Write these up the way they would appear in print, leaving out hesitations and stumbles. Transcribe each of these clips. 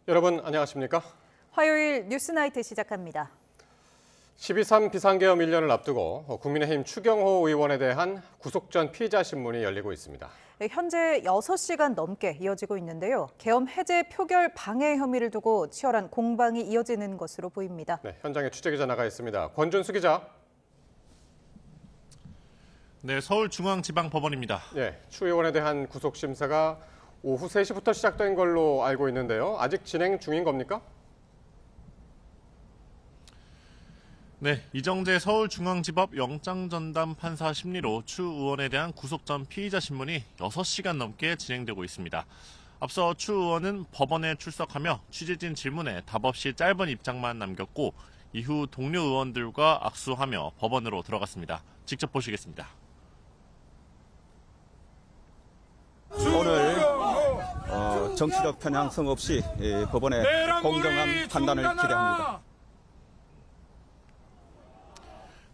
여러분 안녕하십니까? 화요일 뉴스나이트 시작합니다. 12.3 비상계엄 1년을 앞두고 국민의힘 추경호 의원에 대한 구속 전 피의자 신문이 열리고 있습니다. 현재 6시간 넘게 이어지고 있는데요. 계엄 해제 표결 방해 혐의를 두고 치열한 공방이 이어지는 것으로 보입니다. 네, 현장에 취재기자 나가 있습니다. 권준수 기자. 네, 서울중앙지방법원입니다. 네, 추 의원에 대한 구속 심사가 오후 3시부터 시작된 걸로 알고 있는데요. 아직 진행 중인 겁니까? 네, 이정재 서울중앙지법 영장전담 판사 심리로 추 의원에 대한 구속 전 피의자 신문이 6시간 넘게 진행되고 있습니다. 앞서 추 의원은 법원에 출석하며 취재진 질문에 답 없이 짧은 입장만 남겼고 이후 동료 의원들과 악수하며 법원으로 들어갔습니다. 직접 보시겠습니다. 오늘 정치적 편향성 없이 법원의 공정한 판단을 기대합니다.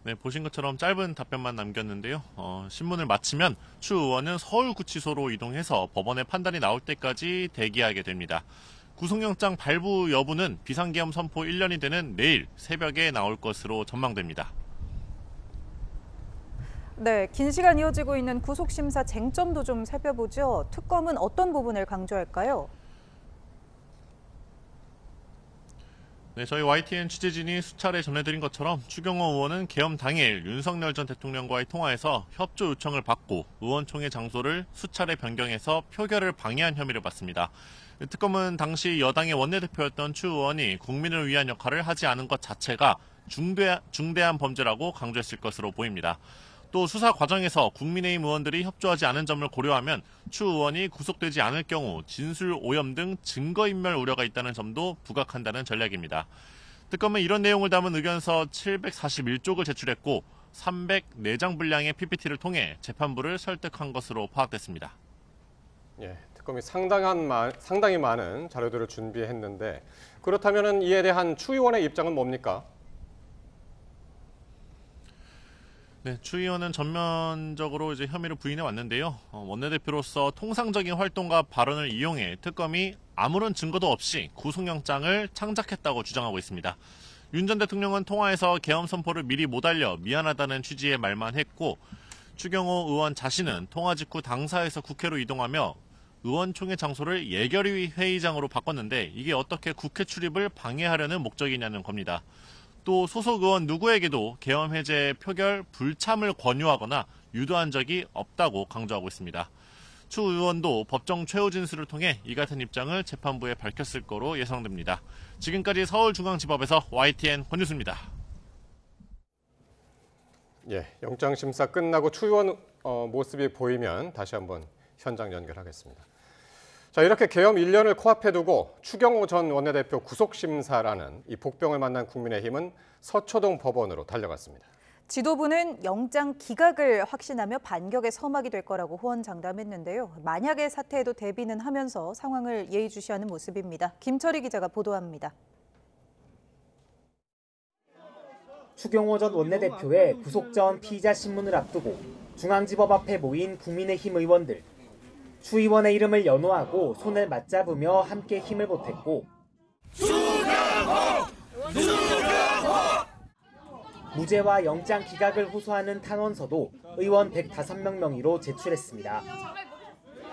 네, 보신 것처럼 짧은 답변만 남겼는데요. 신문을 마치면 추 의원은 서울구치소로 이동해서 법원의 판단이 나올 때까지 대기하게 됩니다. 구속영장 발부 여부는 비상계엄 선포 1년이 되는 내일 새벽에 나올 것으로 전망됩니다. 네, 긴 시간 이어지고 있는 구속심사 쟁점도 좀 살펴보죠. 특검은 어떤 부분을 강조할까요? 네, 저희 YTN 취재진이 수차례 전해드린 것처럼 추경호 의원은 계엄 당일 윤석열 전 대통령과의 통화에서 협조 요청을 받고 의원총회 장소를 수차례 변경해서 표결을 방해한 혐의를 받습니다. 특검은 당시 여당의 원내대표였던 추 의원이 국민을 위한 역할을 하지 않은 것 자체가 중대한 범죄라고 강조했을 것으로 보입니다. 또 수사 과정에서 국민의힘 의원들이 협조하지 않은 점을 고려하면 추 의원이 구속되지 않을 경우 진술 오염 등 증거인멸 우려가 있다는 점도 부각한다는 전략입니다. 특검은 이런 내용을 담은 의견서 741쪽을 제출했고 304장 분량의 PPT를 통해 재판부를 설득한 것으로 파악됐습니다. 예, 특검이 상당히 많은 자료들을 준비했는데 그렇다면 이에 대한 추 의원의 입장은 뭡니까? 네, 추 의원은 전면적으로 혐의를 부인해 왔는데요. 원내대표로서 통상적인 활동과 발언을 이용해 특검이 아무런 증거도 없이 구속영장을 창작했다고 주장하고 있습니다. 윤 전 대통령은 통화에서 계엄 선포를 미리 못 알려 미안하다는 취지의 말만 했고 추경호 의원 자신은 통화 직후 당사에서 국회로 이동하며 의원총회 장소를 예결위 회의장으로 바꿨는데 이게 어떻게 국회 출입을 방해하려는 목적이냐는 겁니다. 또 소속 의원 누구에게도 계엄 해제 표결 불참을 권유하거나 유도한 적이 없다고 강조하고 있습니다. 추 의원도 법정 최후 진술을 통해 이 같은 입장을 재판부에 밝혔을 거로 예상됩니다. 지금까지 서울중앙지법에서 YTN 권유수입니다. 예, 영장심사 끝나고 추 의원 모습이 보이면 다시 한번 현장 연결하겠습니다. 자, 이렇게 계엄 1년을 코앞에 두고 추경호 전 원내대표 구속심사라는 이 복병을 만난 국민의힘은 서초동 법원으로 달려갔습니다. 지도부는 영장 기각을 확신하며 반격에 서막이 될 거라고 호언장담했는데요. 만약의 사태에도 대비는 하면서 상황을 예의주시하는 모습입니다. 김철희 기자가 보도합니다. 추경호 전 원내대표의 구속 전 피의자 신문을 앞두고 중앙지법 앞에 모인 국민의힘 의원들. 추 의원의 이름을 연호하고 손을 맞잡으며 함께 힘을 보탰고 무죄와 영장 기각을 호소하는 탄원서도 의원 105명 명의로 제출했습니다.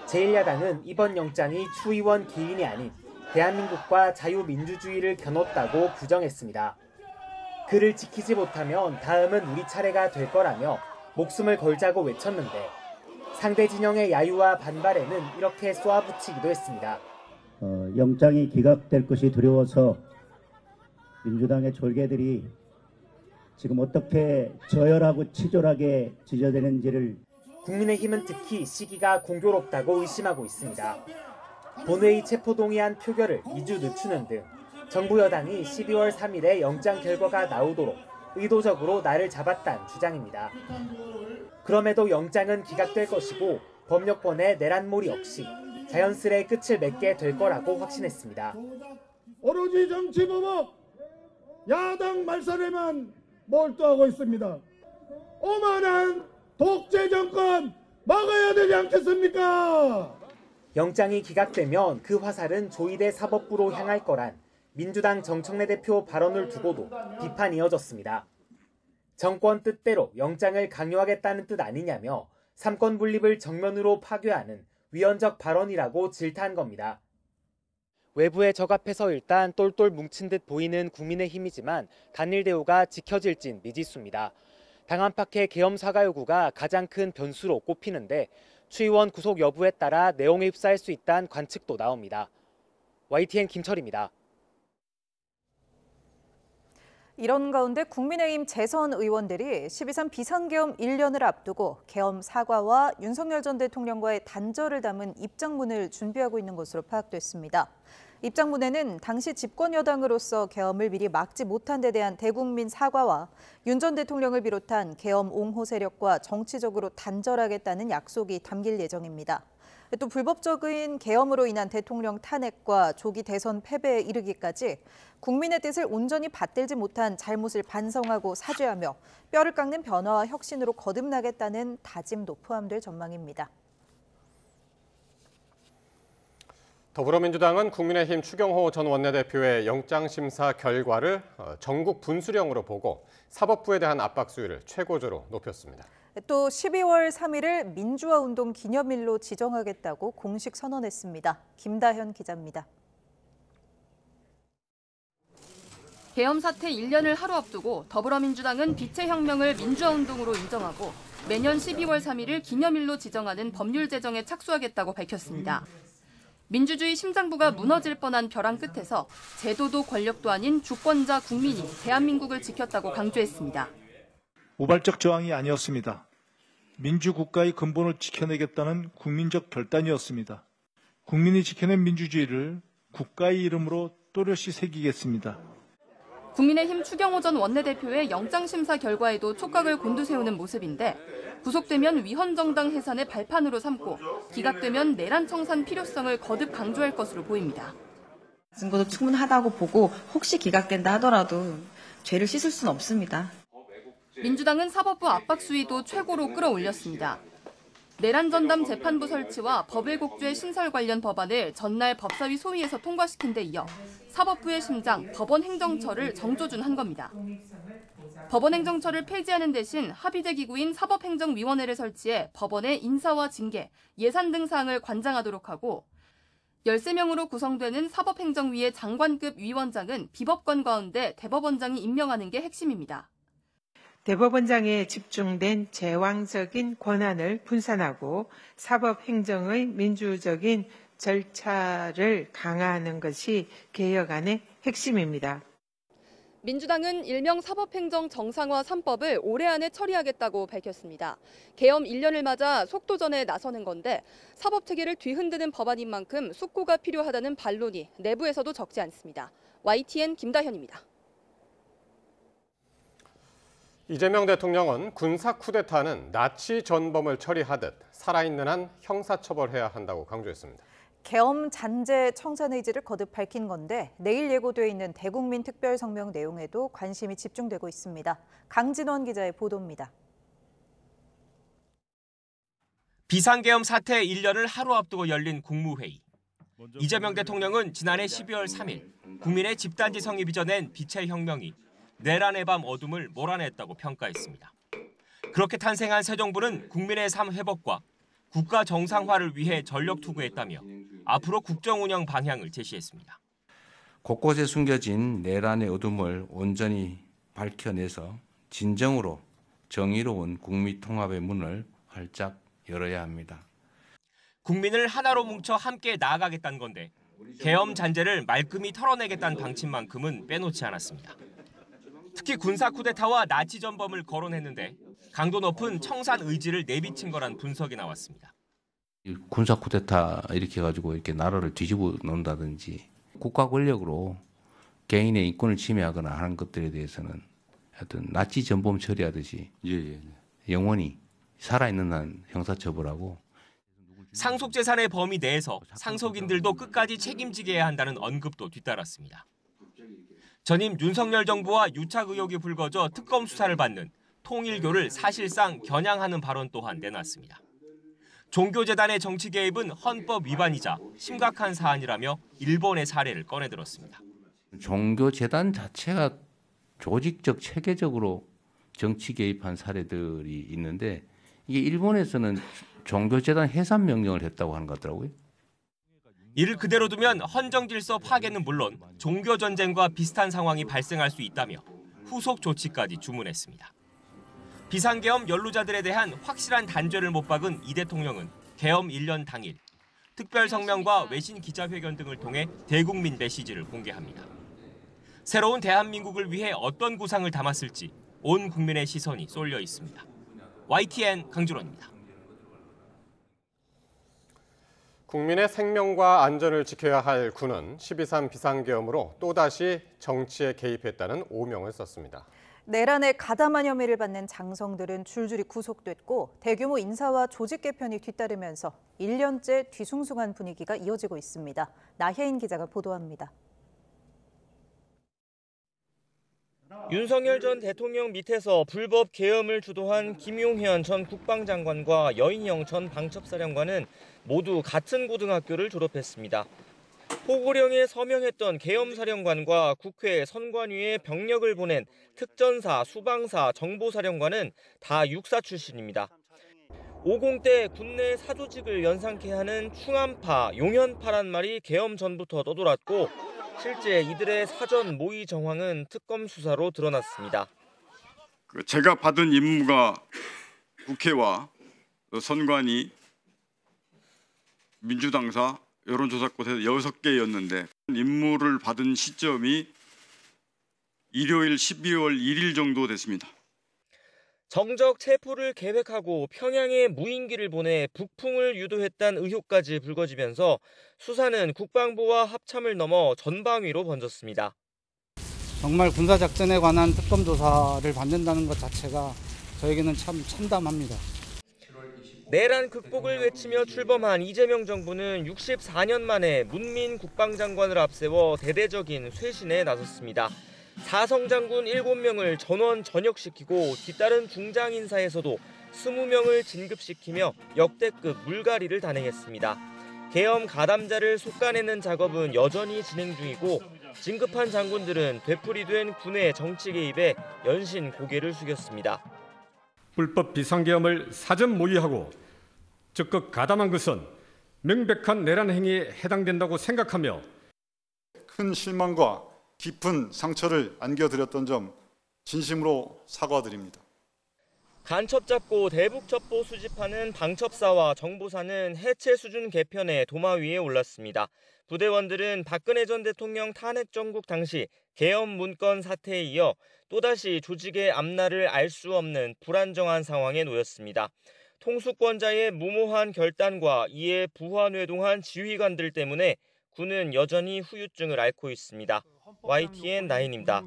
제1야당은 이번 영장이 추 의원 개인이 아닌 대한민국과 자유민주주의를 겨눴다고 규정했습니다. 그를 지키지 못하면 다음은 우리 차례가 될 거라며 목숨을 걸자고 외쳤는데 상대 진영의 야유와 반발에는 이렇게 쏘아붙이기도 했습니다. 영장이 기각될 것이 두려워서 민주당의 졸개들이 지금 어떻게 저열하고 치졸하게 지저대는지를 국민의힘은 특히 시기가 공교롭다고 의심하고 있습니다. 본회의 체포동의안 표결을 2주 늦추는 등 정부 여당이 12월 3일에 영장 결과가 나오도록 의도적으로 날을 잡았다는 주장입니다. 그럼에도 영장은 기각될 것이고 법력본의 내란몰이 없이 자연스레 끝을 맺게 될 거라고 확신했습니다. 오로지 정치보복, 야당 말살에만 몰두하고 있습니다. 오만한 독재 정권 막아야 되지 않겠습니까? 영장이 기각되면 그 화살은 조이대 사법부로 향할 거란 민주당 정청래 대표 발언을 두고도 비판이 이어졌습니다. 정권 뜻대로 영장을 강요하겠다는 뜻 아니냐며 삼권 분립을 정면으로 파괴하는 위헌적 발언이라고 질타한 겁니다. 외부에 적합해서 일단 똘똘 뭉친 듯 보이는 국민의힘이지만 단일 대우가 지켜질진 미지수입니다. 당 안팎의 계엄 사과 요구가 가장 큰 변수로 꼽히는데 추 의원 구속 여부에 따라 내용에 휩싸일 수 있다는 관측도 나옵니다. YTN 김철입니다. 이런 가운데 국민의힘 재선 의원들이 12.3 비상계엄 1년을 앞두고 계엄 사과와 윤석열 전 대통령과의 단절을 담은 입장문을 준비하고 있는 것으로 파악됐습니다. 입장문에는 당시 집권 여당으로서 계엄을 미리 막지 못한 데 대한 대국민 사과와 윤 전 대통령을 비롯한 계엄 옹호 세력과 정치적으로 단절하겠다는 약속이 담길 예정입니다. 또 불법적인 계엄으로 인한 대통령 탄핵과 조기 대선 패배에 이르기까지 국민의 뜻을 온전히 받들지 못한 잘못을 반성하고 사죄하며 뼈를 깎는 변화와 혁신으로 거듭나겠다는 다짐도 포함될 전망입니다. 더불어민주당은 국민의힘 추경호 전 원내대표의 영장심사 결과를 전국 분수령으로 보고 사법부에 대한 압박 수위를 최고조로 높였습니다. 또 12월 3일을 민주화운동 기념일로 지정하겠다고 공식 선언했습니다. 김다현 기자입니다. 계엄 사태 1년을 하루 앞두고 더불어민주당은 빛의 혁명을 민주화운동으로 인정하고 매년 12월 3일을 기념일로 지정하는 법률 제정에 착수하겠다고 밝혔습니다. 민주주의 심장부가 무너질 뻔한 벼랑 끝에서 제도도 권력도 아닌 주권자 국민이 대한민국을 지켰다고 강조했습니다. 우발적 저항이 아니었습니다. 민주국가의 근본을 지켜내겠다는 국민적 결단이었습니다. 국민이 지켜낸 민주주의를 국가의 이름으로 또렷이 새기겠습니다. 국민의힘 추경호 전 원내대표의 영장심사 결과에도 촉각을 곤두세우는 모습인데 구속되면 위헌정당 해산의 발판으로 삼고 기각되면 내란 청산 필요성을 거듭 강조할 것으로 보입니다. 증거도 충분하다고 보고 혹시 기각된다 하더라도 죄를 씻을 수는 없습니다. 민주당은 사법부 압박 수위도 최고로 끌어올렸습니다. 내란 전담 재판부 설치와 법외국주의 신설 관련 법안을 전날 법사위 소위에서 통과시킨 데 이어 사법부의 심장 법원행정처를 정조준한 겁니다. 법원행정처를 폐지하는 대신 합의제 기구인 사법행정위원회를 설치해 법원의 인사와 징계, 예산 등 사항을 관장하도록 하고 13명으로 구성되는 사법행정위의 장관급 위원장은 비법관 가운데 대법원장이 임명하는 게 핵심입니다. 대법원장에 집중된 제왕적인 권한을 분산하고 사법행정의 민주적인 절차를 강화하는 것이 개혁안의 핵심입니다. 민주당은 일명 사법행정 정상화 3법을 올해 안에 처리하겠다고 밝혔습니다. 계엄 1년을 맞아 속도전에 나서는 건데 사법체계를 뒤흔드는 법안인 만큼 숙고가 필요하다는 반론이 내부에서도 적지 않습니다. YTN 김다현입니다. 이재명 대통령은 군사 쿠데타는 나치 전범을 처리하듯 살아있는 한 형사처벌해야 한다고 강조했습니다. 계엄 잔재 청산 의지를 거듭 밝힌 건데 내일 예고돼 있는 대국민 특별성명 내용에도 관심이 집중되고 있습니다. 강진원 기자의 보도입니다. 비상계엄 사태 1년을 하루 앞두고 열린 국무회의. 이재명 대통령은 지난해 12월 3일 국민의 집단지 성립이 전엔 빛의 혁명이 내란의 밤 어둠을 몰아냈다고 평가했습니다. 그렇게 탄생한 새 정부는 국민의 삶 회복과 국가 정상화를 위해 전력 투구했다며 앞으로 국정 운영 방향을 제시했습니다. 곳곳에 숨겨진 내란의 어둠을 온전히 밝혀내서 진정으로 정의로운 국민 통합의 문을 활짝 열어야 합니다. 국민을 하나로 뭉쳐 함께 나아가겠다는 건데 계엄 잔재를 말끔히 털어내겠다는 방침만큼은 빼놓지 않았습니다. 특히 군사 쿠데타와 나치 전범을 거론했는데 강도 높은 청산 의지를 내비친 거란 분석이 나왔습니다. 군사 쿠데타 이렇게 해가지고 이렇게 나라를 뒤집어 놓는다든지 국가 권력으로 개인의 인권을 침해하거나 하는 것들에 대해서는 하여튼 나치 전범 처리하듯이 영원히 살아있는 한 형사처벌하고 상속재산의 범위 내에서 상속인들도 끝까지 책임지게 해야 한다는 언급도 뒤따랐습니다. 전임 윤석열 정부와 유착 의혹이 불거져 특검 수사를 받는 통일교를 사실상 겨냥하는 발언 또한 내놨습니다. 종교재단의 정치 개입은 헌법 위반이자 심각한 사안이라며 일본의 사례를 꺼내들었습니다. 종교재단 자체가 조직적, 체계적으로 정치 개입한 사례들이 있는데 이게 일본에서는 종교재단 해산 명령을 했다고 하는 것 같더라고요. 이를 그대로 두면 헌정질서 파괴는 물론 종교전쟁과 비슷한 상황이 발생할 수 있다며 후속 조치까지 주문했습니다. 비상계엄 연루자들에 대한 확실한 단죄를 못 박은 이 대통령은 계엄 1년 당일 특별 성명과 외신 기자회견 등을 통해 대국민 메시지를 공개합니다. 새로운 대한민국을 위해 어떤 구상을 담았을지 온 국민의 시선이 쏠려 있습니다. YTN 강준호입니다. 국민의 생명과 안전을 지켜야 할 군은 12.3 비상계엄으로 또다시 정치에 개입했다는 오명을 썼습니다. 내란의 가담한 혐의를 받는 장성들은 줄줄이 구속됐고 대규모 인사와 조직 개편이 뒤따르면서 1년째 뒤숭숭한 분위기가 이어지고 있습니다. 나혜인 기자가 보도합니다. 윤석열 전 대통령 밑에서 불법 계엄을 주도한 김용현 전 국방장관과 여인영 전 방첩사령관은 모두 같은 고등학교를 졸업했습니다. 포고령에 서명했던 계엄사령관과 국회 선관위에 병력을 보낸 특전사, 수방사, 정보사령관은 다 육사 출신입니다. 50대 군내 사조직을 연상케 하는 충암파, 용현파란 말이 계엄 전부터 떠돌았고 실제 이들의 사전 모의 정황은 특검 수사로 드러났습니다. 제가 받은 임무가 국회와 선관위, 민주당사, 여론조사꽃에서 6개였는데 임무를 받은 시점이 일요일 12월 1일 정도 됐습니다. 정적 체포를 계획하고 평양에 무인기를 보내 북풍을 유도했다는 의혹까지 불거지면서 수사는 국방부와 합참을 넘어 전방위로 번졌습니다. 정말 군사작전에 관한 특검 조사를 받는다는 것 자체가 저에게는 참 참담합니다. 내란 극복을 외치며 출범한 이재명 정부는 64년 만에 문민 국방장관을 앞세워 대대적인 쇄신에 나섰습니다. 사성장군 7명을 전원 전역시키고 뒤따른 중장 인사에서도 20명을 진급시키며 역대급 물갈이를 단행했습니다. 계엄 가담자를 솎아내는 작업은 여전히 진행 중이고 진급한 장군들은 되풀이된 군의 정치 개입에 연신 고개를 숙였습니다. 불법 비상계엄을 사전 모의하고 적극 가담한 것은 명백한 내란 행위에 해당된다고 생각하며 큰 실망과 깊은 상처를 안겨드렸던 점 진심으로 사과드립니다. 간첩 잡고 대북 첩보 수집하는 방첩사와 정보사는 해체 수준 개편에 도마 위에 올랐습니다. 부대원들은 박근혜 전 대통령 탄핵 정국 당시 계엄 문건 사태에 이어 또다시 조직의 앞날을 알 수 없는 불안정한 상황에 놓였습니다. 통수권자의 무모한 결단과 이에 부화뇌동한 지휘관들 때문에 군은 여전히 후유증을 앓고 있습니다. YTN 나인입니다.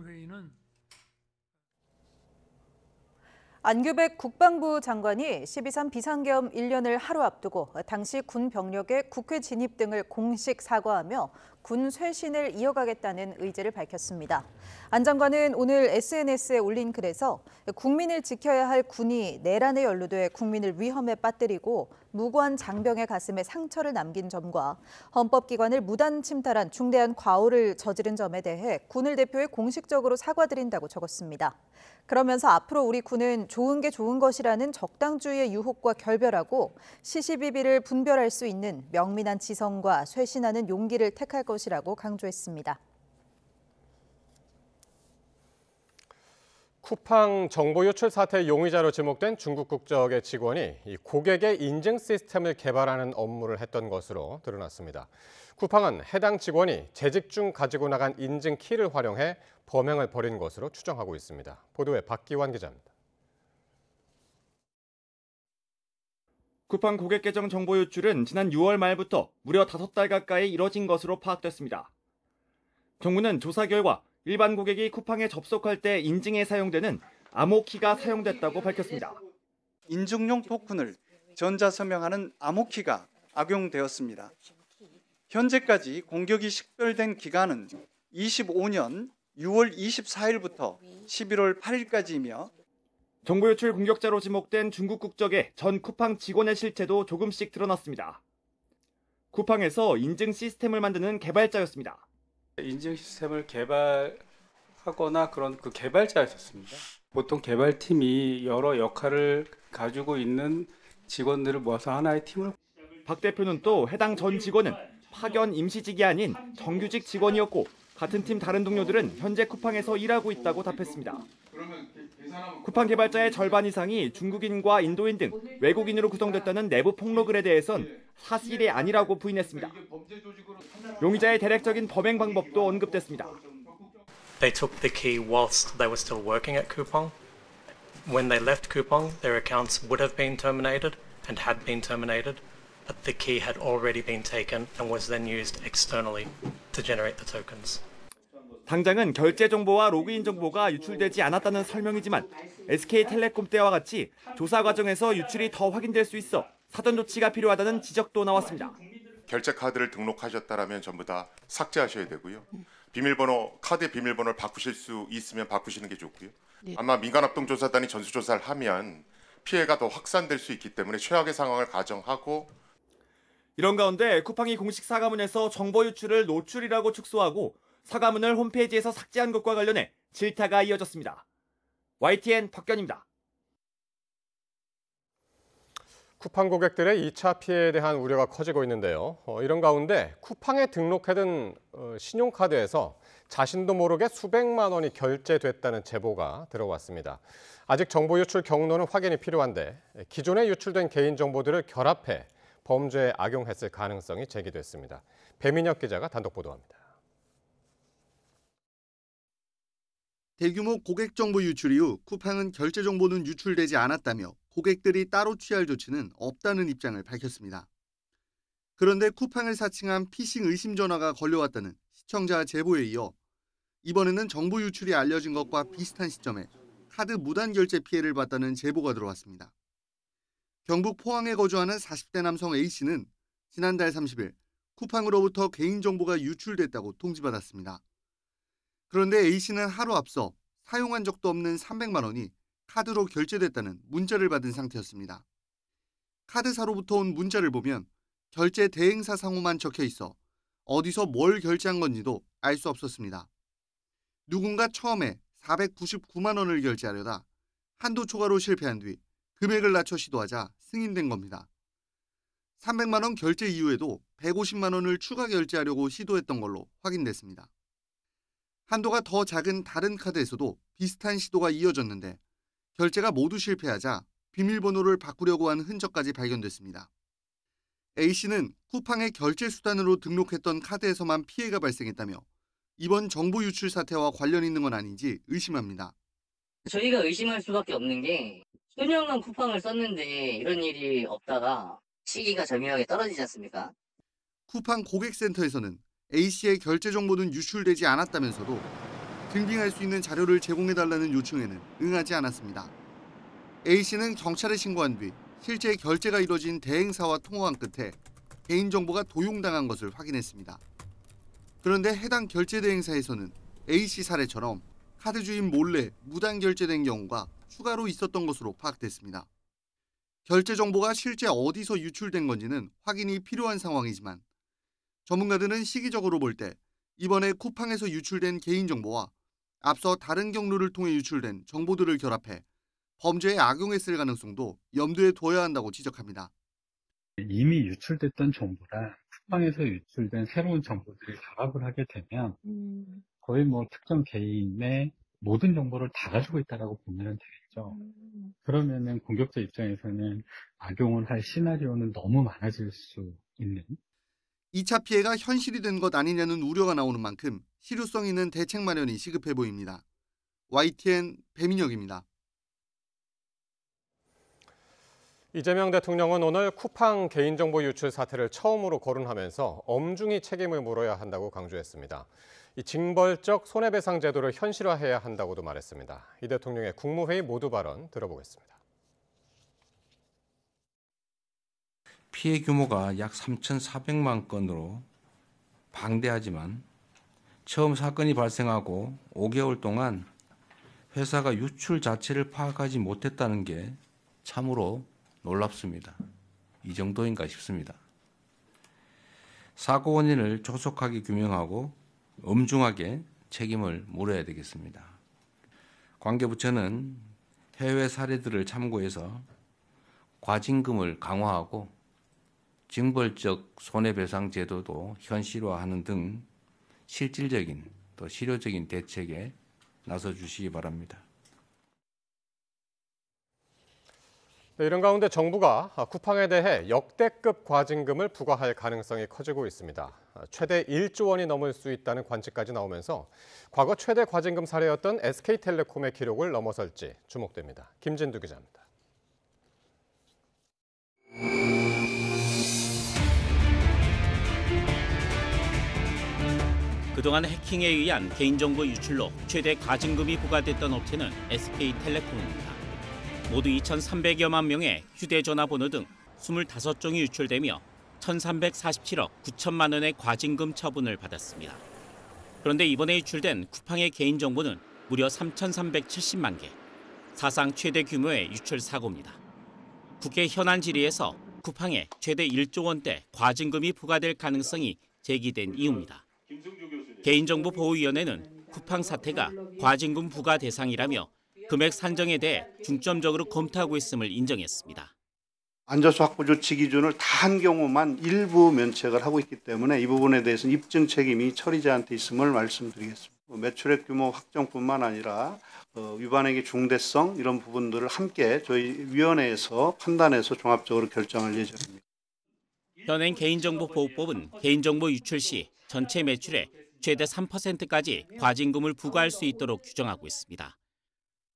안규백 국방부 장관이 12.3 비상계엄 1년을 하루 앞두고 당시 군 병력의 국회 진입 등을 공식 사과하며 군 쇄신을 이어가겠다는 의지를 밝혔습니다. 안 장관은 오늘 SNS에 올린 글에서 국민을 지켜야 할 군이 내란에 연루돼 국민을 위험에 빠뜨리고 무고한 장병의 가슴에 상처를 남긴 점과 헌법기관을 무단 침탈한 중대한 과오를 저지른 점에 대해 군을 대표해 공식적으로 사과드린다고 적었습니다. 그러면서 앞으로 우리 군은 좋은 게 좋은 것이라는 적당주의의 유혹과 결별하고 시시비비를 분별할 수 있는 명민한 지성과 쇄신하는 용기를 택할 것이라고 강조했습니다. 쿠팡 정보 유출 사태 용의자로 지목된 중국 국적의 직원이 고객의 인증 시스템을 개발하는 업무를 했던 것으로 드러났습니다. 쿠팡은 해당 직원이 재직 중 가지고 나간 인증 키를 활용해 범행을 벌인 것으로 추정하고 있습니다. 보도에 박기환 기자입니다. 쿠팡 고객 계정 정보 유출은 지난 6월 말부터 무려 5달 가까이 이뤄진 것으로 파악됐습니다. 정부는 조사 결과 일반 고객이 쿠팡에 접속할 때 인증에 사용되는 암호키가 사용됐다고 밝혔습니다. 인증용 토큰을 전자서명하는 암호키가 악용되었습니다. 현재까지 공격이 식별된 기간은 25년 6월 24일부터 11월 8일까지이며 정보 유출 공격자로 지목된 중국 국적의 전 쿠팡 직원의 실체도 조금씩 드러났습니다. 쿠팡에서 인증 시스템을 만드는 개발자였습니다. 인증 시스템을 개발하거나 그런 그 개발자였습니다. 보통 개발팀이 여러 역할을 가지고 있는 직원들을 모아서 하나의 팀을. 박 대표는 또 해당 전 직원은 파견 임시직이 아닌 정규직 직원이었고 같은 팀 다른 동료들은 현재 쿠팡에서 일하고 있다고 답했습니다. 쿠팡 개발자의 절반 이상이 중국인과 인도인 등 외국인으로 구성됐다는 내부 폭로글에 대해선 사실이 아니라고 부인했습니다. 용의자의 대략적인 범행 방법도 언급됐습니다. They took the key whilst they were still working at Coupang. When they left Coupang, their accounts would have been terminated and had been terminated, but the key had already been taken and was then used externally to generate the tokens. 당장은 결제 정보와 로그인 정보가 유출되지 않았다는 설명이지만 SK텔레콤 때와 같이 조사 과정에서 유출이 더 확인될 수 있어 사전 조치가 필요하다는 지적도 나왔습니다. 결제 카드를 등록하셨다라면 전부 다 삭제하셔야 되고요. 비밀번호, 카드 비밀번호를 바꾸실 수 있으면 바꾸시는 게 좋고요. 아마 민간합동조사단이 전수조사를 하면 피해가 더 확산될 수 있기 때문에 최악의 상황을 가정하고. 이런 가운데 쿠팡이 공식 사과문에서 정보 유출을 노출이라고 축소하고 사과문을 홈페이지에서 삭제한 것과 관련해 질타가 이어졌습니다. YTN 박견입니다. 쿠팡 고객들의 2차 피해에 대한 우려가 커지고 있는데요. 이런 가운데 쿠팡에 등록해둔 신용카드에서 자신도 모르게 수백만 원이 결제됐다는 제보가 들어왔습니다. 아직 정보 유출 경로는 확인이 필요한데 기존에 유출된 개인정보들을 결합해 범죄에 악용했을 가능성이 제기됐습니다. 배민혁 기자가 단독 보도합니다. 대규모 고객 정보 유출 이후 쿠팡은 결제 정보는 유출되지 않았다며 고객들이 따로 취할 조치는 없다는 입장을 밝혔습니다. 그런데 쿠팡을 사칭한 피싱 의심 전화가 걸려왔다는 시청자 제보에 이어 이번에는 정보 유출이 알려진 것과 비슷한 시점에 카드 무단 결제 피해를 봤다는 제보가 들어왔습니다. 경북 포항에 거주하는 40대 남성 A씨는 지난달 30일 쿠팡으로부터 개인정보가 유출됐다고 통지받았습니다. 그런데 A씨는 하루 앞서 사용한 적도 없는 300만 원이 카드로 결제됐다는 문자를 받은 상태였습니다. 카드사로부터 온 문자를 보면 결제 대행사 상호만 적혀 있어 어디서 뭘 결제한 건지도 알 수 없었습니다. 누군가 처음에 499만 원을 결제하려다 한도 초과로 실패한 뒤 금액을 낮춰 시도하자 승인된 겁니다. 300만 원 결제 이후에도 150만 원을 추가 결제하려고 시도했던 걸로 확인됐습니다. 한도가 더 작은 다른 카드에서도 비슷한 시도가 이어졌는데 결제가 모두 실패하자 비밀번호를 바꾸려고 한 흔적까지 발견됐습니다. A씨는 쿠팡의 결제 수단으로 등록했던 카드에서만 피해가 발생했다며 이번 정보 유출 사태와 관련 있는 건 아닌지 의심합니다. 저희가 의심할 수밖에 없는 게 수년간 쿠팡을 썼는데 이런 일이 없다가 시기가 절묘하게 떨어지지 않습니까? 쿠팡 고객센터에서는 A씨의 결제 정보는 유출되지 않았다면서도 증빙할 수 있는 자료를 제공해달라는 요청에는 응하지 않았습니다. A씨는 경찰에 신고한 뒤 실제 결제가 이뤄진 대행사와 통화한 끝에 개인정보가 도용당한 것을 확인했습니다. 그런데 해당 결제 대행사에서는 A씨 사례처럼 카드 주인 몰래 무단 결제된 경우가 추가로 있었던 것으로 파악됐습니다. 결제 정보가 실제 어디서 유출된 건지는 확인이 필요한 상황이지만 전문가들은 시기적으로 볼 때 이번에 쿠팡에서 유출된 개인정보와 앞서 다른 경로를 통해 유출된 정보들을 결합해 범죄에 악용했을 가능성도 염두에 둬야 한다고 지적합니다. 이미 유출됐던 정보랑 쿠팡에서 유출된 새로운 정보들을 결합을 하게 되면 거의 특정 개인의 모든 정보를 다 가지고 있다라고 보면 되겠죠. 그러면은 공격자 입장에서는 악용을 할 시나리오는 너무 많아질 수 있는. 2차 피해가 현실이 된 것 아니냐는 우려가 나오는 만큼 실효성 있는 대책 마련이 시급해 보입니다. YTN 배민혁입니다. 이재명 대통령은 오늘 쿠팡 개인정보 유출 사태를 처음으로 거론하면서 엄중히 책임을 물어야 한다고 강조했습니다. 이 징벌적 손해배상 제도를 현실화해야 한다고도 말했습니다. 이 대통령의 국무회의 모두 발언 들어보겠습니다. 피해 규모가 약 3,400만 건으로 방대하지만 처음 사건이 발생하고 5개월 동안 회사가 유출 자체를 파악하지 못했다는 게 참으로 놀랍습니다. 이 정도인가 싶습니다. 사고 원인을 조속하게 규명하고 엄중하게 책임을 물어야 되겠습니다. 관계부처는 해외 사례들을 참고해서 과징금을 강화하고 징벌적 손해배상 제도도 현실화하는 등 실질적인 또 실효적인 대책에 나서 주시기 바랍니다. 네, 이런 가운데 정부가 쿠팡에 대해 역대급 과징금을 부과할 가능성이 커지고 있습니다. 최대 1조 원이 넘을 수 있다는 관측까지 나오면서 과거 최대 과징금 사례였던 SK텔레콤의 기록을 넘어설지 주목됩니다. 김진두 기자입니다. 그동안 해킹에 의한 개인정보 유출로 최대 과징금이 부과됐던 업체는 SK텔레콤입니다. 모두 2,300여만 명의 휴대전화 번호 등 25종이 유출되며 1,347억 9천만 원의 과징금 처분을 받았습니다. 그런데 이번에 유출된 쿠팡의 개인정보는 무려 3,370만 개, 사상 최대 규모의 유출 사고입니다. 국회 현안 질의에서 쿠팡에 최대 1조 원대 과징금이 부과될 가능성이 제기된 이유입니다. 개인정보보호위원회는 쿠팡 사태가 과징금 부과 대상이라며 금액 산정에 대해 중점적으로 검토하고 있음을 인정했습니다. 안전수 확보 조치 기준을 다 한 경우만 일부 면책을 하고 있기 때문에 이 부분에 대해서는 입증 책임이 처리자한테 있음을 말씀드리겠습니다. 매출액 규모 확정뿐만 아니라 위반액의 중대성 이런 부분들을 함께 저희 위원회에서 판단해서 종합적으로 결정할 예정입니다. 현행 개인정보보호법은 개인정보 유출 시 전체 매출의 최대 3%까지 과징금을 부과할 수 있도록 규정하고 있습니다.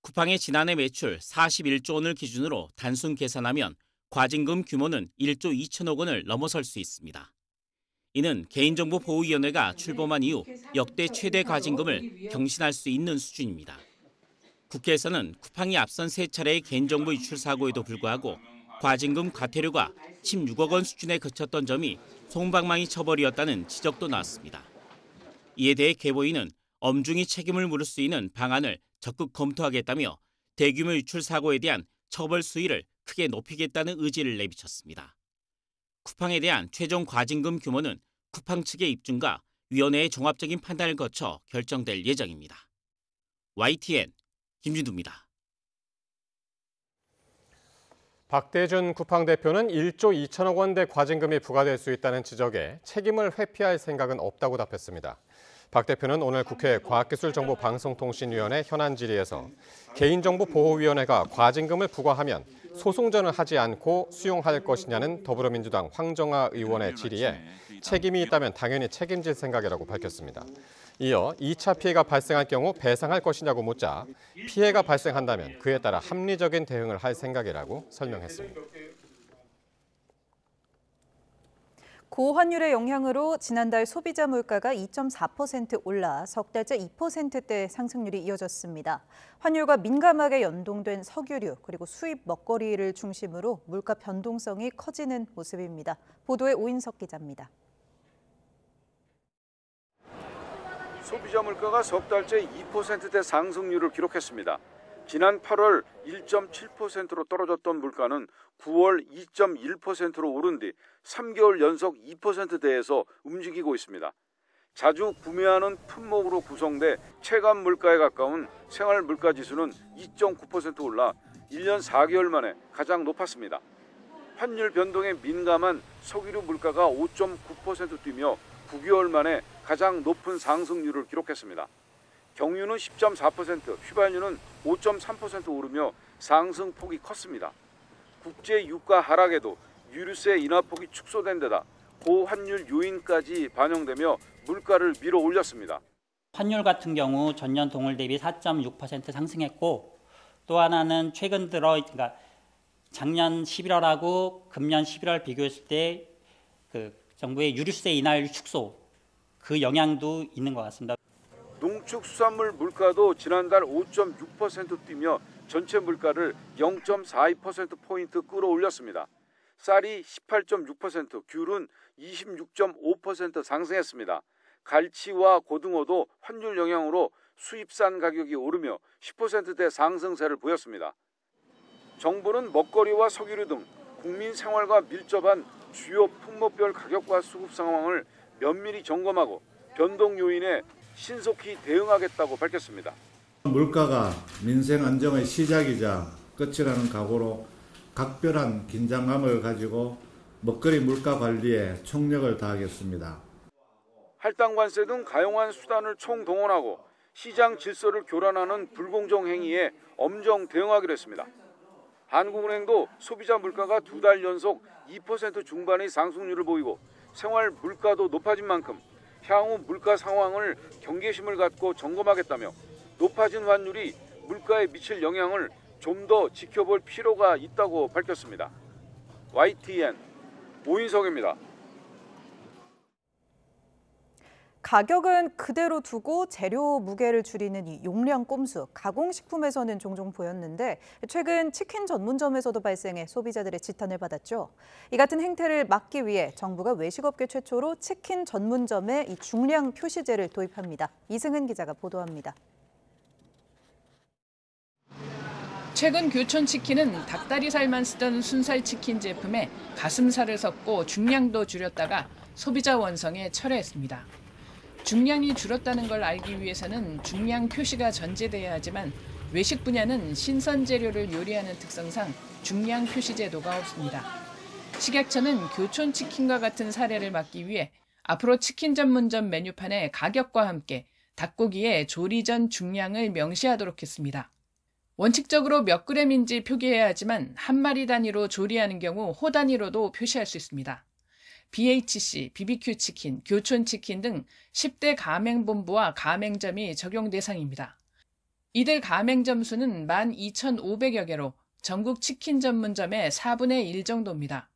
쿠팡의 지난해 매출 41조 원을 기준으로 단순 계산하면 과징금 규모는 1조 2천억 원을 넘어설 수 있습니다. 이는 개인정보보호위원회가 출범한 이후 역대 최대 과징금을 경신할 수 있는 수준입니다. 국회에서는 쿠팡이 앞선 3차례의 개인정보 유출 사고에도 불구하고 과징금 과태료가 16억 원 수준에 그쳤던 점이 솜방망이 처벌이었다는 지적도 나왔습니다. 이에 대해 개보위는 엄중히 책임을 물을 수 있는 방안을 적극 검토하겠다며 대규모 유출 사고에 대한 처벌 수위를 크게 높이겠다는 의지를 내비쳤습니다. 쿠팡에 대한 최종 과징금 규모는 쿠팡 측의 입증과 위원회의 종합적인 판단을 거쳐 결정될 예정입니다. YTN 김준두입니다. 박대준 쿠팡 대표는 1조 2천억 원대 과징금이 부과될 수 있다는 지적에 책임을 회피할 생각은 없다고 답했습니다. 박 대표는 오늘 국회 과학기술정보방송통신위원회 현안 질의에서 개인정보보호위원회가 과징금을 부과하면 소송전을 하지 않고 수용할 것이냐는 더불어민주당 황정아 의원의 질의에 책임이 있다면 당연히 책임질 생각이라고 밝혔습니다. 이어 2차 피해가 발생할 경우 배상할 것이냐고 묻자 피해가 발생한다면 그에 따라 합리적인 대응을 할 생각이라고 설명했습니다. 고환율의 영향으로 지난달 소비자 물가가 2.4% 올라 석 달째 2%대 상승률이 이어졌습니다. 환율과 민감하게 연동된 석유류 그리고 수입 먹거리를 중심으로 물가 변동성이 커지는 모습입니다. 보도에 오인석 기자입니다. 소비자 물가가 석 달째 2%대 상승률을 기록했습니다. 지난 8월 1.7%로 떨어졌던 물가는 9월 2.1%로 오른 뒤 3개월 연속 2%대에서 움직이고 있습니다. 자주 구매하는 품목으로 구성돼 체감 물가에 가까운 생활 물가 지수는 2.9% 올라 1년 4개월 만에 가장 높았습니다. 환율 변동에 민감한 석유류 물가가 5.9% 뛰며 9개월 만에 가장 높은 상승률을 기록했습니다. 경유는 10.4%, 휘발유는 5.3% 오르며 상승폭이 컸습니다. 국제 유가 하락에도 유류세 인하폭이 축소된 데다 고환율 요인까지 반영되며 물가를 밀어 올렸습니다. 환율 같은 경우 전년 동월 대비 4.6% 상승했고 또 하나는 최근 들어 그러니까 작년 11월하고 금년 11월 비교했을 때 그 정부의 유류세 인하율 축소 그 영향도 있는 것 같습니다. 농축수산물 물가도 지난달 5.6% 뛰며 전체 물가를 0.42%포인트 끌어올렸습니다. 쌀이 18.6%, 귤은 26.5% 상승했습니다. 갈치와 고등어도 환율 영향으로 수입산 가격이 오르며 10%대 상승세를 보였습니다. 정부는 먹거리와 석유류 등 국민 생활과 밀접한 주요 품목별 가격과 수급 상황을 면밀히 점검하고 변동 요인에 신속히 대응하겠다고 밝혔습니다. 물가가 민생 안정의 시작이자 끝이라는 각오로 각별한 긴장감을 가지고 먹거리 물가 관리에 총력을 다하겠습니다. 할당 관세 등 가용한 수단을 총동원하고 시장 질서를 교란하는 불공정 행위에 엄정 대응하기로 했습니다. 한국은행도 소비자 물가가 2달 연속 2% 중반의 상승률을 보이고 생활 물가도 높아진 만큼 향후 물가 상황을 경계심을 갖고 점검하겠다며 높아진 환율이 물가에 미칠 영향을 좀 더 지켜볼 필요가 있다고 밝혔습니다. YTN 오인석입니다. 가격은 그대로 두고 재료 무게를 줄이는 이 용량 꼼수, 가공식품에서는 종종 보였는데 최근 치킨 전문점에서도 발생해 소비자들의 지탄을 받았죠. 이 같은 행태를 막기 위해 정부가 외식업계 최초로 치킨 전문점에 이 중량 표시제를 도입합니다. 이승은 기자가 보도합니다. 최근 교촌치킨은 닭다리살만 쓰던 순살치킨 제품에 가슴살을 섞고 중량도 줄였다가 소비자 원성에 철회했습니다. 중량이 줄었다는 걸 알기 위해서는 중량 표시가 전제돼야 하지만 외식 분야는 신선 재료를 요리하는 특성상 중량 표시 제도가 없습니다. 식약처는 교촌치킨과 같은 사례를 막기 위해 앞으로 치킨 전문점 메뉴판에 가격과 함께 닭고기의 조리 전 중량을 명시하도록 했습니다. 원칙적으로 몇 그램인지 표기해야 하지만 한 마리 단위로 조리하는 경우 호 단위로도 표시할 수 있습니다. BHC, BBQ치킨, 교촌치킨 등 10대 가맹본부와 가맹점이 적용 대상입니다. 이들 가맹점 수는 12,500여 개로 전국 치킨 전문점의 4분의 1 정도입니다.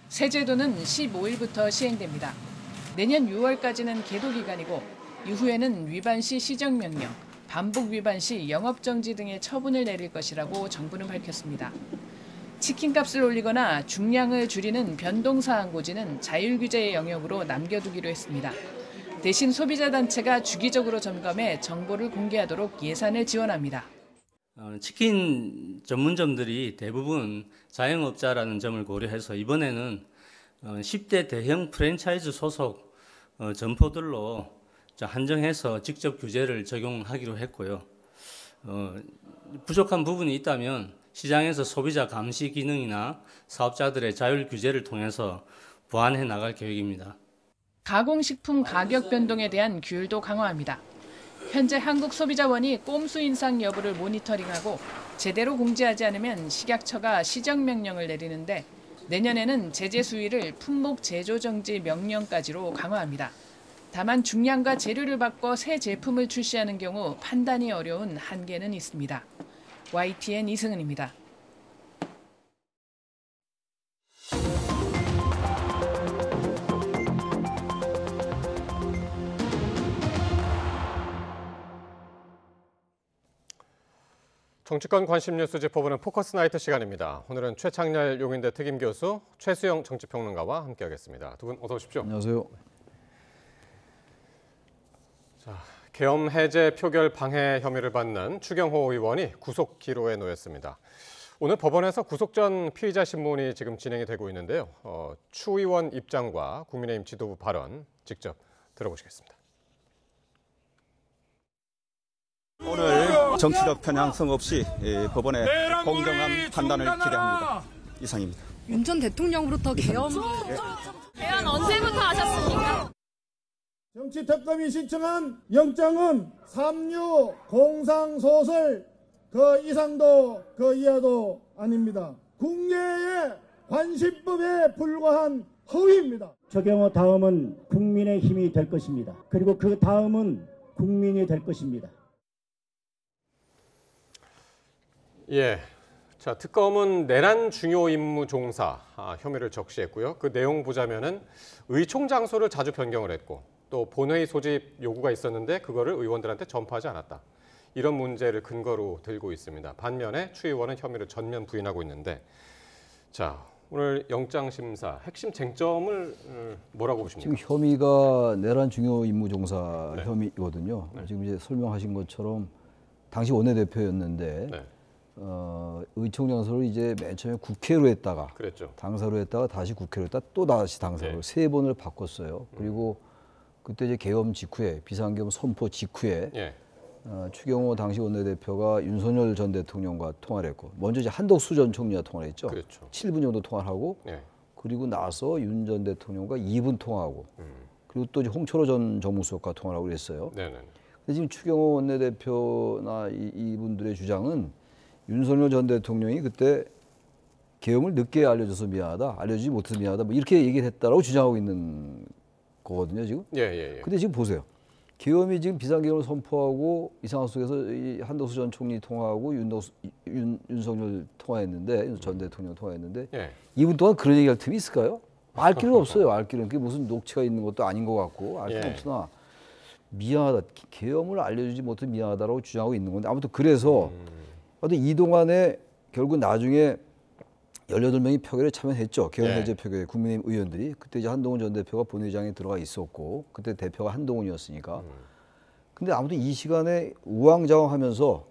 새 제도는 15일부터 시행됩니다. 내년 6월까지는 계도 기간이고 이후에는 위반 시 시정명령, 반복 위반 시 영업정지 등의 처분을 내릴 것이라고 정부는 밝혔습니다. 치킨값을 올리거나 중량을 줄이는 변동사항 고지는 자율규제의 영역으로 남겨두기로 했습니다. 대신 소비자단체가 주기적으로 점검해 정보를 공개하도록 예산을 지원합니다. 치킨 전문점들이 대부분 자영업자라는 점을 고려해서 이번에는 10대 대형 프랜차이즈 소속 점포들로 한정해서 직접 규제를 적용하기로 했고요. 부족한 부분이 있다면 시장에서 소비자 감시 기능이나 사업자들의 자율 규제를 통해서 보완해 나갈 계획입니다. 가공식품 가격 변동에 대한 규율도 강화합니다. 현재 한국소비자원이 꼼수 인상 여부를 모니터링하고 제대로 공지하지 않으면 식약처가 시정명령을 내리는데 내년에는 제재 수위를 품목 제조정지 명령까지로 강화합니다. 다만 중량과 재료를 바꿔 새 제품을 출시하는 경우 판단이 어려운 한계는 있습니다. YTN 이승은입니다. 정치권 관심 뉴스 짚어보는 포커스 나이트 시간입니다. 오늘은 최창렬 용인대 특임교수, 최수영 정치평론가와 함께하겠습니다. 두 분 어서 오십시오. 안녕하세요. 자, 계엄 해제 표결 방해 혐의를 받는 추경호 의원이 구속 기로에 놓였습니다. 오늘 법원에서 구속 전 피의자 신문이 지금 진행이 되고 있는데요. 추 의원 입장과 국민의힘 지도부 발언 직접 들어보시겠습니다. 오늘 정치적 편향성 없이 법원의 공정한 판단을 기대합니다. 이상입니다. 윤 전 대통령으로부터 계엄 언제부터 하셨습니까? 정치특검이 신청한 영장은 삼류 공상소설 그 이상도 그 이하도 아닙니다. 국내의 관시법에 불과한 허위입니다. 추경호 다음은 국민의 힘이 될 것입니다. 그리고 그 다음은 국민이 될 것입니다. 예, 자 특검은 내란 중요 임무 종사 혐의를 적시했고요. 그 내용 보자면은 의총 장소를 자주 변경을 했고 또 본회의 소집 요구가 있었는데 그거를 의원들한테 전파하지 않았다. 이런 문제를 근거로 들고 있습니다. 반면에 추 의원은 혐의를 전면 부인하고 있는데 자 오늘 영장 심사 핵심 쟁점을 뭐라고 보십니까? 지금 혐의가 내란 중요 임무 종사 네. 혐의거든요. 네. 지금 이제 설명하신 것처럼 당시 원내대표였는데 네. 의총장소를 이제 맨 처음에 국회로 했다가 그랬죠. 당사로 했다가 다시 국회로 했다 또 다시 당사로 네. 세 번을 바꿨어요. 그리고 그때 이제 계엄 직후에 비상계엄 선포 직후에 예. 추경호 당시 원내대표가 윤석열 전 대통령과 통화를 했고 먼저 이제 한덕수 전 총리와 통화를 했죠. 그렇죠. 7분 정도 통화를 하고 예. 그리고 나서 윤 전 대통령과 2분 통화하고 그리고 또 이제 홍철호 전 정무수석과 통화를 하고 그랬어요. 네네. 근데 지금 추경호 원내대표나 이분들의 주장은 윤석열 전 대통령이 그때 계엄을 늦게 알려줘서 미안하다, 알려주지 못해서 미안하다, 뭐 이렇게 얘기를 했다라고 주장하고 있는 거거든요, 지금. 예. 근데 지금 보세요. 계엄이 지금 비상계엄을 선포하고 이 상황 속에서 이 한덕수 전 총리 통화하고 윤석열 통화했는데 전 대통령 통화했는데 예. 2분 동안 그런 얘기할 틈이 있을까요? 알 길은 없어요. 알 길은 그게 무슨 녹취가 있는 것도 아닌 것 같고 알 수는 예. 없으나 미안하다, 계엄을 알려주지 못해 미안하다라고 주장하고 있는 건데 아무튼 그래서 이 동안에 결국 나중에 18명이 표결에 참여했죠. 계엄 해제 표결에 국민의힘 의원들이. 그때 이제 한동훈 전 대표가 본회의장에 들어가 있었고 그때 대표가 한동훈이었으니까. 근데 아무튼 이 시간에 우왕좌왕하면서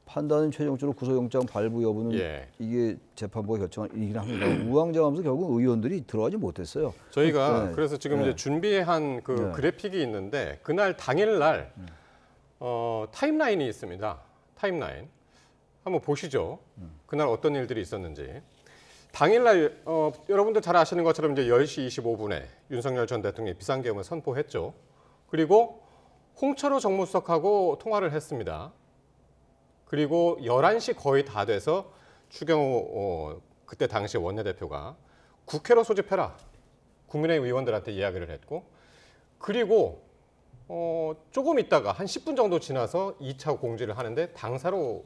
판단은 최종적으로 구속영장 발부 여부는 이게 재판부가 결정할 일이긴 합니다. 우왕좌왕하면서 결국 의원들이 들어가지 못했어요. 저희가 그래서 지금 이제 준비한 그 네. 그래픽이 있는데 그날 당일날 타임라인이 있습니다. 타임라인. 한번 보시죠. 그날 어떤 일들이 있었는지. 당일날 여러분들 잘 아시는 것처럼 이제 10시 25분에 윤석열 전 대통령이 비상계엄을 선포했죠. 그리고 홍철호 정무수석하고 통화를 했습니다. 그리고 11시 거의 다 돼서 추경호 그때 당시 원내대표가 국회로 소집해라. 국민의힘 의원들한테 이야기를 했고 그리고 조금 있다가 한 10분 정도 지나서 2차 공지를 하는데 당사로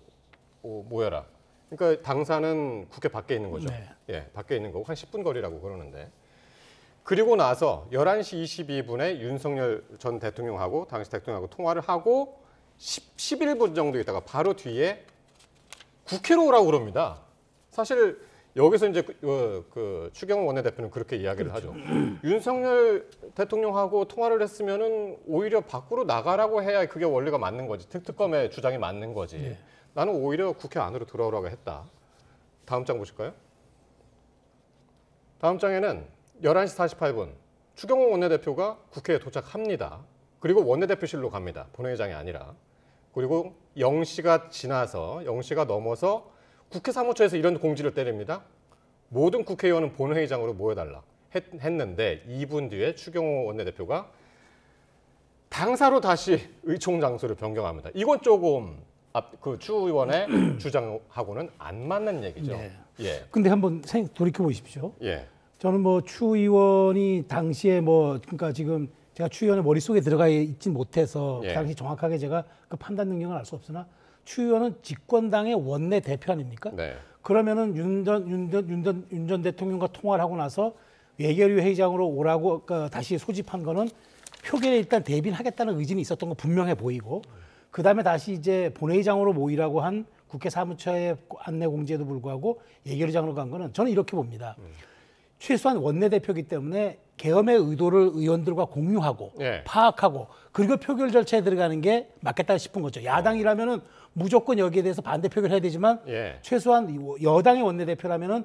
모여라. 그러니까 당사는 국회 밖에 있는 거죠. 네. 예, 밖에 있는 거고 한 10분 거리라고 그러는데 그리고 나서 11시 22분에 윤석열 전 대통령하고 당시 대통령하고 통화를 하고 11분 정도 있다가 바로 뒤에 국회로 오라고 그럽니다. 사실 여기서 이제 그 추경호 원내대표는 그렇게 이야기를 하죠. 윤석열 대통령하고 통화를 했으면은 오히려 밖으로 나가라고 해야 그게 원리가 맞는 거지. 특검의 주장이 맞는 거지. 네. 나는 오히려 국회 안으로 들어오라고 했다. 다음 장 보실까요? 다음 장에는 11시 48분 추경호 원내대표가 국회에 도착합니다. 그리고 원내대표실로 갑니다. 본회의장이 아니라. 그리고 0시가 지나서 0시가 넘어서 국회 사무처에서 이런 공지를 때립니다. 모든 국회의원은 본회의장으로 모여달라 했는데 2분 뒤에 추경호 원내대표가 당사로 다시 의총 장소를 변경합니다. 이건 조금 그 추 의원의 주장하고는 안 맞는 얘기죠. 네. 예. 근데 한번 돌이켜 보십시오. 예. 저는 뭐 추 의원이 당시에 그러니까 지금 제가 추 의원의 머릿속에 들어가 있진 못해서 예. 그 당시 정확하게 제가 그 판단 능력을 알 수 없으나 추 의원은 집권당의 원내 대표 아닙니까? 네. 그러면은 윤 전 대통령과 통화를 하고 나서 외교위 회의장으로 오라고 다시 소집한 거는 표결에 일단 대비를 하겠다는 의지는 있었던 거 분명해 보이고 그다음에 다시 이제 본회의장으로 모이라고 한 국회 사무처의 안내 공지에도 불구하고 예결위장으로 간 거는 저는 이렇게 봅니다. 최소한 원내대표이기 때문에 계엄의 의도를 의원들과 공유하고 파악하고 그리고 표결 절차에 들어가는 게 맞겠다 싶은 거죠. 야당이라면은 무조건 여기에 대해서 반대 표결해야 되지만 최소한 여당의 원내대표라면은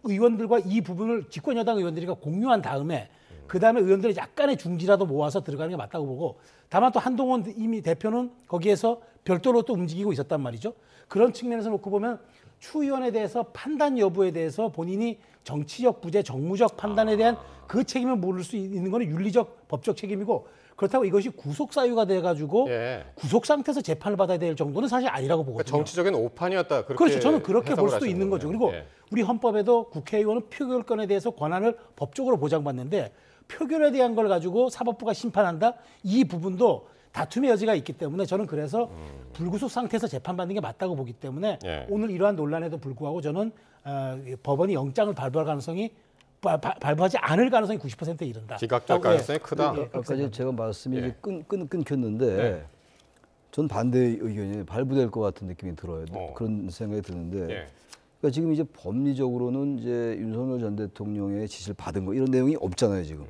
의원들과 이 부분을 집권 여당 의원들이 공유한 다음에 그다음에 의원들이 약간의 중지라도 모아서 들어가는 게 맞다고 보고 다만 또 한동훈 이미 대표는 거기에서 별도로 또 움직이고 있었단 말이죠. 그런 측면에서 놓고 보면 추 의원에 대해서 판단 여부에 대해서 본인이 정치적 부재, 정무적 판단에 대한 그 책임을 물을 수 있는 것은 윤리적, 법적 책임이고 그렇다고 이것이 구속 사유가 돼가지고 구속 상태에서 재판을 받아야 될 정도는 사실 아니라고 보거든요. 그러니까 정치적인 오판이었다. 그렇게 그렇죠. 저는 그렇게 볼 수도 하시는 있는 거죠. 그리고 예. 우리 헌법에도 국회의원은 표결권에 대해서 권한을 법적으로 보장받는데 표결에 대한 걸 가지고 사법부가 심판한다? 이 부분도 다툼의 여지가 있기 때문에 저는 그래서 불구속 상태에서 재판받는 게 맞다고 보기 때문에 오늘 이러한 논란에도 불구하고 저는 법원이 영장을 발부할 가능성이 발부하지 않을 가능성이 90%에 이른다. 기각될 가능성이 크다. 아까 제가 말씀이 끊겼는데 전 반대 의견이 발부될 것 같은 느낌이 들어요. 그런 생각이 드는데 그러니까 지금 이제 법리적으로는 이제 윤석열 전 대통령의 지시를 받은 거 이런 내용이 없잖아요 지금.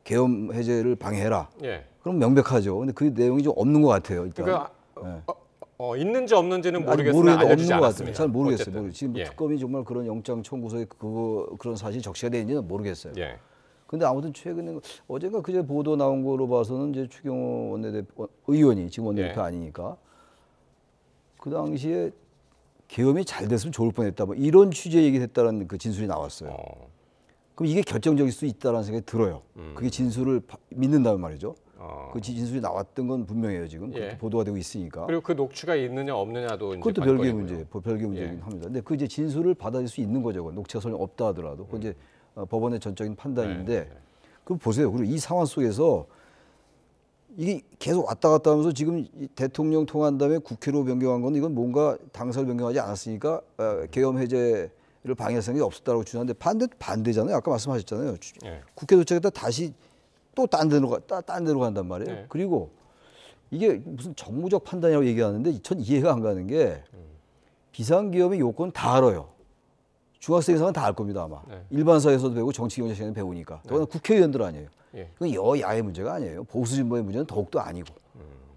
계엄 해제를 방해해라. 예. 그럼 명백하죠. 근데 그 내용이 좀 없는 것 같아요. 일단. 그러니까 네. 있는지 없는지는 아니, 모르겠으나 알려지지 없는 것 않았습니다. 같아요. 잘 모르겠어요. 어쨌든. 지금 예. 특검이 정말 그런 영장 청구서에 그런 사실이 적시가 돼 있는지는 모르겠어요. 예. 근데 아무튼 최근에 어젠가 그제 보도 나온 거로 봐서는 이제 추경호 원내대표 의원이 지금 원내대표 예. 아니니까 그 당시에 계엄이 잘 됐으면 좋을 뻔했다. 뭐 이런 취지의 얘기를 했다는 그 진술이 나왔어요. 그럼 이게 결정적일 수 있다는 생각이 들어요. 그게 진술을 믿는다면 말이죠. 그 진술이 나왔던 건 분명해요 지금. 예. 그렇게 보도가 되고 있으니까. 그리고 그 녹취가 있느냐 없느냐도 이제 그것도 별개의 관건이고요. 문제, 별개의 문제긴 예. 합니다. 근데 그 이제 진술을 받아들일 수 있는 거죠. 녹취가 설령 없다 하더라도. 그건 이제 법원의 전적인 판단인데, 그럼 보세요. 그리고 이 상황 속에서 이게 계속 왔다 갔다 하면서 지금 이 대통령 통한 다음에 국회로 변경한 건 이건 뭔가 당사를 변경하지 않았으니까 계엄 해제를 방해할 생각이 없었다고 주장하는데 반대잖아요. 아까 말씀하셨잖아요. 예. 국회 도착했다 다시 또 딴 데로 간단 말이에요. 네. 그리고 이게 무슨 정무적 판단이라고 얘기하는데 전 이해가 안 가는 게 비상계엄의 요건 다 알아요. 중학생 이상은 다 알 겁니다 아마. 네. 일반 사회에서도 배우고 정치 경제 시간에 배우니까. 더구나 국회의원들 아니에요. 예. 그건 여야의 문제가 아니에요. 보수 진보의 문제는 더욱도 아니고.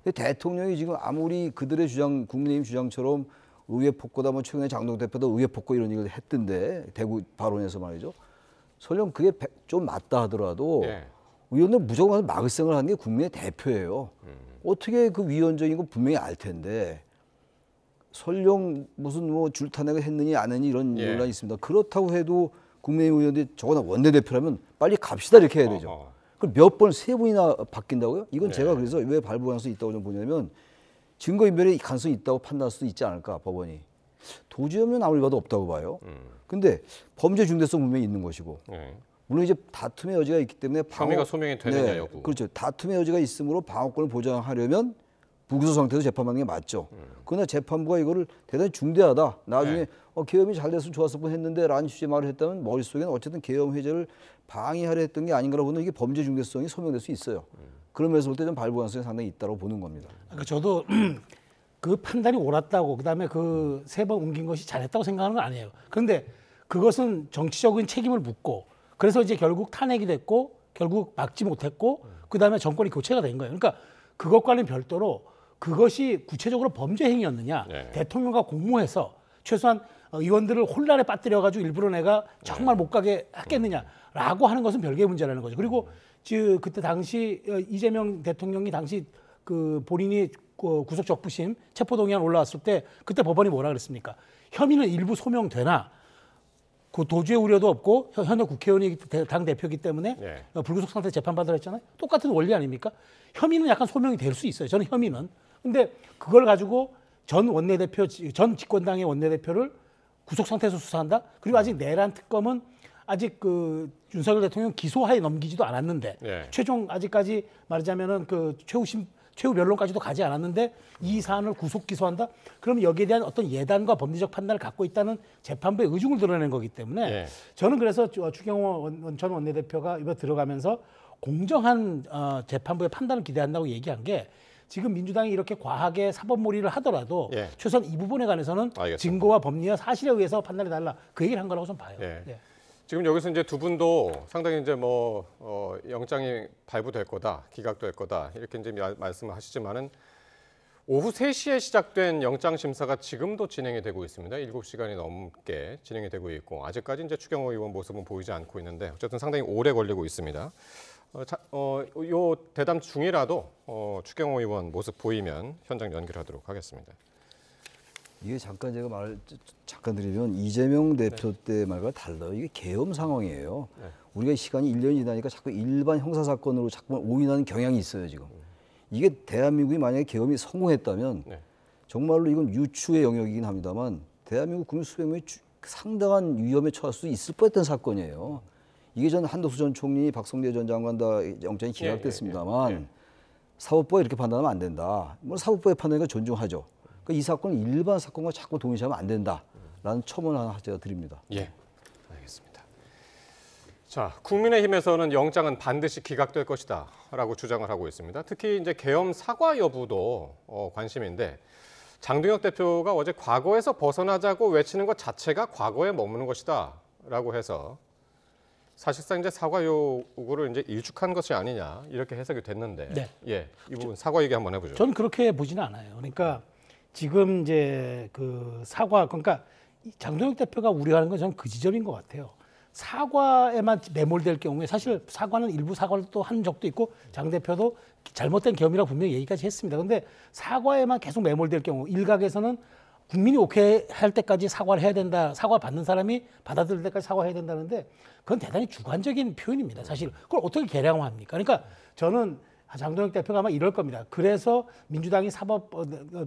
근데 대통령이 지금 아무리 그들의 주장, 국민의힘 주장처럼 의회 폭거다, 뭐 최근에 장동 대표도 의회 폭거 이런 얘기를 했던데 대구 발언에서 말이죠. 설령 그게 좀 맞다 하더라도 예. 의원들 무조건 막을 생각을 하는 게 국민의 대표예요. 어떻게 그 위헌적인 거 분명히 알 텐데 설령 무슨 뭐 줄타내가 했느니 안 했느니 이런 예. 논란이 있습니다. 그렇다고 해도 국민의힘 의원들이 저거나 원내대표라면 빨리 갑시다 이렇게 해야 되죠. 그걸 몇 번, 세 번이나 바뀐다고요? 이건 네. 제가 그래서 왜 발부 가능성이 있다고 좀 보냐면 증거인멸의 가능성이 있다고 판단할 수도 있지 않을까 법원이. 도저히 없는 아무리 봐도 없다고 봐요. 근데 범죄 중대성 분명히 있는 것이고 네. 물론 이제 다툼의 여지가 있기 때문에 혐의가 소명이 되느냐 여부. 그렇죠. 다툼의 여지가 있으므로 방어권을 보장하려면 불구속 상태에서 재판받는 게 맞죠. 그러나 재판부가 이거를 대단히 중대하다. 나중에 네. 계엄이 잘 됐으면 좋았을 뻔했는데 라는 취지의 말을 했다면 머릿속에는 어쨌든 계엄 해제를 방해하려 했던 게 아닌가라고 보는 이게 범죄 중대성이 소명될 수 있어요. 그런 면에서 볼 때 좀 발부 가능성이 상당히 있다고 보는 겁니다. 그러니까 저도 그 판단이 옳았다고 그다음에 그 세 번 옮긴 것이 잘했다고 생각하는 건 아니에요. 그런데 그것은 정치적인 책임을 묻고 그래서 이제 결국 탄핵이 됐고 결국 막지 못했고 그다음에 정권이 교체가 된 거예요. 그러니까 그것과는 별도로 그것이 구체적으로 범죄 행위였느냐 네. 대통령과 공모해서 최소한 의원들을 혼란에 빠뜨려가지고 일부러 내가 정말 못 가게 했겠느냐라고 하는 것은 별개의 문제라는 거죠. 그리고 그때 당시 이재명 대통령이 당시 그 본인이 구속 적부심 체포동의안 올라왔을 때 그때 법원이 뭐라 그랬습니까? 혐의는 일부 소명되나 그 도주의 우려도 없고 현역 국회의원이 당 대표이기 때문에 네. 불구속 상태 재판받으라 했잖아요. 똑같은 원리 아닙니까? 혐의는 약간 소명이 될 수 있어요. 저는 혐의는. 근데 그걸 가지고 전 원내대표, 전 집권당의 원내대표를 구속 상태에서 수사한다? 그리고 아직 내란 특검은 아직 그 윤석열 대통령 기소하에 넘기지도 않았는데 네. 최종 아직까지 말하자면은 그 최후 변론까지도 가지 않았는데 이 사안을 구속 기소한다? 그럼 여기에 대한 어떤 예단과 법리적 판단을 갖고 있다는 재판부의 의중을 드러낸 거기 때문에 예. 저는 그래서 추경호 전 원내대표가 이거 들어가면서 공정한 재판부의 판단을 기대한다고 얘기한 게 지금 민주당이 이렇게 과하게 사법몰이를 하더라도 예. 최소한 이 부분에 관해서는 알겠습니다. 증거와 법리와 사실에 의해서 판단해 달라 그 얘기를 한 거라고 좀 봐요. 예. 네. 지금 여기서 이제 두 분도 상당히 이제 뭐 영장이 발부될 거다, 기각될 거다 이렇게 이제 말씀을 하시지만은 오후 3시에 시작된 영장 심사가 지금도 진행이 되고 있습니다. 7시간이 넘게 진행이 되고 있고 아직까지 이제 추경호 의원 모습은 보이지 않고 있는데 어쨌든 상당히 오래 걸리고 있습니다. 요 대담 중이라도 추경호 의원 모습 보이면 현장 연결하도록 하겠습니다. 이게 잠깐 제가 잠깐 드리면 이재명 대표 때 말과 달라요. 이게 계엄 상황이에요. 네. 우리가 시간이 1년이 지나니까 자꾸 일반 형사 사건으로 자꾸 오인하는 경향이 있어요 지금. 이게 대한민국이 만약에 계엄이 성공했다면 네. 정말로 이건 유추의 영역이긴 합니다만 대한민국 국민 수백 명이 상당한 위험에 처할 수 있을 뻔했던 사건이에요. 이게 전 한덕수 전 총리, 박성대 전 장관 다 영장이 기각됐습니다만 사법부가 이렇게 판단하면 안 된다. 뭐 사법부의 판단을 존중하죠. 그러니까 이 사건은 일반 사건과 자꾸 동일시하면 안 된다라는 첨언 하나 제가 드립니다. 예, 알겠습니다. 자, 국민의힘에서는 영장은 반드시 기각될 것이다라고 주장을 하고 있습니다. 특히 이제 계엄 사과 여부도 관심인데 장동혁 대표가 어제 과거에서 벗어나자고 외치는 것 자체가 과거에 머무는 것이다라고 해서 사실상 이제 사과 요구를 이제 일축한 것이 아니냐 이렇게 해석이 됐는데, 네. 예, 이 부분 사과 얘기 한번 해보죠. 저는 그렇게 보지는 않아요. 그러니까 지금 이제 그 사과, 그러니까 장동혁 대표가 우려하는 건 저는 그 지점인 것 같아요. 사과에만 매몰될 경우에 사실 사과는 일부 사과를 또 한 적도 있고 장 대표도 잘못된 겸이라고 분명히 얘기까지 했습니다. 그런데 사과에만 계속 매몰될 경우 일각에서는 국민이 오케이 할 때까지 사과를 해야 된다. 사과 받는 사람이 받아들일 때까지 사과해야 된다는데 그건 대단히 주관적인 표현입니다. 사실 그걸 어떻게 계량화합니까? 그러니까 저는 장동혁 대표가 아마 이럴 겁니다. 그래서 민주당이 사법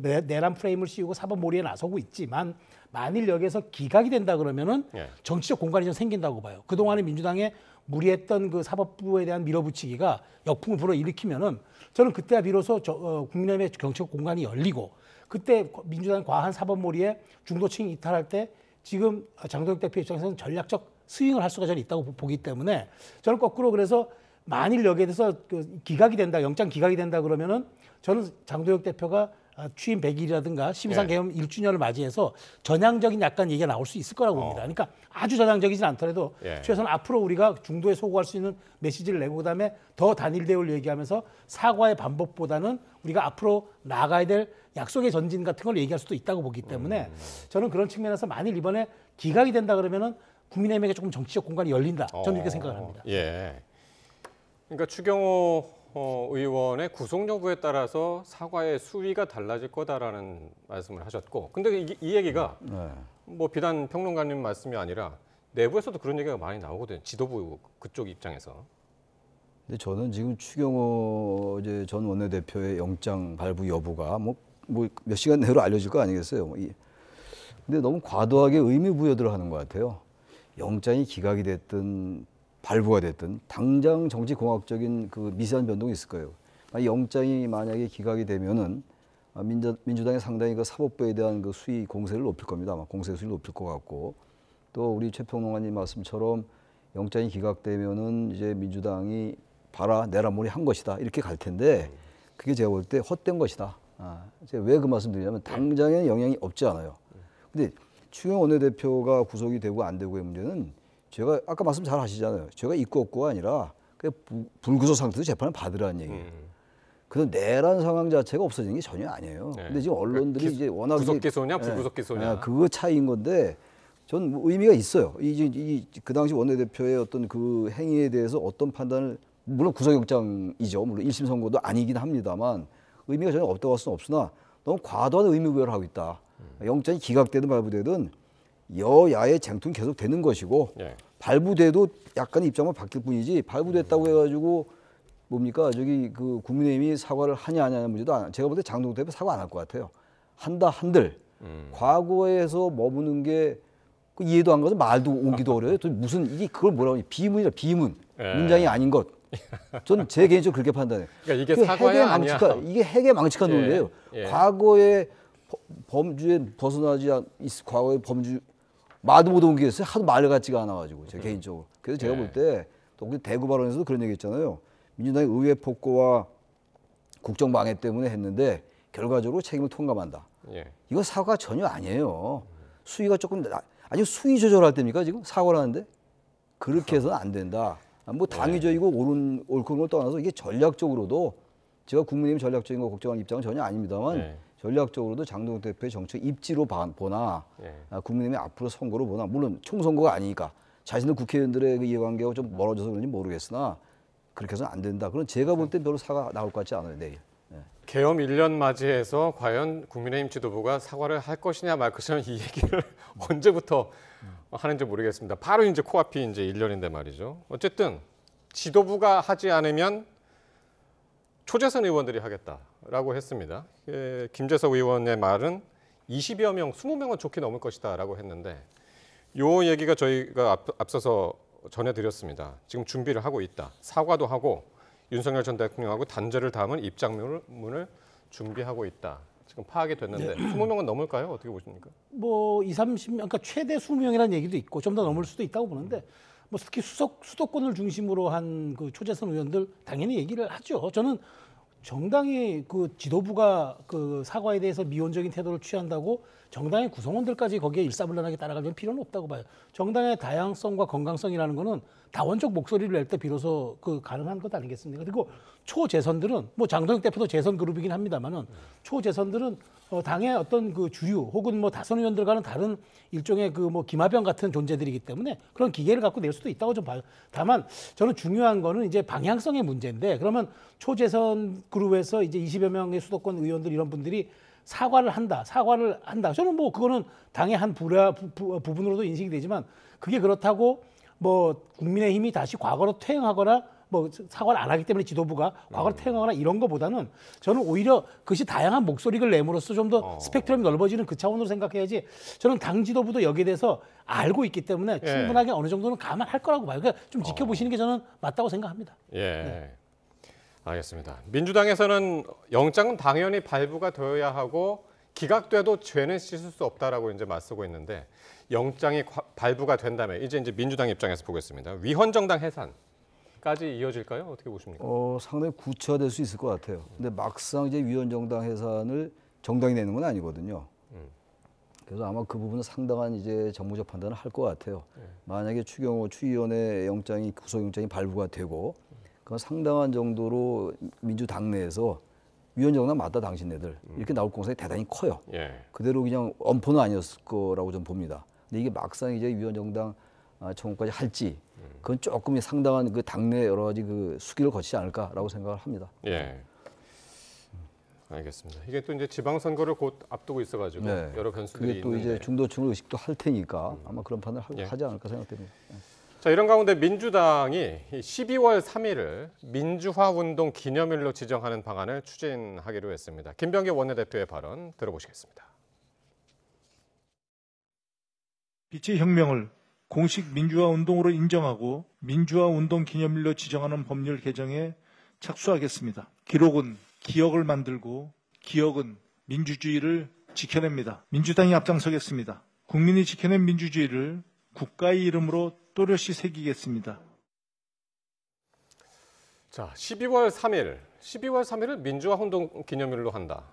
내란 프레임을 씌우고 사법 몰이에 나서고 있지만 만일 여기에서 기각이 된다 그러면은 정치적 공간이 좀 생긴다고 봐요. 그동안에 민주당에 무리했던 그 사법부에 대한 밀어붙이기가 역풍을 불어일으키면은 저는 그때야 비로소 국민의힘의 정치적 공간이 열리고 그때 민주당 과한 사법몰이에 중도층이 이탈할 때 지금 장동혁 대표 입장에서는 전략적 스윙을 할 수가 저는 있다고 보기 때문에 저는 거꾸로 그래서 만일 여기에 대해서 기각이 된다, 영장 기각이 된다 그러면은 저는 장동혁 대표가 취임 100일이라든가 12.3 개헌 1주년을 맞이해서 전향적인 약간 얘기가 나올 수 있을 거라고 봅니다. 그러니까 아주 전향적이진 않더라도 최소한 앞으로 우리가 중도에 소구할 수 있는 메시지를 내고 그다음에 더 단일 대우를 얘기하면서 사과의 반복보다는 우리가 앞으로 나아가야 될 약속의 전진 같은 걸 얘기할 수도 있다고 보기 때문에 저는 그런 측면에서 만일 이번에 기각이 된다 그러면은 국민의힘에게 조금 정치적 공간이 열린다. 저는 이렇게 생각을 합니다. 예. 그러니까 추경호 의원의 구속 여부에 따라서 사과의 수위가 달라질 거다라는 말씀을 하셨고, 근데 이 얘기가 뭐 비단 평론가님 말씀이 아니라 내부에서도 그런 얘기가 많이 나오거든요. 지도부 그쪽 입장에서. 근데 저는 지금 추경호 이제 전 원내대표의 영장 발부 여부가 뭐 몇 시간 내로 알려질 거 아니겠어요. 근데 너무 과도하게 의미 부여들을 하는 것 같아요. 영장이 기각이 됐든 발부가 됐든 당장 정치공학적인 그 미세한 변동이 있을 거예요. 영장이 만약에 기각이 되면은 민주당이 상당히 그 사법부에 대한 그 수위 공세를 높일 겁니다. 아마 공세 수위를 높일 것 같고, 또 우리 최평론가님 말씀처럼 영장이 기각되면은 이제 민주당이 봐라 내란 몰이 한 것이다 이렇게 갈 텐데 그게 제가 볼 때 헛된 것이다. 제가 왜 그 말씀드리냐면 당장에는 영향이 없지 않아요. 근데 추경호 원내대표가 구속이 되고 안 되고의 문제는 제가 아까 말씀 잘 하시잖아요. 제가 있고 없고가 아니라 그냥 불구속 상태로 재판을 받으라는 얘기예요. 그래서 내란 상황 자체가 없어지는 게 전혀 아니에요. 근데 지금 언론들이 이제 워낙 구속 기소냐 불구속 기소냐 그거 차이인 건데 전 의미가 있어요. 그 당시 원내대표의 어떤 그 행위에 대해서 어떤 판단을 물론 구속영장이죠. 물론 1심 선고도 아니긴 합니다만 의미가 전혀 없다고 할 수는 없으나 너무 과도한 의미 부여를 하고 있다. 영장이 기각되든 발부되든 여야의 쟁투는 계속 되는 것이고 발부돼도 약간의 입장만 바뀔 뿐이지 발부됐다고 해가지고 뭡니까 저기 그 국민의힘이 사과를 하냐 안 하냐 문제도 제가 볼 때 장동혁 대표 사과 안 할 것 같아요. 한다 한들 과거에서 머무는 게 그 이해도 안 가서 말도 오기도 어려워요. 또 무슨 이게 그걸 뭐라고 하냐 비문이라 비문 문장이 아닌 것. 저는 제 개인적으로 그렇게 판단해요. 그러니까 이게 사과야 아니야. 이게 핵의 망측한 논리예요. 과거의 범주에 벗어나지 과거의 범주 말도 못 옮기겠어요. 하도 말 같지가 않아가지고 제 개인적으로. 그래서 제가 볼 때 또 대구 발언에서도 그런 얘기 했잖아요. 민주당이 의회 폭거와 국정 방해 때문에 했는데 결과적으로 책임을 통감한다. 이거 사과 전혀 아니에요. 수위가 조금 아니 수위 조절할 때입니까 지금 사과를 하는데 그렇게 해서는 안 된다. 뭐 당위적이고 옳은 걸 떠나서 이게 전략적으로도 제가 국민의힘 전략적인 거 걱정하는 입장은 전혀 아닙니다만 전략적으로도 장동혁 대표의 정책 입지로 보나 국민의힘이 앞으로 선거로 보나 물론 총선거가 아니니까 자신들 국회의원들의 그 이해관계가 좀 멀어져서 그런지 모르겠으나 그렇게 해서는 안 된다. 그럼 제가 볼 땐 별로 사과 나올 것 같지 않아요. 내일. 계엄 1년 맞이해서 과연 국민의힘 지도부가 사과를 할 것이냐 말 것이냐 이 얘기를 언제부터 하는지 모르겠습니다. 바로 이제 코앞이 이제 1년인데 말이죠. 어쨌든 지도부가 하지 않으면 초재선 의원들이 하겠다라고 했습니다. 김재석 의원의 말은 20여 명, 20명은 좋게 넘을 것이다라고 했는데 요 얘기가 저희가 앞서서 전해드렸습니다. 지금 준비를 하고 있다. 사과도 하고 윤석열 전 대통령하고 단절을 담은 입장문을 준비하고 있다. 지금 파악이 됐는데 20명은 넘을까요? 어떻게 보십니까? 뭐 30명, 그러니까 최대 20명이라는 얘기도 있고 좀 더 넘을 수도 있다고 보는데 뭐 특히 수도권을 중심으로 한 그 초재선 의원들 당연히 얘기를 하죠. 저는 정당이 그 지도부가 그 사과에 대해서 미온적인 태도를 취한다고 정당의 구성원들까지 거기에 일사불란하게 따라갈 필요는 없다고 봐요. 정당의 다양성과 건강성이라는 거는 다원적 목소리를 낼 때 비로소 그 가능한 것 아니겠습니까? 그리고 초재선들은 뭐 장동혁 대표도 재선 그룹이긴 합니다만은 초재선들은 당의 어떤 그 주류 혹은 뭐 다선 의원들과는 다른 일종의 그 뭐 기마병 같은 존재들이기 때문에 그런 기계를 갖고 낼 수도 있다고 좀 봐요. 다만 저는 중요한 거는 이제 방향성의 문제인데 그러면 초재선 그룹에서 이제 20여 명의 수도권 의원들 이런 분들이 사과를 한다. 저는 뭐 그거는 당의 한 부분으로도 인식이 되지만 그게 그렇다고 뭐 국민의힘이 다시 과거로 퇴행하거나 뭐 사과를 안 하기 때문에 지도부가 과거로 퇴행하거나 이런 거보다는 저는 오히려 그것이 다양한 목소리를 내므로써 좀 더 스펙트럼이 넓어지는 그 차원으로 생각해야지 저는 당 지도부도 여기에 대해서 알고 있기 때문에 충분하게 어느 정도는 감안할 거라고 봐요. 그러니까 좀 지켜보시는 게 저는 맞다고 생각합니다. 예. 네. 알겠습니다. 민주당에서는 영장은 당연히 발부가 되어야 하고 기각돼도 죄는 씻을 수 없다라고 이제 맞서고 있는데 영장이 발부가 된다면 이제 민주당 입장에서 보겠습니다. 위헌정당 해산까지 이어질까요? 어떻게 보십니까? 상당히 구체화될 수 있을 것 같아요. 근데 막상 이제 위헌정당 해산을 정당이 내는 건 아니거든요. 그래서 아마 그 부분은 상당한 이제 정무적 판단을 할 것 같아요. 만약에 추경호 추위원회 영장이 구속영장이 발부가 되고 그건 상당한 정도로 민주당 내에서 위헌정당 맞다 당신네들 이렇게 나올 가능성이 대단히 커요. 그대로 그냥 엄포는 아니었을 거라고 좀 봅니다. 근데 이게 막상 이제 위헌정당 청구까지 할지 그건 조금 상당한 그 당내 여러 가지 그 수기를 거치지 않을까라고 생각을 합니다. 예. 알겠습니다. 이게 또 이제 지방선거를 곧 앞두고 있어가지고 여러 변수들이 그게 또 있는데. 이제 중도층을 의식도 할 테니까 아마 그런 판단을 하지 않을까 생각됩니다. 자, 이런 가운데 민주당이 12월 3일을 민주화운동 기념일로 지정하는 방안을 추진하기로 했습니다. 김병기 원내대표의 발언 들어보시겠습니다. 빛의 혁명을 공식 민주화운동으로 인정하고 민주화운동 기념일로 지정하는 법률 개정에 착수하겠습니다. 기록은 기억을 만들고 기억은 민주주의를 지켜냅니다. 민주당이 앞장서겠습니다. 국민이 지켜낸 민주주의를 국가의 이름으로 또렷이 새기겠습니다. 자, 12월 3일을 민주화운동 기념일로 한다.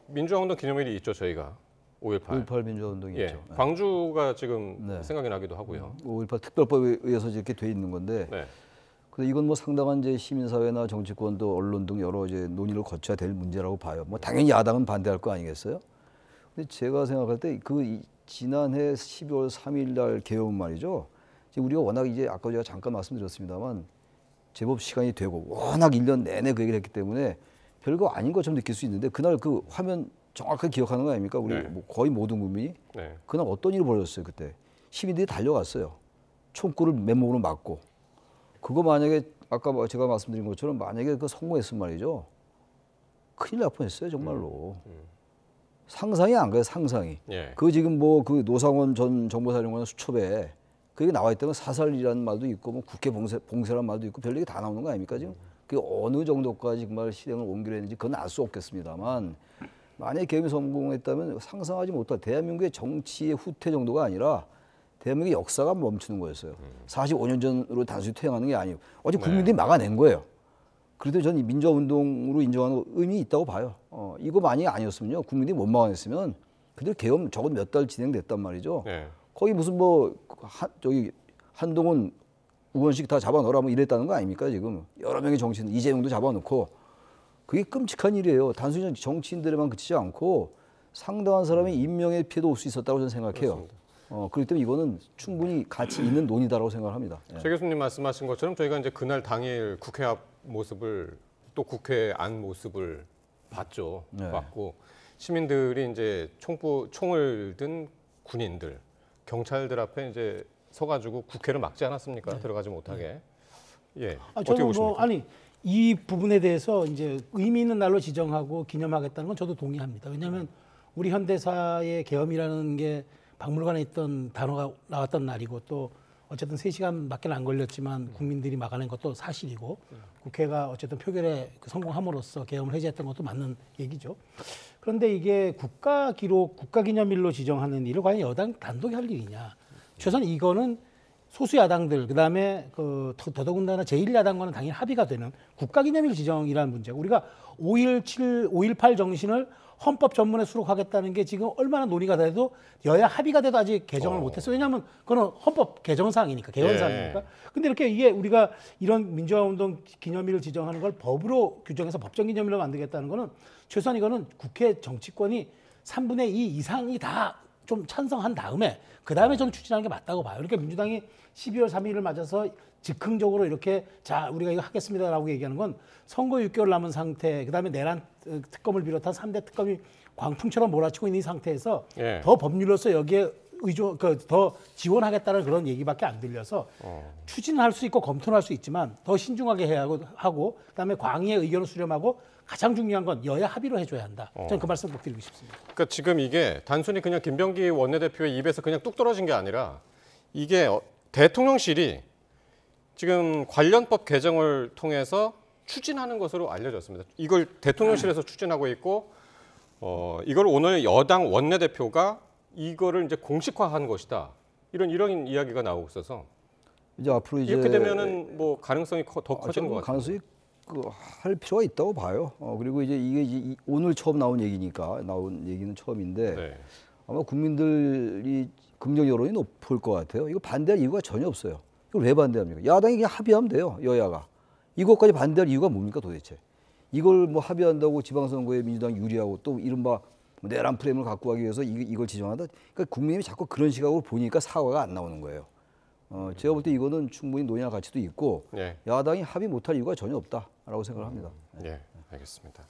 민주화운동 기념일이 있죠, 저희가. 5.18. 5.18 민주화운동이 있죠. 광주가 지금 생각이 나기도 하고요. 5.18 특별법에 의해서 이렇게 돼 있는 건데 근데 이건 뭐 상당한 이제 시민사회나 정치권 또 언론 등 여러 이제 논의를 거쳐야 될 문제라고 봐요. 뭐 당연히 야당은 반대할 거 아니겠어요? 근데 제가 생각할 때 그 지난해 12월 3일 날 개헌 말이죠. 우리가 워낙 이제 아까 제가 잠깐 말씀드렸습니다만 제법 시간이 되고 워낙 1년 내내 그 얘기를 했기 때문에 별거 아닌 것처럼 느낄 수 있는데 그날 그 화면 정확하게 기억하는 거 아닙니까? 우리 뭐 거의 모든 국민이. 그날 어떤 일이 벌어졌어요 그때. 시민들이 달려갔어요. 총구를 맨몸으로 맞고. 그거 만약에 아까 제가 말씀드린 것처럼 만약에 그 성공했으면 말이죠. 큰일 날 뻔했어요 정말로. 상상이 안 가요 상상이. 그 지금 뭐 그 노상원 전 정보사령관 수첩에 그게 나와 있다면 사살이라는 말도 있고 뭐 국회 봉쇄라는 말도 있고 별얘기 다 나오는 거 아닙니까 지금? 그게 어느 정도까지 정말 실행을 옮기려 했는지 그건 알 수 없겠습니다만 만약에 개헌이 성공했다면 상상하지 못할 대한민국의 정치의 후퇴 정도가 아니라 대한민국의 역사가 멈추는 거였어요. 45년 전으로 단순히 퇴행하는 게 아니고 어제 국민들이 막아낸 거예요. 그래도 저는 이 민주화운동으로 인정하는 의미 있다고 봐요. 이거 만약에 아니었으면요. 국민들이 못 막아냈으면 그들 개헌 적어도 몇 달 진행됐단 말이죠. 거기 무슨 뭐 한동훈 우원식 다 잡아넣으라 뭐 이랬다는 거 아닙니까 지금. 여러 명의 정치인 이재명도 잡아놓고 그게 끔찍한 일이에요. 단순히 정치인들에만 그치지 않고 상당한 사람의 인명의 피해도 올 수 있었다고 저는 생각해요. 그렇기 때문에 이거는 충분히 가치 있는 논의다라고 생각합니다. 최 교수님 말씀하신 것처럼 저희가 이제 그날 당일 국회 앞 모습을 또 국회 안 모습을 봤죠. 봤고 시민들이 이제 총을 든 군인들, 경찰들 앞에 이제 서가지고 국회를 막지 않았습니까? 들어가지 못하게. 어떻게 보십니까? 이 부분에 대해서 이제 의미 있는 날로 지정하고 기념하겠다는 건 저도 동의합니다. 왜냐하면 우리 현대사의 계엄이라는 게 박물관에 있던 단어가 나왔던 날이고 또 어쨌든 3시간밖에 안 걸렸지만 국민들이 막아낸 것도 사실이고 국회가 어쨌든 표결에 성공함으로써 계엄을 해제했던 것도 맞는 얘기죠. 그런데 이게 국가기념일로 지정하는 일을 과연 여당 단독이 할 일이냐. 최소한 이거는 소수 야당들 그다음에 더더군다나 제1야당과는 당연히 합의가 되는 국가기념일 지정이라는 문제고 우리가 5.18 정신을 헌법 전문에 수록하겠다는 게 지금 얼마나 논의가 돼도 여야 합의가 돼도 아직 개정을 못했어요. 왜냐하면 그건 헌법 개정사항이니까 개헌사항이니까. 근데 이렇게 이게 우리가 이런 민주화운동 기념일을 지정하는 걸 법으로 규정해서 법정기념일로 만들겠다는 거는 최소한 이거는 국회 정치권이 3분의 2 이상이 다 좀 찬성한 다음에 그 다음에 저는 추진하는 게 맞다고 봐요. 그러니까 민주당이 12월 3일을 맞아서 즉흥적으로 이렇게 자 우리가 이거 하겠습니다라고 얘기하는 건 선거 6개월 남은 상태 그다음에 내란 특검을 비롯한 3대 특검이 광풍처럼 몰아치고 있는 이 상태에서 더 법률로서 여기에 더 지원하겠다는 그런 얘기밖에 안 들려서 추진할 수 있고 검토할 수 있지만 더 신중하게 해야 하고 그다음에 광의의 의견을 수렴하고 가장 중요한 건 여야 합의로 해줘야 한다. 저는 그 말씀 꼭 드리고 싶습니다. 그러니까 지금 이게 단순히 그냥 김병기 원내대표의 입에서 그냥 뚝 떨어진 게 아니라 이게 대통령실이 지금 관련법 개정을 통해서 추진하는 것으로 알려졌습니다. 이걸 대통령실에서 추진하고 있고 이걸 오늘 여당 원내대표가 이거를 이제 공식화한 것이다. 이런 이야기가 나오고 있어서 이제 앞으로 이렇게 되면은 뭐 가능성이 더 커지는 것 같아요. 가능성이 할 필요가 있다고 봐요. 그리고 이게 오늘 처음 나온 얘기는 처음인데 아마 국민들이 긍정 여론이 높을 것 같아요. 이거 반대할 이유가 전혀 없어요. 이걸 왜 반대합니까? 야당이 그냥 합의하면 돼요. 여야가. 이것까지 반대할 이유가 뭡니까 도대체? 이걸 뭐 합의한다고 지방선거에 민주당이 유리하고 또 이른바 내란 프레임을 갖고 가기 위해서 이걸 지정한다. 그러니까 국민이 자꾸 그런 시각으로 보니까 사과가 안 나오는 거예요. 제가 볼 때 이거는 충분히 논의할 가치도 있고 야당이 합의 못할 이유가 전혀 없다라고 생각을 합니다. 네, 알겠습니다.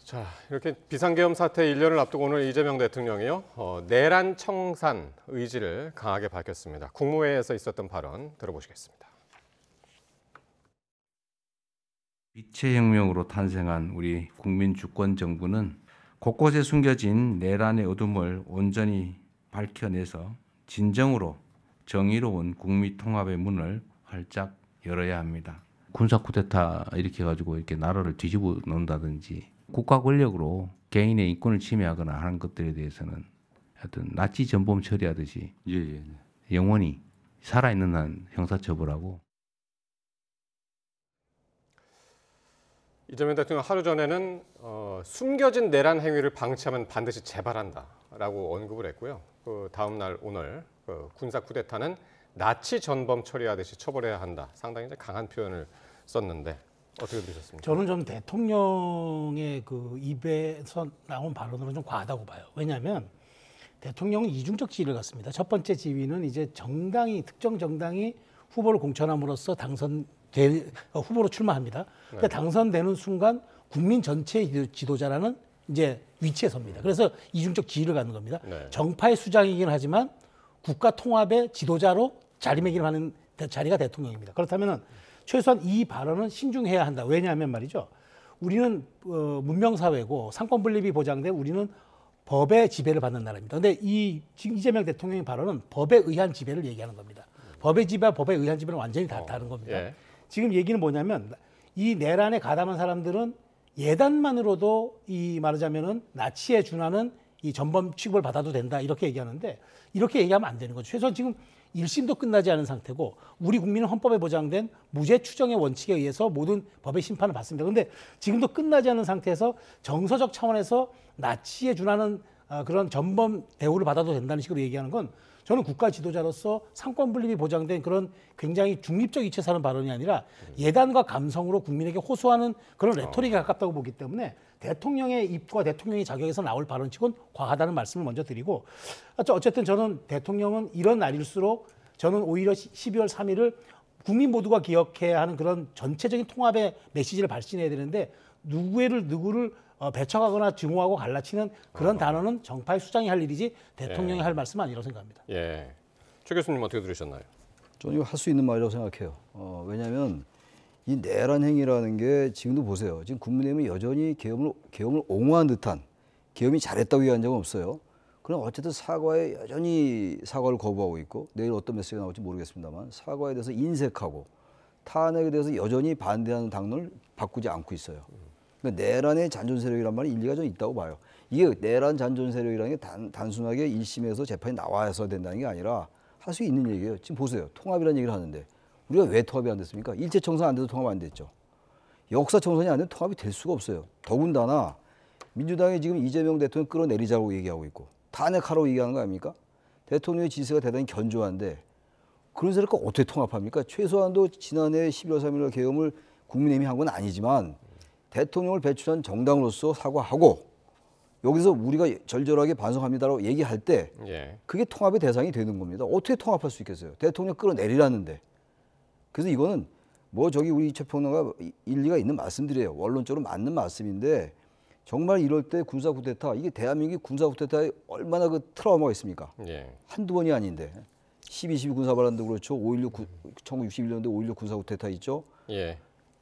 자, 이렇게 비상계엄 사태 1년을 앞두고 오늘 이재명 대통령이요. 내란 청산 의지를 강하게 밝혔습니다. 국무회의에서 있었던 발언 들어보시겠습니다. 빛의 혁명으로 탄생한 우리 국민 주권 정부는 곳곳에 숨겨진 내란의 어둠을 온전히 밝혀내서 진정으로 정의로운 국민 통합의 문을 활짝 열어야 합니다. 군사 쿠데타 이렇게 해가지고 이렇게 나라를 뒤집어 놓는다든지 국가 권력으로 개인의 인권을 침해하거나 하는 것들에 대해서는 하여튼 나치 전범 처리하듯이 영원히 살아있는 한 형사처벌하고. 이재명 대통령 하루 전에는 숨겨진 내란 행위를 방치하면 반드시 재발한다라고 언급을 했고요. 그 다음 날 오늘 군사 쿠데타는 나치 전범 처리하듯이 처벌해야 한다. 상당히 이제 강한 표현을 썼는데 어떻게 들으셨습니까? 저는 좀 대통령의 그 입에서 나온 발언으로는 좀 과하다고 봐요. 왜냐하면 대통령은 이중적 지위를 갖습니다. 첫 번째 지위는 이제 특정 정당이 후보를 공천함으로써 후보로 출마합니다. 그러니까 당선되는 순간 국민 전체의 지도자라는 이제 위치에 섭니다. 그래서 이중적 지위를 갖는 겁니다. 정파의 수장이긴 하지만 국가 통합의 지도자로 자리매김하는 자리가 대통령입니다. 그렇다면 최소한 이 발언은 신중해야 한다. 왜냐하면 말이죠. 우리는 문명사회고 상권 분립이 보장돼 우리는 법의 지배를 받는 나라입니다. 그런데 지금 이재명 대통령의 발언은 법에 의한 지배를 얘기하는 겁니다. 법의 지배와 법에 의한 지배는 완전히 다른 겁니다. 지금 얘기는 뭐냐면 이 내란에 가담한 사람들은 예단만으로도 말하자면은 나치에 준하는 이 전범 취급을 받아도 된다 이렇게 얘기하는데 이렇게 얘기하면 안 되는 거죠. 최소한 지금 1심도 끝나지 않은 상태고 우리 국민은 헌법에 보장된 무죄 추정의 원칙에 의해서 모든 법의 심판을 받습니다. 그런데 지금도 끝나지 않은 상태에서 정서적 차원에서 나치에 준하는 그런 전범 대우를 받아도 된다는 식으로 얘기하는 건 저는 국가 지도자로서 상권 분립이 보장된 그런 굉장히 중립적 이치에서 하는 발언이 아니라 예단과 감성으로 국민에게 호소하는 그런 레토릭에 가깝다고 보기 때문에 대통령의 입과 대통령의 자격에서 나올 발언치곤 과하다는 말씀을 먼저 드리고 어쨌든 저는 대통령은 이런 날일수록 저는 오히려 12월 3일을 국민 모두가 기억해야 하는 그런 전체적인 통합의 메시지를 발신해야 되는데 누구를 배척하거나 증오하고 갈라치는 그런 단어는 정파의 수장이 할 일이지 대통령이 할 말씀은 아니라고 생각합니다. 예. 최 교수님 어떻게 들으셨나요? 저는 이거 할 수 있는 말이라고 생각해요. 왜냐하면 이 내란 행위라는 게 지금도 보세요. 지금 국민의힘은 여전히 계엄을 옹호한 듯한 계엄이 잘했다고 얘기한 적은 없어요. 그럼 어쨌든 사과에 여전히 사과를 거부하고 있고 내일 어떤 메시지가 나올지 모르겠습니다만 사과에 대해서 인색하고 탄핵에 대해서 여전히 반대하는 당론을 바꾸지 않고 있어요. 그러니까 내란의 잔존 세력이란 말이 일리가 좀 있다고 봐요. 이게 내란 잔존 세력이라는 게 단순하게 1심에서 재판이 나와서 된다는 게 아니라 할 수 있는 얘기예요. 지금 보세요. 통합이라는 얘기를 하는데 우리가 왜 통합이 안 됐습니까? 일제 청산 안 돼도 통합 안 됐죠. 역사 청산이 안 되면 통합이 될 수가 없어요. 더군다나 민주당이 지금 이재명 대통령 끌어내리자고 얘기하고 있고 탄핵하라고 얘기하는 거 아닙니까? 대통령의 지세가 대단히 견조한데 그런 사람을 어떻게 통합합니까? 최소한도 지난해 11월 3일 계엄을 국민의힘이 한 건 아니지만 대통령을 배출한 정당으로서 사과하고 여기서 우리가 절절하게 반성합니다라고 얘기할 때 그게 통합의 대상이 되는 겁니다. 어떻게 통합할 수 있겠어요? 대통령 끌어내리라는데. 그래서 이거는 뭐 저기 우리 최평론가 일리가 있는 말씀들이에요. 원론적으로 맞는 말씀인데 정말 이럴 때 군사 쿠데타, 이게 대한민국이 군사 쿠데타에 얼마나 그 트라우마가 있습니까? 한두 번이 아닌데 12.12 군사반란도 그렇죠. 1961년도에 5.16 군사 쿠데타 있죠.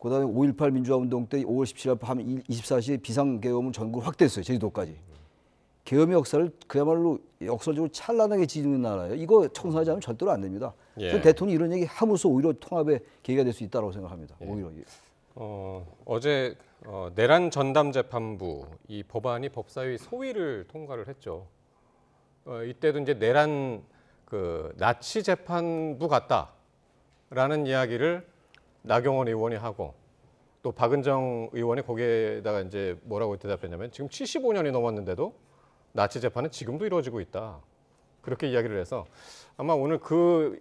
그다음에 5.18 민주화운동 때 5월 17일 밤 24시에 비상계엄은 전국을 확대했어요. 제주도까지. 계엄의 역사를 그야말로 역설적으로 찬란하게 지는 나라예요. 이거 청산하지 않으면 절대로 안 됩니다. 저는 대통령이 이런 얘기 함으로써 오히려 통합의 계기가 될 수 있다고 생각합니다. 오히려. 어제 내란 전담 재판부 이 법안이 법사위 소위를 통과를 했죠. 이때도 이제 내란 그 나치 재판부 같다라는 이야기를 나경원 의원이 하고 또 박은정 의원이 거기에다가 이제 뭐라고 대답했냐면 지금 75년이 넘었는데도 나치 재판은 지금도 이루어지고 있다. 그렇게 이야기를 해서 아마 오늘 그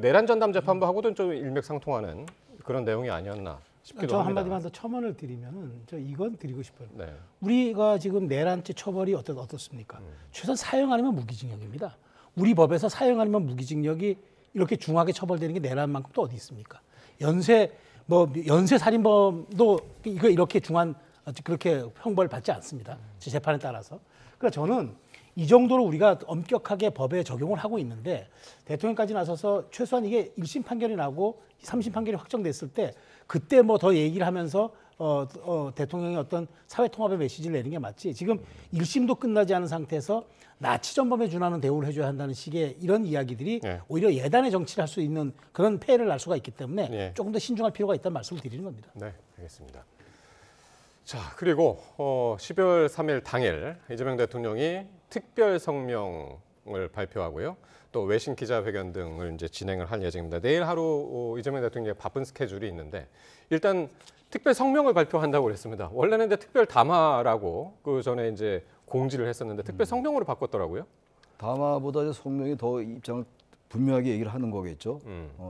내란 전담 재판부하고도 좀 일맥상통하는 그런 내용이 아니었나 싶기도 저 합니다. 한마디만 더 첨언을 드리면은 저 이건 드리고 싶어요. 네. 우리가 지금 내란죄 처벌이 어떻습니까? 최소한 사형 아니면 무기징역입니다. 우리 법에서 사형 아니면 무기징역이 이렇게 중하게 처벌되는 게 내란만큼 또 어디 있습니까? 연쇄 살인범도 이거 이렇게 중한 그렇게 형벌 받지 않습니다. 재판에 따라서. 그러니까 저는 이 정도로 우리가 엄격하게 법에 적용을 하고 있는데 대통령까지 나서서 최소한 이게 1심 판결이 나고 3심 판결이 확정됐을 때 그때 뭐 더 얘기를 하면서 대통령이 어떤 사회 통합의 메시지를 내는 게 맞지. 지금 1심도 끝나지 않은 상태에서 나치 전범에 준하는 대우를 해줘야 한다는 식의 이런 이야기들이 오히려 예단의 정치를 할 수 있는 그런 폐해를 날 수가 있기 때문에 조금 더 신중할 필요가 있다는 말씀을 드리는 겁니다. 네, 알겠습니다. 자, 그리고 12월 3일 당일 이재명 대통령이 특별 성명을 발표하고요. 또 외신 기자회견 등을 이제 진행을 할 예정입니다. 내일 하루 이재명 대통령의 바쁜 스케줄이 있는데 일단 특별 성명을 발표한다고 그랬습니다. 원래는 이제 특별 담화라고 그 전에 이제 공지를 했었는데 특별 성명으로 바꿨더라고요. 담화보다 성명이 더 입장을 분명하게 얘기를 하는 거겠죠.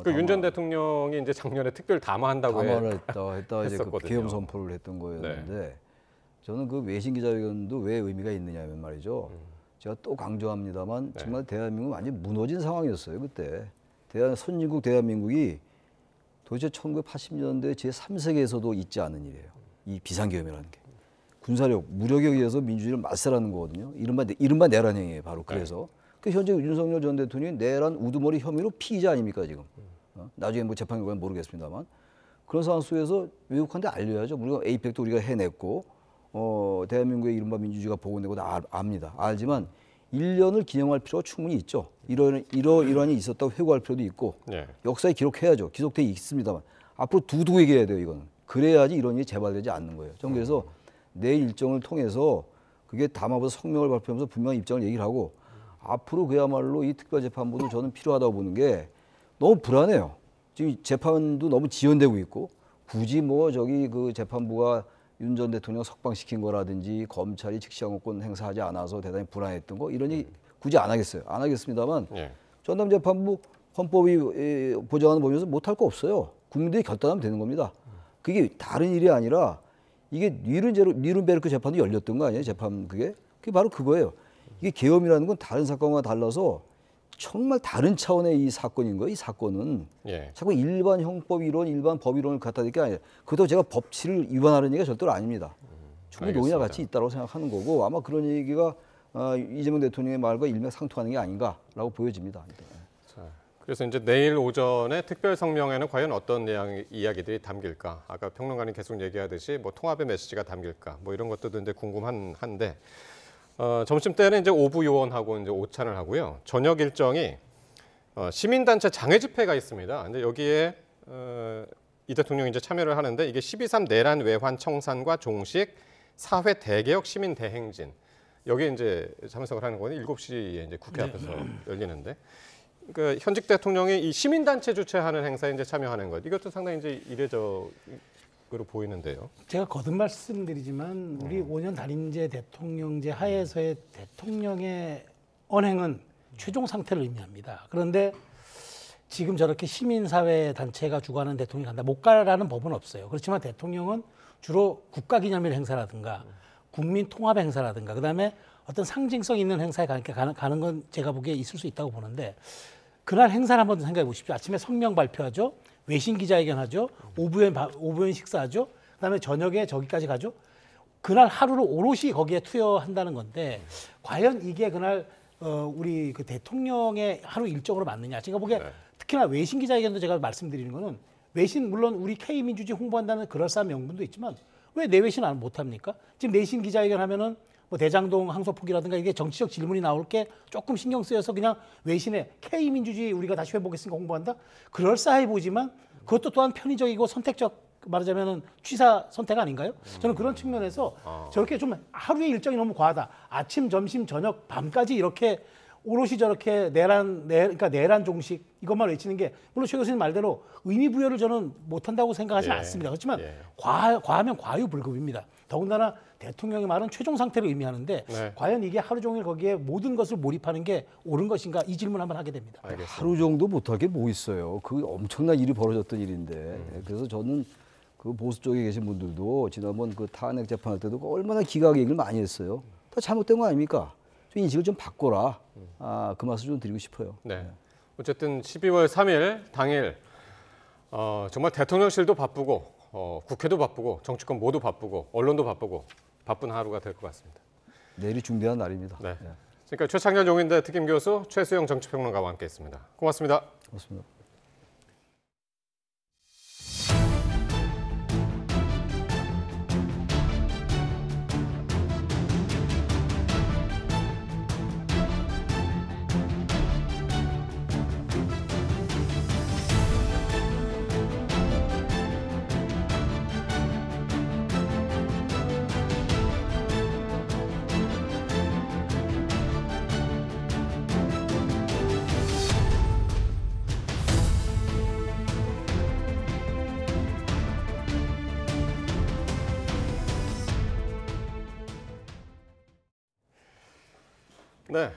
그 윤 전 대통령이 이제 작년에 특별 담화한다고 담화를 했다 이제 그 계엄 선포를 했던 거였는데 저는 그 외신 기자회견도 왜 의미가 있느냐면 말이죠. 제가 또 강조합니다만 정말 대한민국은 완전 무너진 상황이었어요 그때. 선진국 대한민국이 도대체 1980년대 제3세계에서도 있지 않은 일이에요. 이 비상계엄이라는 게. 군사력, 무력에 의해서 민주주의를 말살하는 거거든요. 이른바 내란 행위예요. 바로 그래서. 그 현재 윤석열 전 대통령이 내란 우두머리 혐의로 피의자 아닙니까 지금. 나중에 뭐 재판 결과는 모르겠습니다만. 그런 상황 속에서 외국한테 알려야죠. 우리가 에이펙도 우리가 해냈고 대한민국의 이른바 민주주의가 복원되고 다 압니다. 알지만 1년을 기념할 필요가 충분히 있죠. 이러한이 있었다고 회고할 필요도 있고 역사에 기록해야죠. 기록돼 있습니다만 앞으로 두고 얘기해야 돼요. 이거는. 그래야지 이런 일이 재발되지 않는 거예요. 저는 그래서 내일 일정을 통해서 그게 담화보다 성명을 발표하면서 분명히 입장을 얘기를 하고 앞으로 그야말로 이 특별재판부도 저는 필요하다고 보는 게 너무 불안해요. 지금 재판도 너무 지연되고 있고 굳이 뭐 저기 그 재판부가 윤 전 대통령 석방시킨 거라든지 검찰이 즉시항호권 행사하지 않아서 대단히 불안했던 거 이런 얘기 굳이 안 하겠어요. 안 하겠습니다만 전담재판부 헌법이 보장하는 범위에서 못할 거 없어요. 국민들이 결단하면 되는 겁니다. 그게 다른 일이 아니라 이게 뉘른베르크 재판도 열렸던 거 아니에요? 재판 그게 바로 그거예요. 이게 계엄이라는 건 다른 사건과 달라서 정말 다른 차원의 이 사건인 거예요. 이 사건은 자꾸 일반 형법 이론, 일반 법 이론을 갖다 댈 게 아니에요. 그것도 제가 법치를 위반하는 얘기가 절대로 아닙니다. 충분히 논의와 같이 있다고 생각하는 거고 아마 그런 얘기가 이재명 대통령의 말과 일맥상통하는 게 아닌가라고 보여집니다. 자, 그래서 이제 내일 오전에 특별 성명에는 과연 어떤 내용 이야기들이 담길까? 아까 평론가님 계속 얘기하듯이 뭐 통합의 메시지가 담길까? 뭐 이런 것도 근데 궁금한데. 점심 때는 이제 오부 요원하고 이제 오찬을 하고요. 저녁 일정이 시민단체 장애 집회가 있습니다. 근데 여기에 이 대통령이 이제 참여를 하는데 이게 12.3 내란 외환 청산과 종식 사회 대개혁 시민 대행진 여기에 이제 참석을 하는 거는 7시에 이제 국회 앞에서 열리는데 그 현직 대통령이 이 시민단체 주최하는 행사에 이제 참여하는 것, 이것도 상당히 이제 이례적으로 보이는데요. 제가 거듭 말씀드리지만 우리 5년 단임제 대통령제 하에서의 대통령의 언행은 최종 상태를 의미합니다. 그런데 지금 저렇게 시민사회 단체가 주관하는 대통령이 간다, 못 가라는 법은 없어요. 그렇지만 대통령은 주로 국가기념일 행사라든가 국민 통합 행사라든가 그다음에 어떤 상징성 있는 행사에 가는 건 제가 보기에 있을 수 있다고 보는데, 그날 행사를 한번 생각해 보십시오. 아침에 성명 발표하죠. 외신 기자회견하죠. 오부연 식사하죠. 그다음에 저녁에 저기까지 가죠. 그날 하루를 오롯이 거기에 투여한다는 건데 과연 이게 그날 우리 그 대통령의 하루 일정으로 맞느냐. 제가 보기에 특히나 외신 기자회견도 제가 말씀드리는 거는, 외신 물론 우리 K민주주의 홍보한다는 그럴싸한 명분도 있지만 왜 내외신 안 못합니까? 지금 내신 기자회견 하면은 뭐 대장동 항소포기라든가 이게 정치적 질문이 나올 게 조금 신경 쓰여서 그냥 외신에 K민주주의 우리가 다시 회복했으니까 홍보한다? 그럴싸해 보지만 그것도 또한 편의적이고 선택적, 말하자면은 취사 선택 아닌가요? 저는 그런 측면에서 저렇게 좀 하루의 일정이 너무 과하다. 아침, 점심, 저녁, 밤까지 이렇게 오롯이 저렇게 그러니까 내란 종식 이것만 외치는 게, 물론 최 교수님 말대로 의미 부여를 저는 못한다고 생각하지 않습니다. 그렇지만 과하면 과유불급입니다. 더군다나 대통령의 말은 최종 상태를 의미하는데 과연 이게 하루 종일 거기에 모든 것을 몰입하는 게 옳은 것인가, 이 질문 한번 하게 됩니다. 하루 정도 못할 게 뭐 있어요. 그 엄청난 일이 벌어졌던 일인데. 그래서 저는 그 보수 쪽에 계신 분들도 지난번 그 탄핵 재판할 때도 얼마나 기각 얘기를 많이 했어요. 다 잘못된 거 아닙니까? 좀 인식을 좀 바꿔라. 그 말씀 좀 드리고 싶어요. 네. 어쨌든 12월 3일 당일 정말 대통령실도 바쁘고 국회도 바쁘고 정치권 모두 바쁘고 언론도 바쁘고 바쁜 하루가 될 것 같습니다. 내일이 중대한 날입니다. 네. 그러니까 최창렬 용인대 특임 교수, 최수영 정치평론가와 함께했습니다. 고맙습니다. 고맙습니다. 네,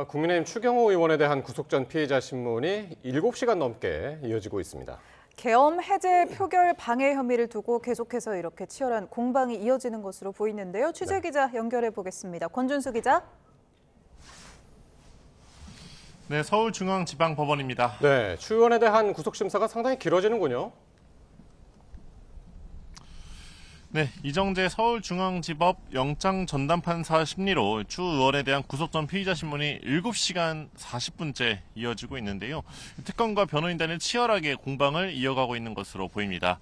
국민의힘 추경호 의원에 대한 구속 전 피의자 신문이 7시간 넘게 이어지고 있습니다. 계엄 해제 표결 방해 혐의를 두고 계속해서 이렇게 치열한 공방이 이어지는 것으로 보이는데요. 취재 기자 연결해 보겠습니다. 권준수 기자. 네, 서울중앙지방법원입니다. 네, 추 의원에 대한 구속 심사가 상당히 길어지는군요. 네, 이정재 서울중앙지법 영장전담판사 심리로 추 의원에 대한 구속 전 피의자 신문이 7시간 40분째 이어지고 있는데요. 특검과 변호인단은 치열하게 공방을 이어가고 있는 것으로 보입니다.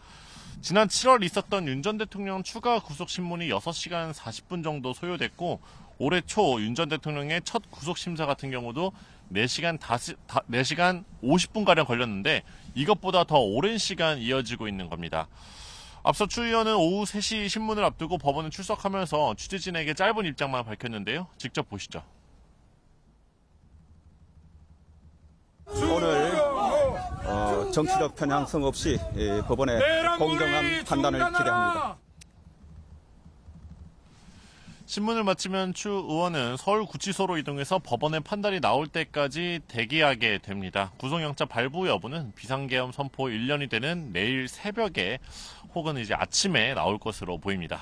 지난 7월 있었던 윤 전 대통령 추가 구속 신문이 6시간 40분 정도 소요됐고, 올해 초 윤 전 대통령의 첫 구속 심사 같은 경우도 4시간 50분가량 걸렸는데 이것보다 더 오랜 시간 이어지고 있는 겁니다. 앞서 추 의원은 오후 3시 신문을 앞두고 법원에 출석하면서 취재진에게 짧은 입장만 밝혔는데요. 직접 보시죠. 오늘 정치적 편향성 없이 법원의 공정한 판단을 기대합니다. 신문을 마치면 추 의원은 서울구치소로 이동해서 법원의 판단이 나올 때까지 대기하게 됩니다. 구속영장 발부 여부는 비상계엄 선포 1년이 되는 내일 새벽에 혹은 이제 아침에 나올 것으로 보입니다.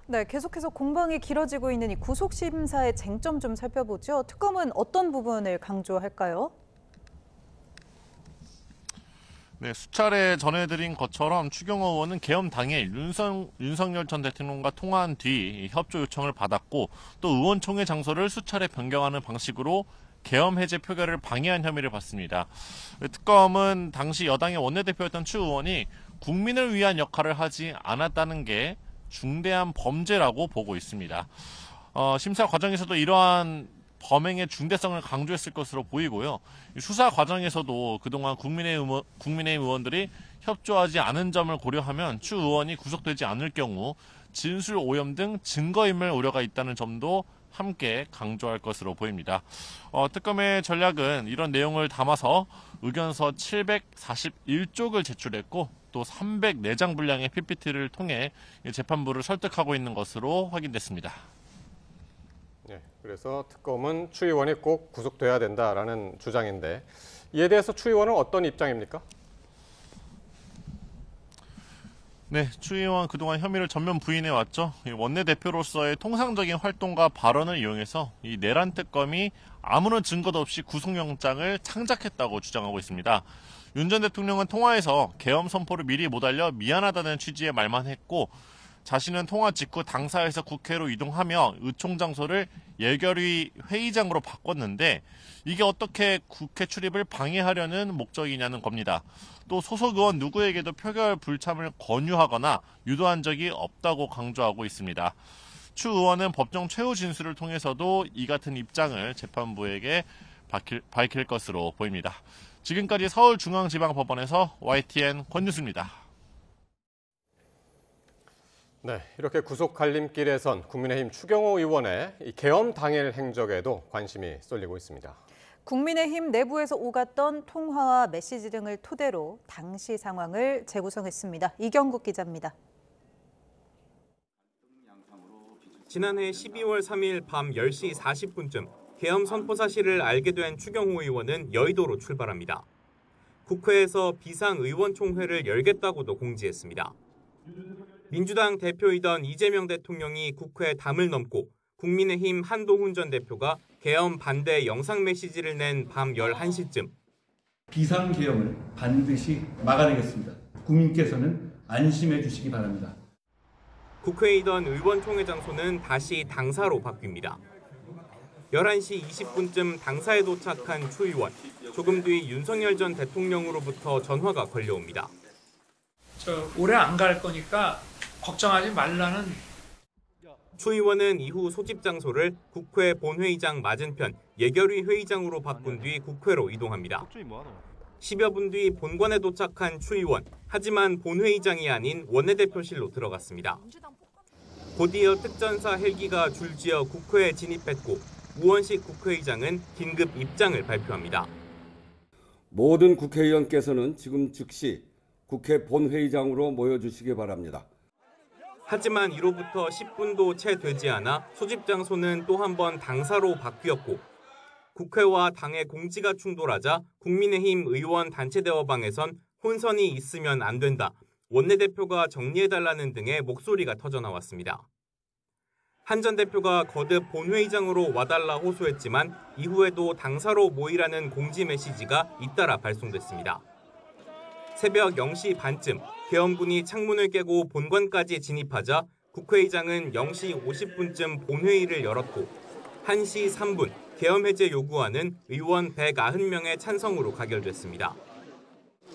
네, 계속해서 공방이 길어지고 있는 이 구속심사의 쟁점 좀 살펴보죠. 특검은 어떤 부분을 강조할까요? 네, 수차례 전해드린 것처럼 추경호 의원은 계엄 당일 윤석열 전 대통령과 통화한 뒤 협조 요청을 받았고, 또 의원총회 장소를 수차례 변경하는 방식으로 계엄 해제 표결을 방해한 혐의를 받습니다. 특검은 당시 여당의 원내대표였던 추 의원이 국민을 위한 역할을 하지 않았다는 게 중대한 범죄라고 보고 있습니다. 심사 과정에서도 이러한 범행의 중대성을 강조했을 것으로 보이고요. 수사 과정에서도 그동안 국민의힘 의원들이 협조하지 않은 점을 고려하면 추 의원이 구속되지 않을 경우 진술 오염 등 증거인멸 우려가 있다는 점도 함께 강조할 것으로 보입니다. 특검의 전략은 이런 내용을 담아서 의견서 741쪽을 제출했고 또 304장 분량의 PPT를 통해 재판부를 설득하고 있는 것으로 확인됐습니다. 네, 그래서 특검은 추 의원이 꼭 구속돼야 된다라는 주장인데 이에 대해서 추 의원은 어떤 입장입니까? 네, 추 의원 그동안 혐의를 전면 부인해왔죠. 원내대표로서의 통상적인 활동과 발언을 이용해서 이 내란 특검이 아무런 증거도 없이 구속영장을 창작했다고 주장하고 있습니다. 윤 전 대통령은 통화에서 계엄 선포를 미리 못 알려 미안하다는 취지의 말만 했고 자신은 통화 직후 당사에서 국회로 이동하며 의총 장소를 예결위 회의장으로 바꿨는데 이게 어떻게 국회 출입을 방해하려는 목적이냐는 겁니다. 또 소속 의원 누구에게도 표결 불참을 권유하거나 유도한 적이 없다고 강조하고 있습니다. 추 의원은 법정 최후 진술을 통해서도 이 같은 입장을 재판부에게 밝힐 것으로 보입니다. 지금까지 서울중앙지방법원에서 YTN 권유수입니다. 네, 이렇게 구속 갈림길에선 국민의힘 추경호 의원의 이 계엄 당일 행적에도 관심이 쏠리고 있습니다. 국민의힘 내부에서 오갔던 통화와 메시지 등을 토대로 당시 상황을 재구성했습니다. 이경국 기자입니다. 지난해 12월 3일 밤 10시 40분쯤 계엄 선포 사실을 알게 된 추경호 의원은 여의도로 출발합니다. 국회에서 비상의원총회를 열겠다고도 공지했습니다. 민주당 대표이던 이재명 대통령이 국회 담을 넘고 국민의힘 한동훈 전 대표가 계엄 반대 영상 메시지를 낸 밤 11시쯤 비상계엄을 반드시 막아내겠습니다. 국민께서는 안심해 주시기 바랍니다. 국회이던 의원총회 장소는 다시 당사로 바뀝니다. 11시 20분쯤 당사에 도착한 추 의원. 조금 뒤 윤석열 전 대통령으로부터 전화가 걸려옵니다. 오래 안 갈 거니까 걱정하지 말라는. 추 의원은 이후 소집 장소를 국회 본회의장 맞은편 예결위 회의장으로 바꾼 뒤 국회로 이동합니다. 10여 분 뒤 본관에 도착한 추 의원. 하지만 본회의장이 아닌 원내대표실로 들어갔습니다. 곧이어 특전사 헬기가 줄지어 국회에 진입했고 우원식 국회의장은 긴급 입장을 발표합니다. 모든 국회의원께서는 지금 즉시 국회 본회의장으로 모여주시기 바랍니다. 하지만 이로부터 10분도 채 되지 않아 소집 장소는 또 한 번 당사로 바뀌었고 국회와 당의 공지가 충돌하자 국민의힘 의원 단체 대화방에선 혼선이 있으면 안 된다. 원내대표가 정리해달라는 등의 목소리가 터져나왔습니다. 한 전 대표가 거듭 본회의장으로 와달라 호소했지만 이후에도 당사로 모이라는 공지 메시지가 잇따라 발송됐습니다. 새벽 0시 반쯤 계엄군이 창문을 깨고 본관까지 진입하자 국회의장은 0시 50분쯤 본회의를 열었고 1시 3분 계엄 해제 요구안은 의원 190명의 찬성으로 가결됐습니다.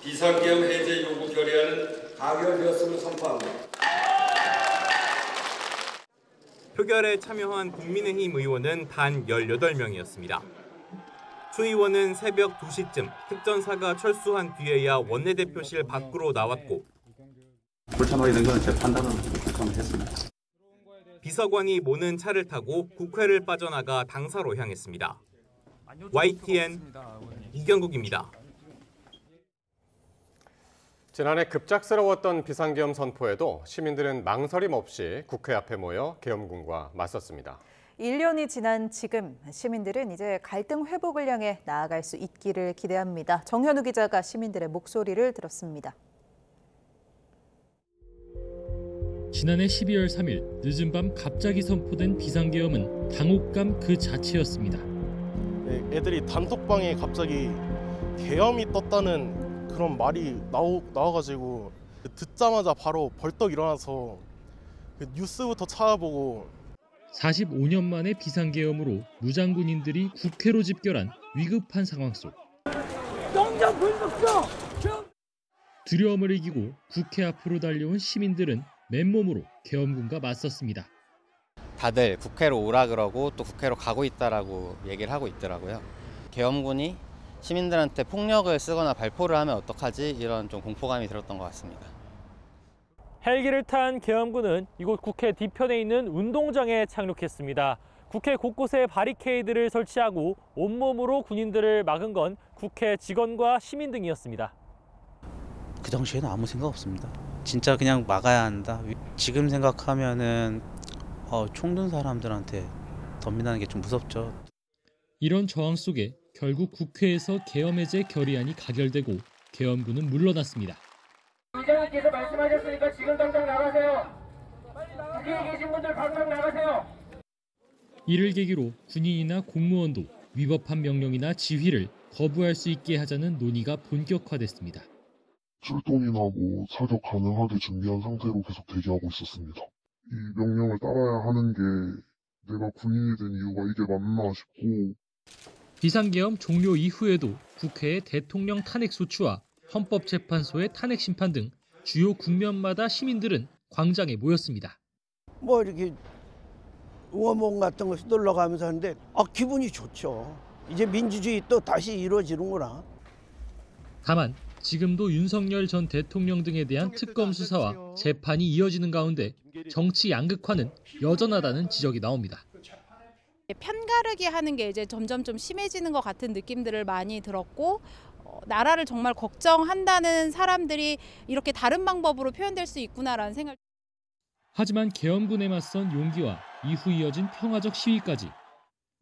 비상계엄 해제 요구 결의안은 가결되었음을 선포합니다. 표결에 참여한 국민의힘 의원은 단 18명이었습니다. 추 의원은 새벽 2시쯤 특전사가 철수한 뒤에야 원내대표실 밖으로 나왔고 불참하게 된 것은 제 판단으로 불참했습니다. 비서관이 모는 차를 타고 국회를 빠져나가 당사로 향했습니다. YTN 이경국입니다. 지난해 급작스러웠던 비상계엄 선포에도 시민들은 망설임 없이 국회 앞에 모여 계엄군과 맞섰습니다. 1년이 지난 지금 시민들은 이제 갈등 회복을 향해 나아갈 수 있기를 기대합니다. 정현우 기자가 시민들의 목소리를 들었습니다. 지난해 12월 3일 늦은 밤 갑자기 선포된 비상계엄은 당혹감 그 자체였습니다. 네, 애들이 단톡방에 갑자기 계엄이 떴다는 그런 말이 나와가지고 듣자마자 바로 벌떡 일어나서 뉴스부터 찾아보고 45년 만에 비상계엄으로 무장군인들이 국회로 집결한 위급한 상황 속 두려움을 이기고 국회 앞으로 달려온 시민들은 맨몸으로 계엄군과 맞섰습니다. 다들 국회로 오라 그러고 또 국회로 가고 있다라고 얘기를 하고 있더라고요. 계엄군이 시민들한테 폭력을 쓰거나 발포를 하면 어떡하지? 이런 좀 공포감이 들었던 것 같습니다. 헬기를 탄 계엄군은 이곳 국회 뒤편에 있는 운동장에 착륙했습니다. 국회 곳곳에 바리케이드를 설치하고 온몸으로 군인들을 막은 건 국회 직원과 시민 등이었습니다. 그 당시에는 아무 생각 없습니다. 진짜 그냥 막아야 한다. 지금 생각하면은 총 든 사람들한테 덤비나는 게 좀 무섭죠. 이런 저항 속에 결국 국회에서 계엄 해제 결의안이 가결되고 계엄군은 물러났습니다. 의장님께서 말씀하셨으니까 지금 당장 나가세요. 국회에 계신 분들 당장 나가세요. 이를 계기로 군인이나 공무원도 위법한 명령이나 지휘를 거부할 수 있게 하자는 논의가 본격화됐습니다. 출동이나 사격 가능하게 준비한 상태로 계속 대기하고 있었습니다. 이 명령을 따라야 하는 게 내가 군인이 된 이유가 이게 맞나 싶고. 비상계엄 종료 이후에도 국회의 대통령 탄핵 소추와 헌법재판소의 탄핵 심판 등 주요 국면마다 시민들은 광장에 모였습니다. 이렇게 응원봉 같은 거 휘둘러 가면서 하는데 기분이 좋죠. 이제 민주주의 또 다시 이루어지는구나. 다만 지금도 윤석열 전 대통령 등에 대한 특검 수사와 재판이 이어지는 가운데 정치 양극화는 여전하다는 지적이 나옵니다. 편가르기 하는 게 이제 점점 좀 심해지는 것 같은 느낌들을 많이 들었고 나라를 정말 걱정한다는 사람들이 이렇게 다른 방법으로 표현될 수 있구나라는 생각. 하지만 계엄군에 맞선 용기와 이후 이어진 평화적 시위까지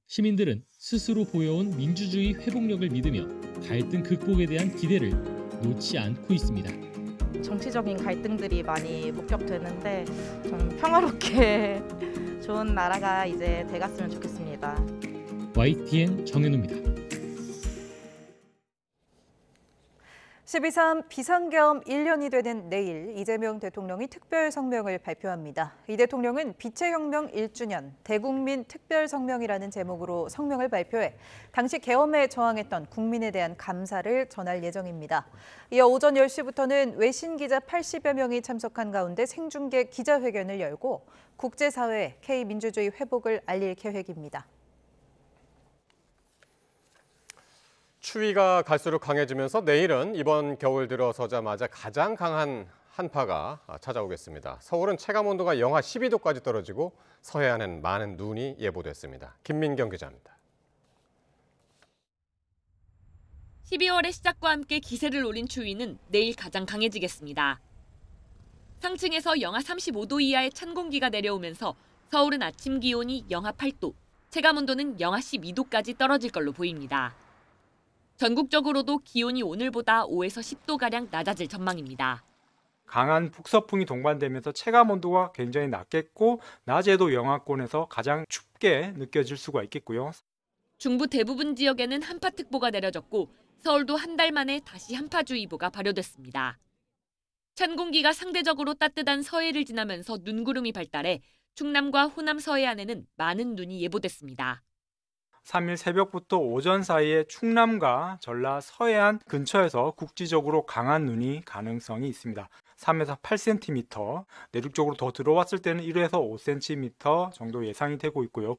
시민들은 스스로 보여온 민주주의 회복력을 믿으며 갈등 극복에 대한 기대를 놓지 않고 있습니다. 정치적인 갈등들이 많이 목격되는데 좀 평화롭게 좋은 나라가 이제 돼갔으면 좋겠습니다. YTN 정현우입니다. 12.3 비상계엄 1년이 되는 내일 이재명 대통령이 특별 성명을 발표합니다. 이 대통령은 빛의 혁명 1주년 대국민 특별 성명이라는 제목으로 성명을 발표해 당시 계엄에 저항했던 국민에 대한 감사를 전할 예정입니다. 이어 오전 10시부터는 외신 기자 80여 명이 참석한 가운데 생중계 기자회견을 열고 국제사회에 K민주주의 회복을 알릴 계획입니다. 추위가 갈수록 강해지면서 내일은 이번 겨울 들어서자마자 가장 강한 한파가 찾아오겠습니다. 서울은 체감온도가 영하 12도까지 떨어지고 서해안엔 많은 눈이 예보됐습니다. 김민경 기자입니다. 12월의 시작과 함께 기세를 올린 추위는 내일 가장 강해지겠습니다. 상층에서 영하 35도 이하의 찬 공기가 내려오면서 서울은 아침 기온이 영하 8도, 체감온도는 영하 12도까지 떨어질 걸로 보입니다. 전국적으로도 기온이 오늘보다 5에서 10도가량 낮아질 전망입니다. 강한 북서풍이 동반되면서 체감온도가 굉장히 낮겠고 낮에도 영하권에서 가장 춥게 느껴질 수가 있겠고요. 중부 대부분 지역에는 한파특보가 내려졌고 서울도 한 달 만에 다시 한파주의보가 발효됐습니다. 찬 공기가 상대적으로 따뜻한 서해를 지나면서 눈구름이 발달해 충남과 호남 서해안에는 많은 눈이 예보됐습니다. 3일 새벽부터 오전 사이에 충남과 전라 서해안 근처에서 국지적으로 강한 눈이 가능성이 있습니다. 3에서 8cm, 내륙적으로 더 들어왔을 때는 1에서 5cm 정도 예상이 되고 있고요.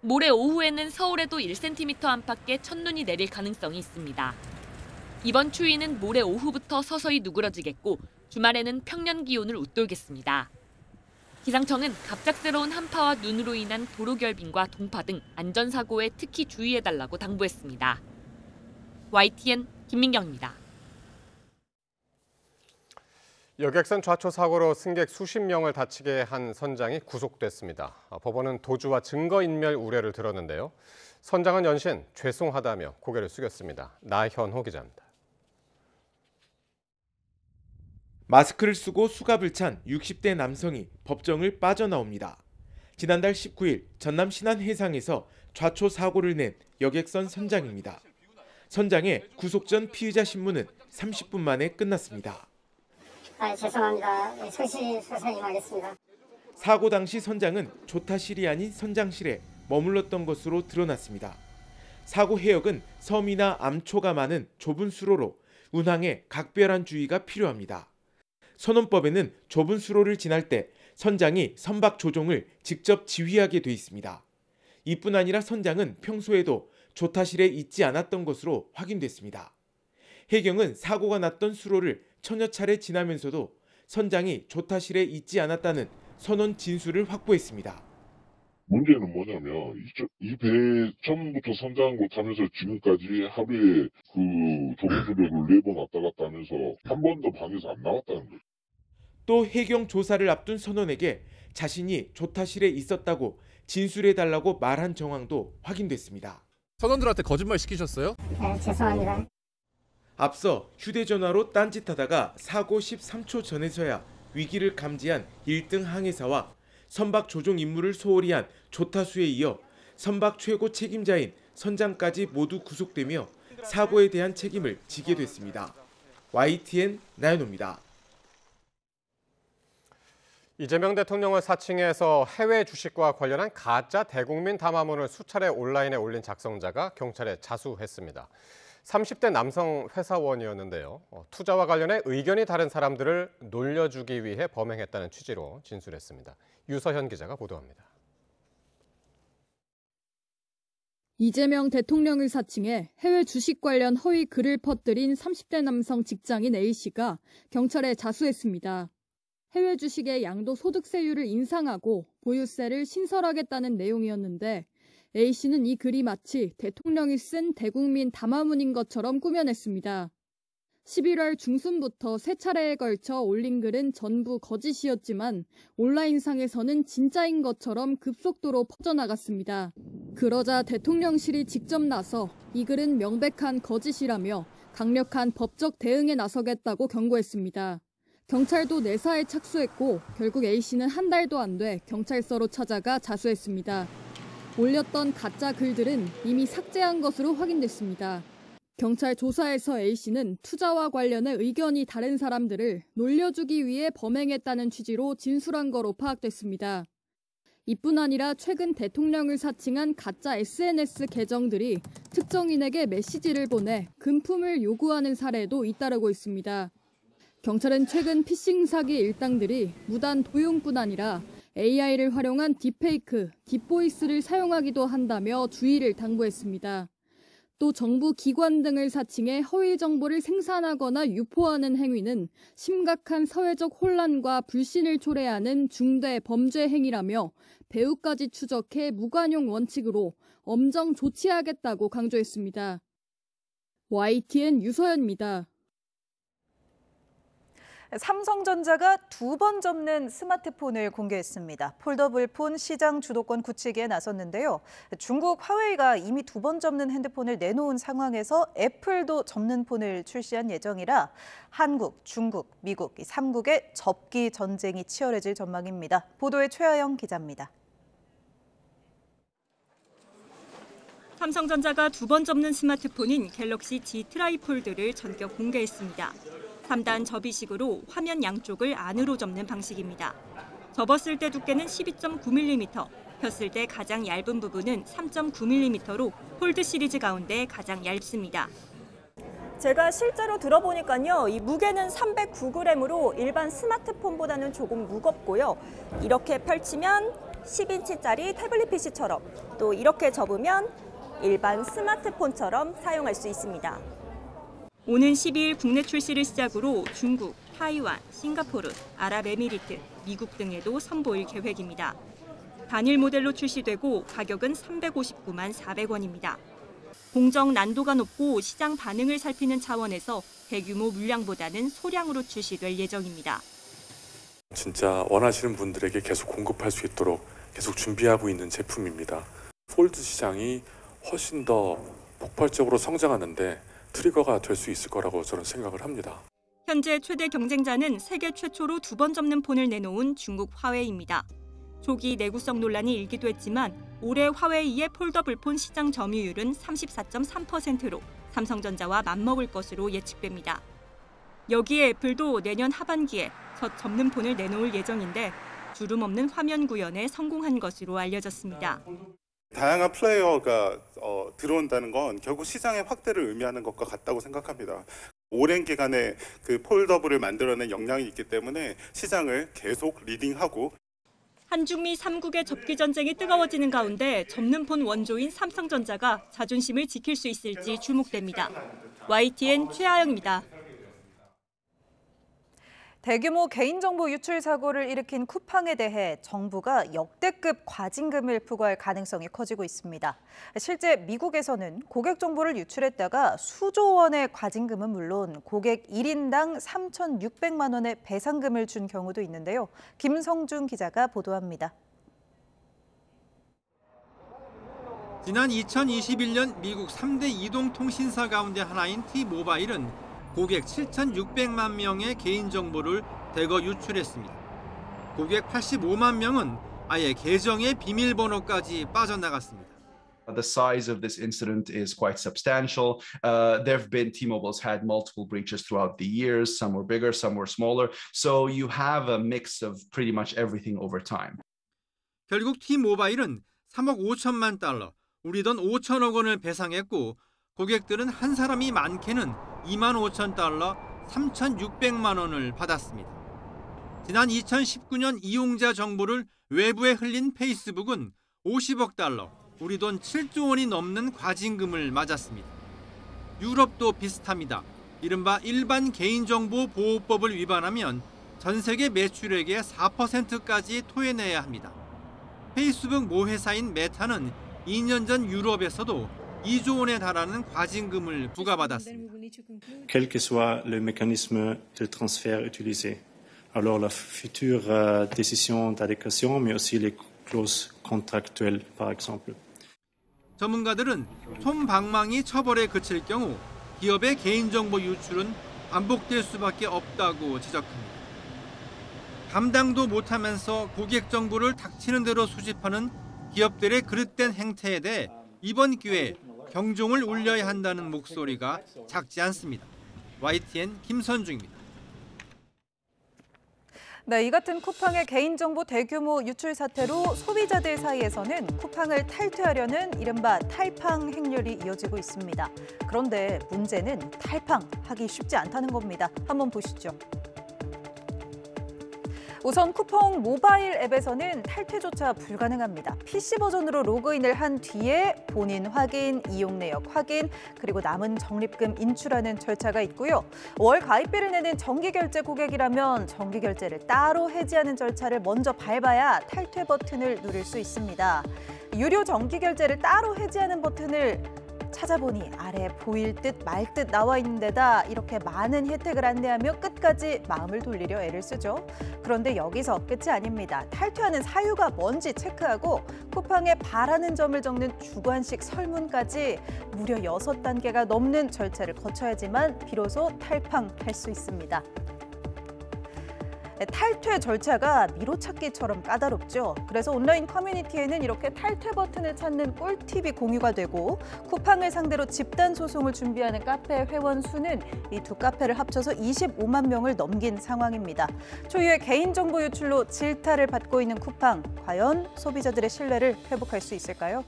모레 오후에는 서울에도 1cm 안팎의 첫눈이 내릴 가능성이 있습니다. 이번 추위는 모레 오후부터 서서히 누그러지겠고 주말에는 평년 기온을 웃돌겠습니다. 기상청은 갑작스러운 한파와 눈으로 인한 도로 결빙과 동파 등 안전사고에 특히 주의해달라고 당부했습니다. YTN 김민경입니다. 여객선 좌초 사고로 승객 수십 명을 다치게 한 선장이 구속됐습니다. 법원은 도주와 증거인멸 우려를 들었는데요. 선장은 연신 죄송하다며 고개를 숙였습니다. 나현호 기자입니다. 마스크를 쓰고 수갑을 찬 60대 남성이 법정을 빠져나옵니다. 지난달 19일 전남 신안 해상에서 좌초 사고를 낸 여객선 선장입니다. 선장의 구속 전 피의자 신문은 30분 만에 끝났습니다. 죄송합니다. 성실히 임하겠습니다. 사고 당시 선장은 조타실이 아닌 선장실에 머물렀던 것으로 드러났습니다. 사고 해역은 섬이나 암초가 많은 좁은 수로로 운항에 각별한 주의가 필요합니다. 선원법에는 좁은 수로를 지날 때 선장이 선박 조종을 직접 지휘하게 돼 있습니다. 이뿐 아니라 선장은 평소에도 조타실에 있지 않았던 것으로 확인됐습니다. 해경은 사고가 났던 수로를 천여 차례 지나면서도 선장이 조타실에 있지 않았다는 선원 진술을 확보했습니다. 문제는 뭐냐면 이 배 처음부터 선장한 곳 하면서 지금까지 하루에 그 좁은 수로를 4번 왔다 갔다 하면서 한 번도 방에서 안 나왔다는 거죠. 또 해경 조사를 앞둔 선원에게 자신이 조타실에 있었다고 진술해달라고 말한 정황도 확인됐습니다. 선원들한테 거짓말 시키셨어요? 네, 죄송합니다. 앞서 휴대전화로 딴짓하다가 사고 13초 전에서야 위기를 감지한 1등 항해사와 선박 조종 임무를 소홀히 한 조타수에 이어 선박 최고 책임자인 선장까지 모두 구속되며 사고에 대한 책임을 지게 됐습니다. YTN 나연호입니다. 이재명 대통령을 사칭해서 해외 주식과 관련한 가짜 대국민 담화문을 수차례 온라인에 올린 작성자가 경찰에 자수했습니다. 30대 남성 회사원이었는데요. 투자와 관련해 의견이 다른 사람들을 놀려주기 위해 범행했다는 취지로 진술했습니다. 유서현 기자가 보도합니다. 이재명 대통령을 사칭해 해외 주식 관련 허위 글을 퍼뜨린 30대 남성 직장인 A씨가 경찰에 자수했습니다. 해외 주식의 양도소득세율을 인상하고 보유세를 신설하겠다는 내용이었는데 A씨는 이 글이 마치 대통령이 쓴 대국민 담화문인 것처럼 꾸며냈습니다. 11월 중순부터 3차례에 걸쳐 올린 글은 전부 거짓이었지만 온라인상에서는 진짜인 것처럼 급속도로 퍼져나갔습니다. 그러자 대통령실이 직접 나서 이 글은 명백한 거짓이라며 강력한 법적 대응에 나서겠다고 경고했습니다. 경찰도 내사에 착수했고 결국 A씨는 한 달도 안 돼 경찰서로 찾아가 자수했습니다. 올렸던 가짜 글들은 이미 삭제한 것으로 확인됐습니다. 경찰 조사에서 A씨는 투자와 관련해 의견이 다른 사람들을 놀려주기 위해 범행했다는 취지로 진술한 거로 파악됐습니다. 이뿐 아니라 최근 대통령을 사칭한 가짜 SNS 계정들이 특정인에게 메시지를 보내 금품을 요구하는 사례도 잇따르고 있습니다. 경찰은 최근 피싱 사기 일당들이 무단 도용뿐 아니라 AI를 활용한 딥페이크, 딥보이스를 사용하기도 한다며 주의를 당부했습니다. 또 정부 기관 등을 사칭해 허위 정보를 생산하거나 유포하는 행위는 심각한 사회적 혼란과 불신을 초래하는 중대 범죄 행위라며 배후까지 추적해 무관용 원칙으로 엄정 조치하겠다고 강조했습니다. YTN 유서연입니다. 삼성전자가 2번 접는 스마트폰을 공개했습니다. 폴더블폰 시장 주도권 굳히기에 나섰는데요. 중국 화웨이가 이미 2번 접는 핸드폰을 내놓은 상황에서 애플도 접는 폰을 출시한 예정이라 한국, 중국, 미국 3국의 접기 전쟁이 치열해질 전망입니다. 보도에 최하영 기자입니다. 삼성전자가 2번 접는 스마트폰인 갤럭시 G 트라이폴드를 전격 공개했습니다. 3단 접이식으로 화면 양쪽을 안으로 접는 방식입니다. 접었을 때 두께는 12.9mm, 폈을 때 가장 얇은 부분은 3.9mm로 폴드 시리즈 가운데 가장 얇습니다. 제가 실제로 들어보니까요, 이 무게는 309g으로 일반 스마트폰보다는 조금 무겁고요. 이렇게 펼치면 10인치짜리 태블릿 PC처럼, 또 이렇게 접으면 일반 스마트폰처럼 사용할 수 있습니다. 오는 12일 국내 출시를 시작으로 중국, 타이완, 싱가포르, 아랍에미리트, 미국 등에도 선보일 계획입니다. 단일 모델로 출시되고 가격은 359만 400원입니다. 공정 난도가 높고 시장 반응을 살피는 차원에서 대규모 물량보다는 소량으로 출시될 예정입니다. 진짜 원하시는 분들에게 계속 공급할 수 있도록 계속 준비하고 있는 제품입니다. 폴드 시장이 훨씬 더 폭발적으로 성장하는데 트리거가 될 수 있을 거라고 저는 생각을 합니다. 현재 최대 경쟁자는 세계 최초로 2번 접는 폰을 내놓은 중국 화웨이입니다. 초기 내구성 논란이 일기도 했지만 올해 화웨이의 폴더블폰 시장 점유율은 34.3%로 삼성전자와 맞먹을 것으로 예측됩니다. 여기에 애플도 내년 하반기에 첫 접는 폰을 내놓을 예정인데 주름 없는 화면 구현에 성공한 것으로 알려졌습니다. 다양한 플레이어가 들어온다는 건 결국 시장의 확대를 의미하는 것과 같다고 생각합니다. 오랜 기간에 그 폴더블을 만들어낸 역량이 있기 때문에 시장을 계속 리딩하고 한중미 3국의 접기 전쟁이 뜨거워지는 가운데 접는 폰 원조인 삼성전자가 자존심을 지킬 수 있을지 주목됩니다. YTN 최하영입니다. 대규모 개인정보 유출 사고를 일으킨 쿠팡에 대해 정부가 역대급 과징금을 부과할 가능성이 커지고 있습니다. 실제 미국에서는 고객 정보를 유출했다가 수조 원의 과징금은 물론 고객 1인당 3,600만 원의 배상금을 준 경우도 있는데요. 김성준 기자가 보도합니다. 지난 2021년 미국 3대 이동통신사 가운데 하나인 T-모바일은 고객 7,600만 명의 개인정보를 대거 유출했습니다. 고객 85만 명은 아예 계정의 비밀번호까지 빠져나갔습니다. The size of this incident is quite substantial. There've been T-Mobile's had multiple breaches throughout the years. Some were bigger, some were smaller. So you have a mix of pretty much everything over time. 결국 T-모바일은 3억 5천만 달러, 우리 돈 5천억 원을 배상했고 고객들은 한 사람이 많게는 2만 5천 달러, 3,600만 원을 받았습니다. 지난 2019년 이용자 정보를 외부에 흘린 페이스북은 50억 달러, 우리 돈 7조 원이 넘는 과징금을 맞았습니다. 유럽도 비슷합니다. 이른바 일반 개인정보 보호법을 위반하면 전 세계 매출액의 4%까지 토해내야 합니다. 페이스북 모회사인 메타는 2년 전 유럽에서도 2조 원에 달하는 과징금을 부과받았습니다. Quel que soit le mécanisme de transfert utilisé, alors la future décision d'adéquation, mais aussi les clauses contractuelles, par exemple. 전문가들은 솜방망이 처벌에 그칠 경우 기업의 개인정보 유출은 반복될 수밖에 없다고 지적합니다. 감당도 못하면서 고객 정보를 닥치는 대로 수집하는 기업들의 그릇된 행태에 대해 이번 기회에 경종을 울려야 한다는 목소리가 작지 않습니다. YTN 김선중입니다. 네, 이 같은 쿠팡의 개인정보 대규모 유출 사태로 소비자들 사이에서는 쿠팡을 탈퇴하려는 이른바 탈팡 행렬이 이어지고 있습니다. 그런데 문제는 탈팡하기 쉽지 않다는 겁니다. 한번 보시죠. 우선 쿠팡 모바일 앱에서는 탈퇴조차 불가능합니다. PC 버전으로 로그인을 한 뒤에 본인 확인, 이용 내역 확인, 그리고 남은 적립금 인출하는 절차가 있고요. 월 가입비를 내는 정기결제 고객이라면 정기결제를 따로 해지하는 절차를 먼저 밟아야 탈퇴 버튼을 누릴 수 있습니다. 유료 정기결제를 따로 해지하는 버튼을 찾아보니 아래 보일 듯 말 듯 나와 있는 데다 이렇게 많은 혜택을 안내하며 끝까지 마음을 돌리려 애를 쓰죠. 그런데 여기서 끝이 아닙니다. 탈퇴하는 사유가 뭔지 체크하고 쿠팡에 바라는 점을 적는 주관식 설문까지 무려 6단계가 넘는 절차를 거쳐야지만 비로소 탈팡할 수 있습니다. 탈퇴 절차가 미로찾기처럼 까다롭죠. 그래서 온라인 커뮤니티에는 이렇게 탈퇴 버튼을 찾는 꿀팁이 공유가 되고 쿠팡을 상대로 집단 소송을 준비하는 카페 회원 수는 이 두 카페를 합쳐서 25만 명을 넘긴 상황입니다. 초유의 개인정보 유출로 질타를 받고 있는 쿠팡, 과연 소비자들의 신뢰를 회복할 수 있을까요?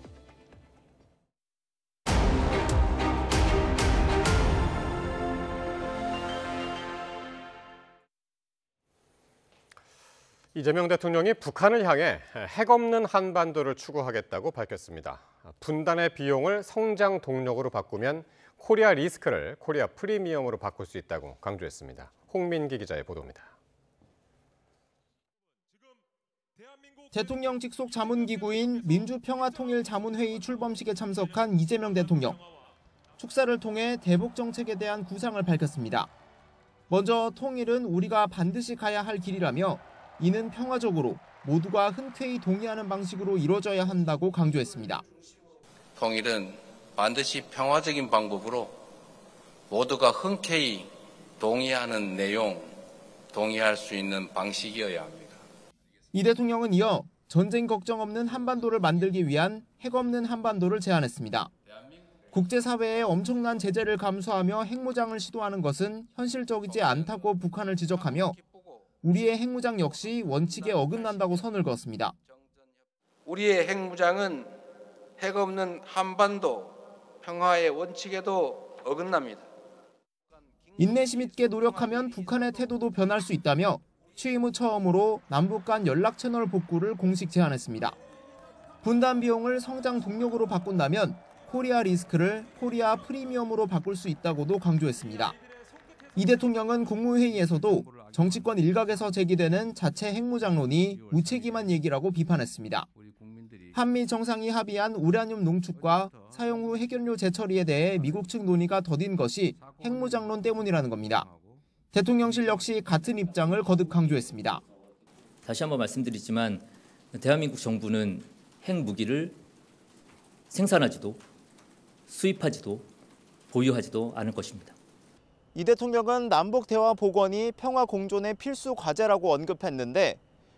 이재명 대통령이 북한을 향해 핵 없는 한반도를 추구하겠다고 밝혔습니다. 분단의 비용을 성장 동력으로 바꾸면 코리아 리스크를 코리아 프리미엄으로 바꿀 수 있다고 강조했습니다. 홍민기 기자의 보도입니다. 대통령 직속 자문기구인 민주평화통일자문회의 출범식에 참석한 이재명 대통령. 축사를 통해 대북 정책에 대한 구상을 밝혔습니다. 먼저 통일은 우리가 반드시 가야 할 길이라며 이는 평화적으로 모두가 흔쾌히 동의하는 방식으로 이루어져야 한다고 강조했습니다. 통일은 반드시 평화적인 방법으로 모두가 흔쾌히 동의하는 내용, 동의할 수 있는 방식이어야 합니다. 이 대통령은 이어 전쟁 걱정 없는 한반도를 만들기 위한 핵 없는 한반도를 제안했습니다. 국제사회의 엄청난 제재를 감수하며 핵무장을 시도하는 것은 현실적이지 않다고 북한을 지적하며 우리의 핵무장 역시 원칙에 어긋난다고 선을 그었습니다. 우리의 핵무장은 핵 없는 한반도 평화의 원칙에도 어긋납니다. 인내심 있게 노력하면 북한의 태도도 변할 수 있다며 취임 후 처음으로 남북 간 연락 채널 복구를 공식 제안했습니다. 분단 비용을 성장 동력으로 바꾼다면 코리아 리스크를 코리아 프리미엄으로 바꿀 수 있다고도 강조했습니다. 이 대통령은 국무회의에서도 정치권 일각에서 제기되는 자체 핵무장론이 무책임한 얘기라고 비판했습니다. 한미 정상이 합의한 우라늄 농축과 사용 후 핵연료 재처리에 대해 미국 측 논의가 더딘 것이 핵무장론 때문이라는 겁니다. 대통령실 역시 같은 입장을 거듭 강조했습니다. 다시 한번 말씀드리지만 대한민국 정부는 핵무기를 생산하지도 수입하지도 보유하지도 않을 것입니다. 이 대통령은 남북 대화 복원이 평화 공존의 필수 과제라고 언급했는데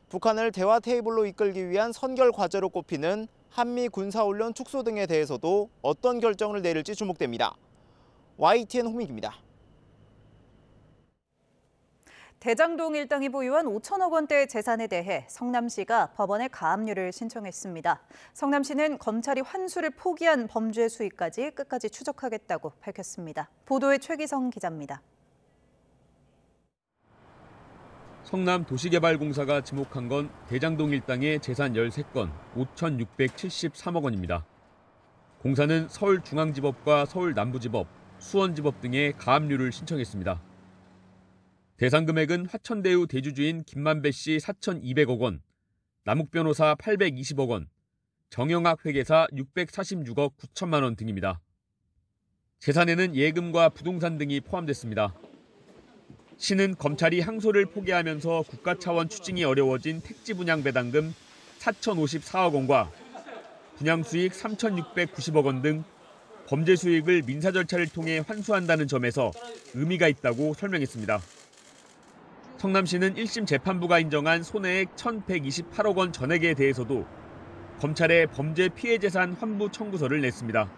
북한을 대화 테이블로 이끌기 위한 선결 과제로 꼽히는 한미 군사훈련 축소 등에 대해서도 어떤 결정을 내릴지 주목됩니다. YTN 홍익입니다. 대장동 일당이 보유한 5천억 원대의 재산에 대해 성남시가 법원에 가압류를 신청했습니다. 성남시는 검찰이 환수를 포기한 범죄 수익까지 끝까지 추적하겠다고 밝혔습니다. 보도에 최기성 기자입니다. 성남도시개발공사가 지목한 건 대장동 일당의 재산 13건 5,673억 원입니다. 공사는 서울중앙지법과 서울남부지법, 수원지법 등의 가압류를 신청했습니다. 대상 금액은 화천대유 대주주인 김만배 씨 4,200억 원, 남욱 변호사 820억 원, 정영학 회계사 646억 9천만 원 등입니다. 재산에는 예금과 부동산 등이 포함됐습니다. 시는 검찰이 항소를 포기하면서 국가 차원 추징이 어려워진 택지 분양 배당금 4,054억 원과 분양 수익 3,690억 원 등 범죄 수익을 민사 절차를 통해 환수한다는 점에서 의미가 있다고 설명했습니다. 성남시는 1심 재판부가 인정한 손해액 1,128억 원 전액에 대해서도 검찰에 범죄 피해 재산 환부 청구서를 냈습니다.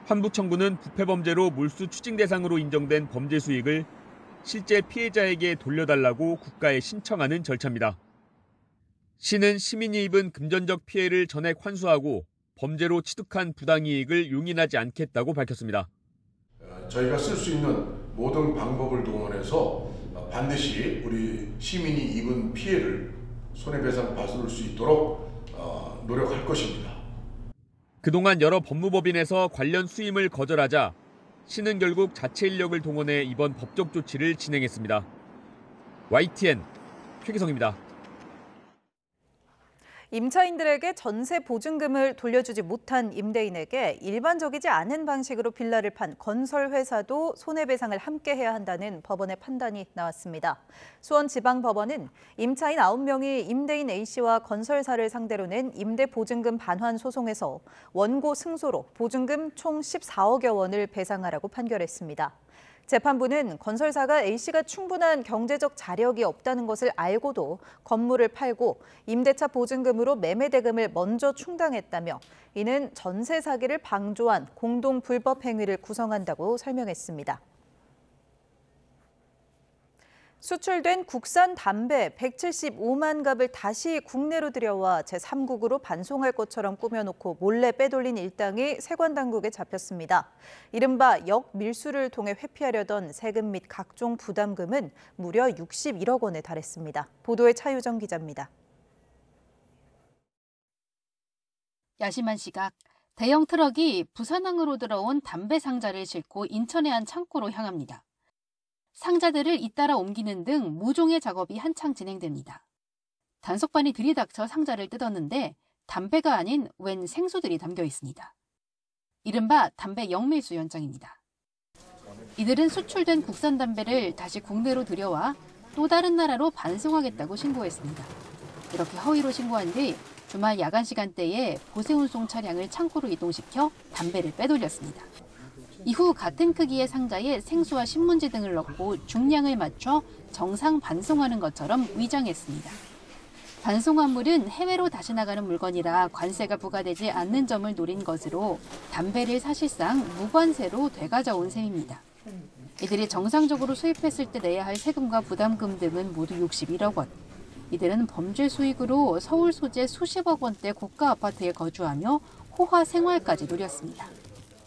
환부 청구는 부패 범죄로 몰수 추징 대상으로 인정된 범죄 수익을 실제 피해자에게 돌려달라고 국가에 신청하는 절차입니다. 시는 시민이 입은 금전적 피해를 전액 환수하고 범죄로 취득한 부당이익을 용인하지 않겠다고 밝혔습니다. 저희가 쓸 수 있는 모든 방법을 동원해서 반드시 우리 시민이 입은 피해를 손해배상 받을 수 있도록 노력할 것입니다. 그동안 여러 법무법인에서 관련 수임을 거절하자 시는 결국 자체 인력을 동원해 이번 법적 조치를 진행했습니다. YTN 최기성입니다. 임차인들에게 전세 보증금을 돌려주지 못한 임대인에게 일반적이지 않은 방식으로 빌라를 판 건설회사도 손해배상을 함께 해야 한다는 법원의 판단이 나왔습니다. 수원지방법원은 임차인 9명이 임대인 A씨와 건설사를 상대로 낸 임대보증금 반환 소송에서 원고 승소로 보증금 총 14억여 원을 배상하라고 판결했습니다. 재판부는 건설사가 A씨가 충분한 경제적 자력이 없다는 것을 알고도 건물을 팔고 임대차 보증금으로 매매 대금을 먼저 충당했다며 이는 전세 사기를 방조한 공동 불법 행위를 구성한다고 설명했습니다. 수출된 국산 담배 175만 갑을 다시 국내로 들여와 제3국으로 반송할 것처럼 꾸며놓고 몰래 빼돌린 일당이 세관당국에 잡혔습니다. 이른바 역밀수를 통해 회피하려던 세금 및 각종 부담금은 무려 61억 원에 달했습니다. 보도에 차유정 기자입니다. 야심한 시각, 대형 트럭이 부산항으로 들어온 담배 상자를 싣고 인천의 한 창고로 향합니다. 상자들을 잇따라 옮기는 등 모종의 작업이 한창 진행됩니다. 단속반이 들이닥쳐 상자를 뜯었는데 담배가 아닌 웬 생수들이 담겨 있습니다. 이른바 담배 역밀수 현장입니다. 이들은 수출된 국산 담배를 다시 국내로 들여와 또 다른 나라로 반송하겠다고 신고했습니다. 이렇게 허위로 신고한 뒤 주말 야간 시간대에 보세운송 차량을 창고로 이동시켜 담배를 빼돌렸습니다. 이후 같은 크기의 상자에 생수와 신문지 등을 넣고 중량을 맞춰 정상 반송하는 것처럼 위장했습니다. 반송한 물은 해외로 다시 나가는 물건이라 관세가 부과되지 않는 점을 노린 것으로 담배를 사실상 무관세로 되가져온 셈입니다. 이들이 정상적으로 수입했을 때 내야 할 세금과 부담금 등은 모두 61억 원. 이들은 범죄 수익으로 서울 소재 수십억 원대 고가 아파트에 거주하며 호화 생활까지 누렸습니다.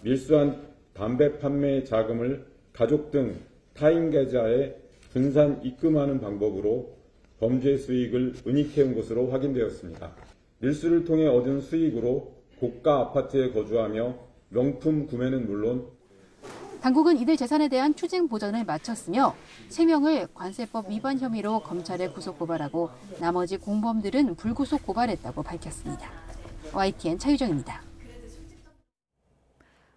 밀수한 담배 판매 자금을 가족 등 타인 계좌에 분산 입금하는 방법으로 범죄 수익을 은닉해온 것으로 확인되었습니다. 밀수를 통해 얻은 수익으로 고가 아파트에 거주하며 명품 구매는 물론 당국은 이들 재산에 대한 추징 보전을 마쳤으며 3명을 관세법 위반 혐의로 검찰에 구속 고발하고 나머지 공범들은 불구속 고발했다고 밝혔습니다. YTN 차유정입니다.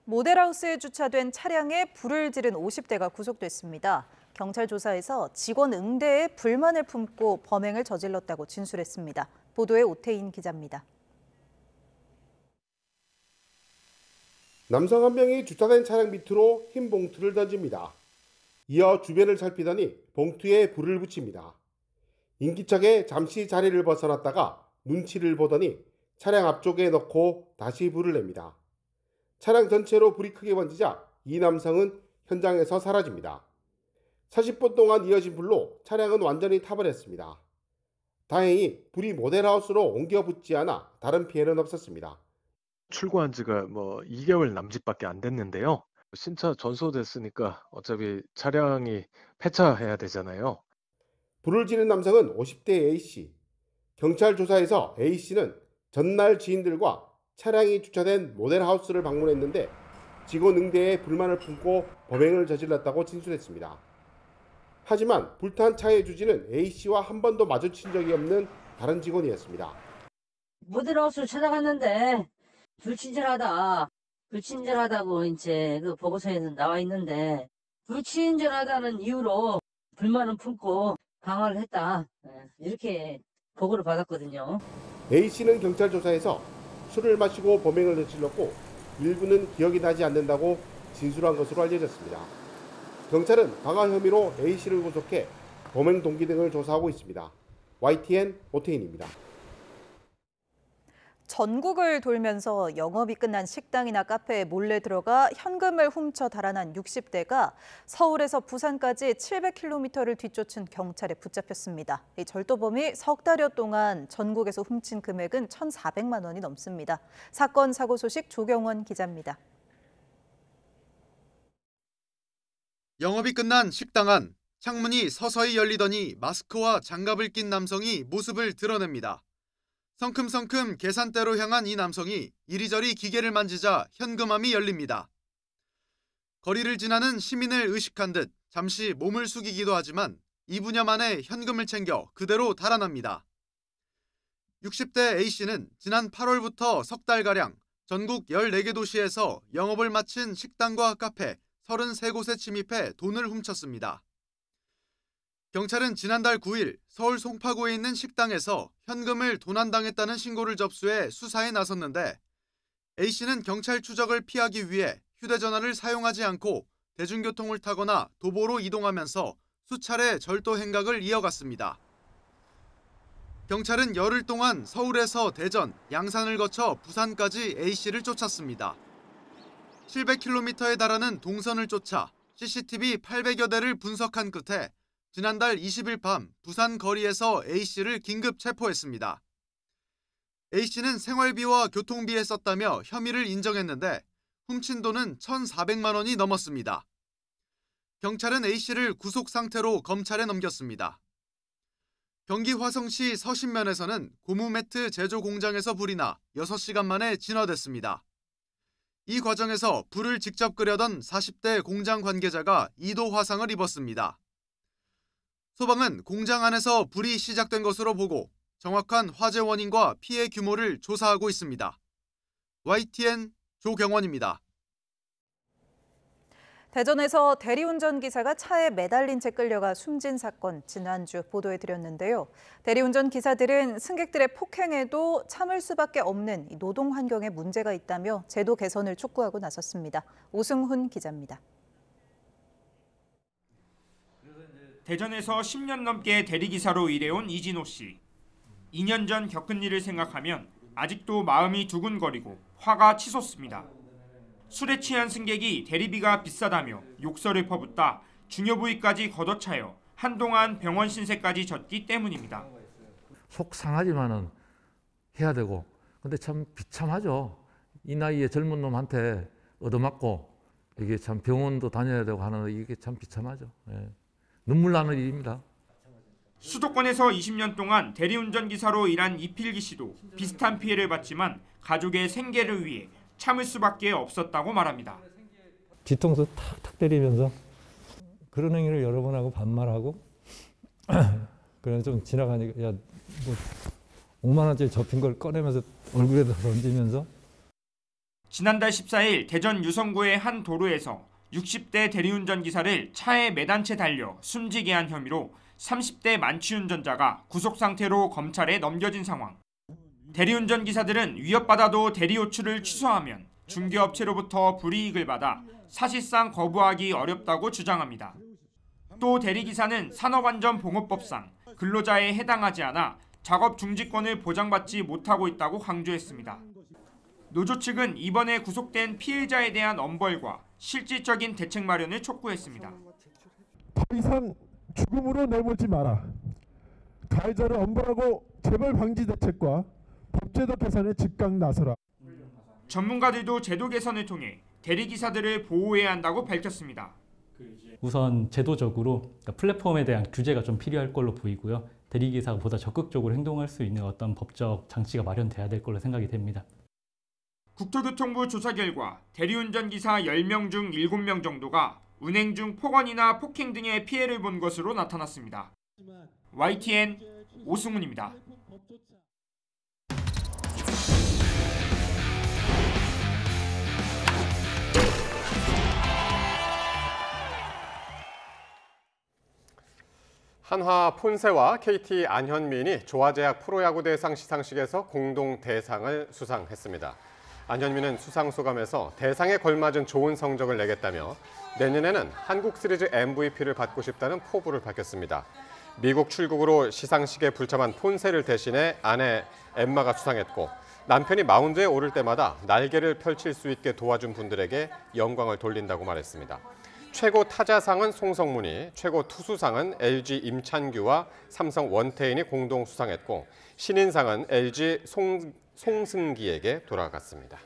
모델하우스에 주차된 차량에 불을 지른 50대가 구속됐습니다. 경찰 조사에서 직원 응대에 불만을 품고 범행을 저질렀다고 진술했습니다. 보도에 오태인 기자입니다. 남성 한 명이 주차된 차량 밑으로 흰 봉투를 던집니다. 이어 주변을 살피더니 봉투에 불을 붙입니다. 인기척에 잠시 자리를 벗어났다가 눈치를 보더니 차량 앞쪽에 넣고 다시 불을 냅니다. 차량 전체로 불이 크게 번지자 이 남성은 현장에서 사라집니다. 40분 동안 이어진 불로 차량은 완전히 타버렸습니다. 다행히 불이 모델하우스로 옮겨 붙지 않아 다른 피해는 없었습니다. 출고한 지가 2개월 남짓밖에 안 됐는데요. 신차 전소됐으니까 어차피 차량이 폐차해야 되잖아요. 불을 지른 남성은 50대 A씨. 경찰 조사에서 A씨는 전날 지인들과 차량이 주차된 모델하우스를 방문했는데 직원 응대에 불만을 품고 범행을 저질렀다고 진술했습니다. 하지만 불탄 차의 주지는 A씨와 한 번도 마주친 적이 없는 다른 직원이었습니다. 모델하우스를 찾아갔는데 불친절하다고 이제 그 보고서에는 나와 있는데 불친절하다는 이유로 불만을 품고 방화를 했다. 이렇게 보고를 받았거든요. A씨는 경찰 조사에서 술을 마시고 범행을 저질렀고 일부는 기억이 나지 않는다고 진술한 것으로 알려졌습니다. 경찰은 방화 혐의로 A씨를 구속해 범행 동기 등을 조사하고 있습니다. YTN 오태인입니다. 전국을 돌면서 영업이 끝난 식당이나 카페에 몰래 들어가 현금을 훔쳐 달아난 60대가 서울에서 부산까지 700km를 뒤쫓은 경찰에 붙잡혔습니다. 이 절도범이 석 달여 동안 전국에서 훔친 금액은 1,400만 원이 넘습니다. 사건 사고 소식 조경원 기자입니다. 영업이 끝난 식당 안 창문이 서서히 열리더니 마스크와 장갑을 낀 남성이 모습을 드러냅니다. 성큼성큼 계산대로 향한 이 남성이 이리저리 기계를 만지자 현금함이 열립니다. 거리를 지나는 시민을 의식한 듯 잠시 몸을 숙이기도 하지만 2분여 만에 현금을 챙겨 그대로 달아납니다. 60대 A씨는 지난 8월부터 석 달가량 전국 14개 도시에서 영업을 마친 식당과 카페 33곳에 침입해 돈을 훔쳤습니다. 경찰은 지난달 9일 서울 송파구에 있는 식당에서 현금을 도난당했다는 신고를 접수해 수사에 나섰는데 A씨는 경찰 추적을 피하기 위해 휴대전화를 사용하지 않고 대중교통을 타거나 도보로 이동하면서 수차례 절도 행각을 이어갔습니다. 경찰은 열흘 동안 서울에서 대전, 양산을 거쳐 부산까지 A씨를 쫓았습니다. 700km에 달하는 동선을 쫓아 CCTV 800여 대를 분석한 끝에 지난달 20일 밤 부산 거리에서 A씨를 긴급 체포했습니다. A씨는 생활비와 교통비에 썼다며 혐의를 인정했는데 훔친 돈은 1,400만 원이 넘었습니다. 경찰은 A씨를 구속 상태로 검찰에 넘겼습니다. 경기 화성시 서신면에서는 고무 매트 제조 공장에서 불이 나 6시간 만에 진화됐습니다. 이 과정에서 불을 직접 끄려던 40대 공장 관계자가 2도 화상을 입었습니다. 소방은 공장 안에서 불이 시작된 것으로 보고 정확한 화재 원인과 피해 규모를 조사하고 있습니다. YTN 조경원입니다. 대전에서 대리운전 기사가 차에 매달린 채 끌려가 숨진 사건 지난주 보도해드렸는데요. 대리운전 기사들은 승객들의 폭행에도 참을 수밖에 없는 노동 환경에 문제가 있다며 제도 개선을 촉구하고 나섰습니다. 오승훈 기자입니다. 대전에서 10년 넘게 대리기사로 일해온 이진호 씨. 2년 전 겪은 일을 생각하면 아직도 마음이 두근거리고 화가 치솟습니다. 술에 취한 승객이 대리비가 비싸다며 욕설을 퍼붓다 중요 부위까지 걷어차여 한동안 병원 신세까지 졌기 때문입니다. 속상하지만은 해야 되고, 근데 참 비참하죠. 이 나이에 젊은 놈한테 얻어맞고 이게 참 병원도 다녀야 되고 하는 이게 참 비참하죠. 예. 눈물 나는 일입니다. 수도권에서 20년 동안 대리운전 기사로 일한 이필기 씨도 비슷한 피해를 받지만 가족의 생계를 위해 참을 수밖에 없었다고 말합니다. 뒤통수 탁탁 때리면서 그런 행위를 여러 번 하고 반말하고 그래서 좀 지나가니까 야, 뭐 5만 원짜리 접힌 걸 꺼내면서 얼굴에다 던지면서. 지난달 14일 대전 유성구의 한 도로에서 60대 대리운전 기사를 차에 매단 채 달려 숨지게 한 혐의로 30대 만취운전자가 구속 상태로 검찰에 넘겨진 상황. 대리운전 기사들은 위협받아도 대리 호출을 취소하면 중개업체로부터 불이익을 받아 사실상 거부하기 어렵다고 주장합니다. 또 대리기사는 산업안전보건법상 근로자에 해당하지 않아 작업 중지권을 보장받지 못하고 있다고 강조했습니다. 노조 측은 이번에 구속된 피해자에 대한 엄벌과 실질적인 대책 마련을 촉구했습니다. 더 이상 죽음으로 내몰지 마라. 가해자를 엄벌하고 재벌 방지 대책과 법제도 개선에 즉각 나서라. 전문가들도 제도 개선을 통해 대리기사들을 보호해야 한다고 밝혔습니다. 우선 제도적으로 플랫폼에 대한 규제가 좀 필요할 걸로 보이고요. 대리기사가 보다 적극적으로 행동할 수 있는 어떤 법적 장치가 마련돼야 될 걸로 생각이 됩니다. 국토교통부 조사 결과 대리운전기사 10명 중 7명 정도가 운행 중 폭언이나 폭행 등의 피해를 본 것으로 나타났습니다. YTN 오승훈입니다. 한화 폰세와 KT 안현민이 조화제약 프로야구 대상 시상식에서 공동 대상을 수상했습니다. 안현민은 수상 소감에서 대상에 걸맞은 좋은 성적을 내겠다며 내년에는 한국 시리즈 MVP를 받고 싶다는 포부를 밝혔습니다. 미국 출국으로 시상식에 불참한 폰세를 대신해 아내 엠마가 수상했고 남편이 마운드에 오를 때마다 날개를 펼칠 수 있게 도와준 분들에게 영광을 돌린다고 말했습니다. 최고 타자상은 송성문이, 최고 투수상은 LG 임찬규와 삼성 원태인이 공동 수상했고 신인상은 LG 송승기에게 돌아갔습니다.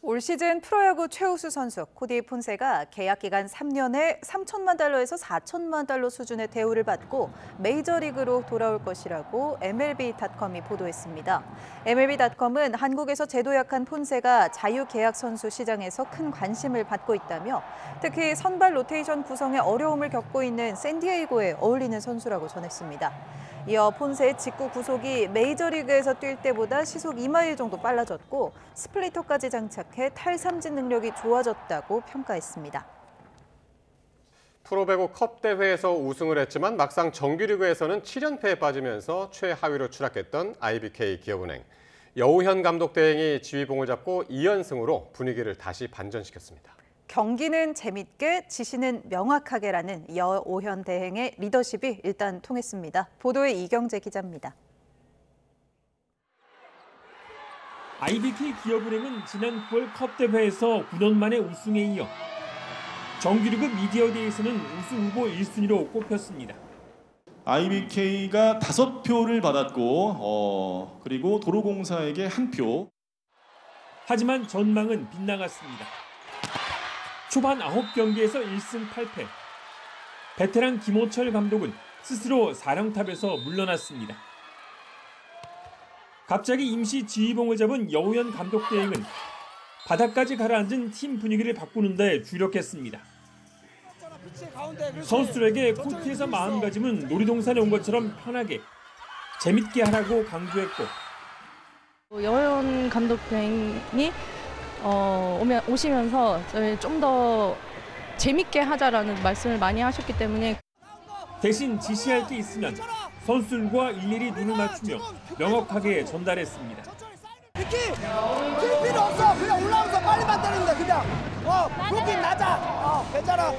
올 시즌 프로야구 최우수 선수 코디 폰세가 계약 기간 3년에 3천만 달러에서 4천만 달러 수준의 대우를 받고 메이저리그로 돌아올 것이라고 MLB.com이 보도했습니다. MLB.com은 한국에서 제도 약한 폰세가 자유계약 선수 시장에서 큰 관심을 받고 있다며 특히 선발 로테이션 구성에 어려움을 겪고 있는 샌디에이고에 어울리는 선수라고 전했습니다. 이어 폰세의 직구 구속이 메이저리그에서 뛸 때보다 시속 2마일 정도 빨라졌고 스플리터까지 장착해 탈삼진 능력이 좋아졌다고 평가했습니다. 프로배구 컵 대회에서 우승을 했지만 막상 정규리그에서는 7연패에 빠지면서 최하위로 추락했던 IBK 기업은행. 여우현 감독 대행이 지휘봉을 잡고 2연승으로 분위기를 다시 반전시켰습니다. 경기는 재밌게, 지시는 명확하게라는 여오현 대행의 리더십이 일단 통했습니다. 보도에 이경재 기자입니다. IBK 기업은행은 지난 9월 컵 대회에서 9년 만에 우승에 이어 정규리그 미디어데이에서는 우승 후보 1순위로 꼽혔습니다. IBK가 5표를 받았고 그리고 도로공사에게 1표. 하지만 전망은 빗나갔습니다. 초반 9경기에서 1승 8패. 베테랑 김호철 감독은 스스로 사령탑에서 물러났습니다. 갑자기 임시 지휘봉을 잡은 여우현 감독 대행은 바닥까지 가라앉은 팀 분위기를 바꾸는 데 주력했습니다. 선수들에게 코트에서 마음가짐은 놀이동산에 온 것처럼 편하게, 재밌게 하라고 강조했고 여우현 감독 대행이 오시면서 좀 더 재밌게 하자라는 말씀을 많이 하셨기 때문에 대신 지시할 게 있으면 선수들과 일일이 눈을 맞추며 명확하게 전달했습니다. 뛸 필요 없어. 그냥 올라오면서 빨리만 때리면 돼. 그냥 루킹 낮아. 괜찮아.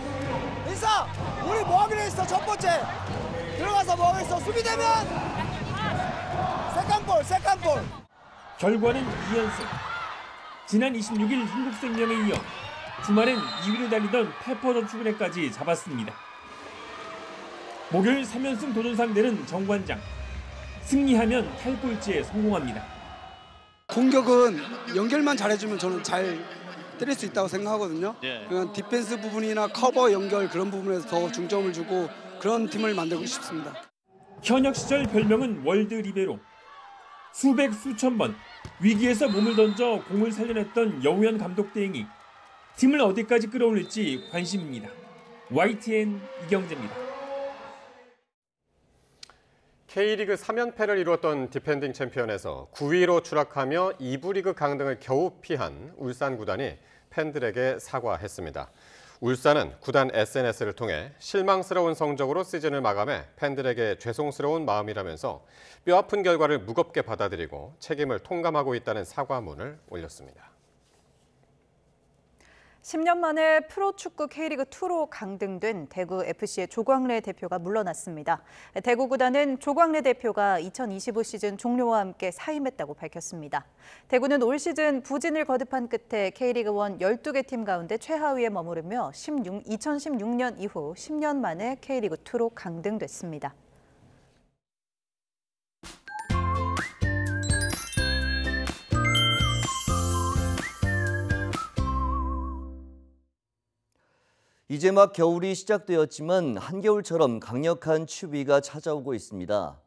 인사 우리 뭐 하기로 했어. 첫 번째 들어가서 뭐 하기로 했어. 수비되면 세컨볼. 결과는 2연승. 지난 26일 한국생명에 이어 주말엔 2위를 달리던 페퍼저축은행까지 잡았습니다. 목요일 3연승 도전 상대는 정관장. 승리하면 탈꼴찌에 성공합니다. 공격은 연결만 잘해주면 저는 잘 때릴 수 있다고 생각하거든요. 그냥 디펜스 부분이나 커버 연결 그런 부분에서 더 중점을 주고 그런 팀을 만들고 싶습니다. 현역 시절 별명은 월드 리베로. 수백 수천 번 위기에서 몸을 던져 공을 살려냈던 여우현 감독 대행이 팀을 어디까지 끌어올릴지 관심입니다. YTN 이경재입니다. K리그 3연패를 이루었던 디펜딩 챔피언에서 9위로 추락하며 2부 리그 강등을 겨우 피한 울산 구단이 팬들에게 사과했습니다. 울산은 구단 SNS를 통해 실망스러운 성적으로 시즌을 마감해 팬들에게 죄송스러운 마음이라면서 뼈아픈 결과를 무겁게 받아들이고 책임을 통감하고 있다는 사과문을 올렸습니다. 10년 만에 프로축구 K리그2로 강등된 대구FC의 조광래 대표가 물러났습니다. 대구 구단은 조광래 대표가 2025 시즌 종료와 함께 사임했다고 밝혔습니다. 대구는 올 시즌 부진을 거듭한 끝에 K리그1 12개 팀 가운데 최하위에 머무르며 2016년 이후 10년 만에 K리그2로 강등됐습니다. 이제 막 겨울이 시작되었지만 한겨울처럼 강력한 추위가 찾아오고 있습니다.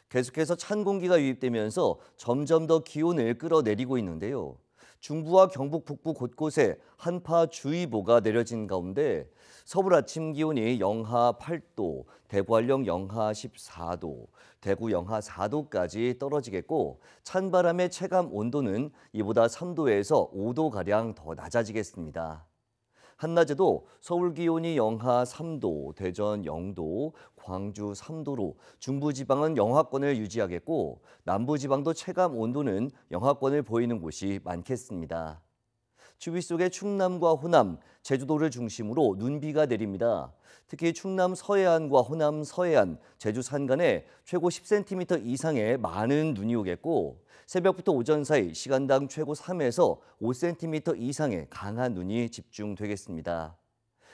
계속해서 찬 공기가 유입되면서 점점 더 기온을 끌어내리고 있는데요. 중부와 경북 북부 곳곳에 한파주의보가 내려진 가운데 서울 아침 기온이 영하 8도, 대구 한령 영하 14도, 대구 영하 4도까지 떨어지겠고 찬바람의 체감 온도는 이보다 3도에서 5도가량 더 낮아지겠습니다. 한낮에도 서울 기온이 영하 3도, 대전 0도, 광주 3도로 중부지방은 영하권을 유지하겠고 남부지방도 체감 온도는 영하권을 보이는 곳이 많겠습니다. 추위 속에 충남과 호남, 제주도를 중심으로 눈비가 내립니다. 특히 충남 서해안과 호남 서해안, 제주 산간에 최고 10cm 이상의 많은 눈이 오겠고 새벽부터 오전 사이 시간당 최고 3에서 5cm 이상의 강한 눈이 집중되겠습니다.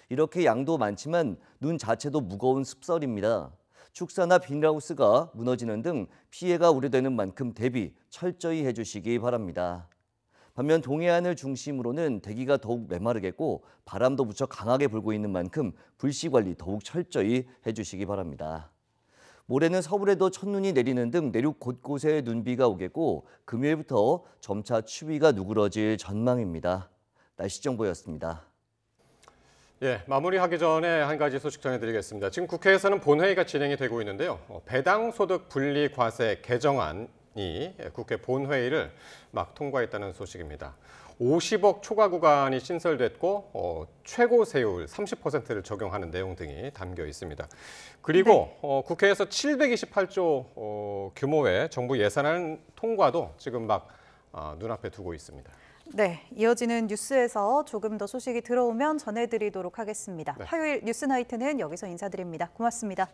이렇게 양도 많지만 눈 자체도 무거운 습설입니다. 축사나 비닐하우스가 무너지는 등 피해가 우려되는 만큼 대비 철저히 해주시기 바랍니다. 반면 동해안을 중심으로는 대기가 더욱 메마르겠고 바람도 무척 강하게 불고 있는 만큼 불씨 관리 더욱 철저히 해주시기 바랍니다. 모레는 서울에도 첫눈이 내리는 등 내륙 곳곳에 눈비가 오겠고 금요일부터 점차 추위가 누그러질 전망입니다. 날씨 정보였습니다. 예, 마무리하기 전에 한 가지 소식 전해드리겠습니다. 지금 국회에서는 본회의가 진행이 되고 있는데요. 배당소득 분리과세 개정안이 국회 본회의를 막 통과했다는 소식입니다. 50억 초과 구간이 신설됐고 최고 세율 30%를 적용하는 내용 등이 담겨 있습니다. 그리고 국회에서 728조 규모의 정부 예산안 통과도 지금 막 눈앞에 두고 있습니다. 네, 이어지는 뉴스에서 조금 더 소식이 들어오면 전해드리도록 하겠습니다. 네. 화요일 뉴스나이트는 여기서 인사드립니다. 고맙습니다.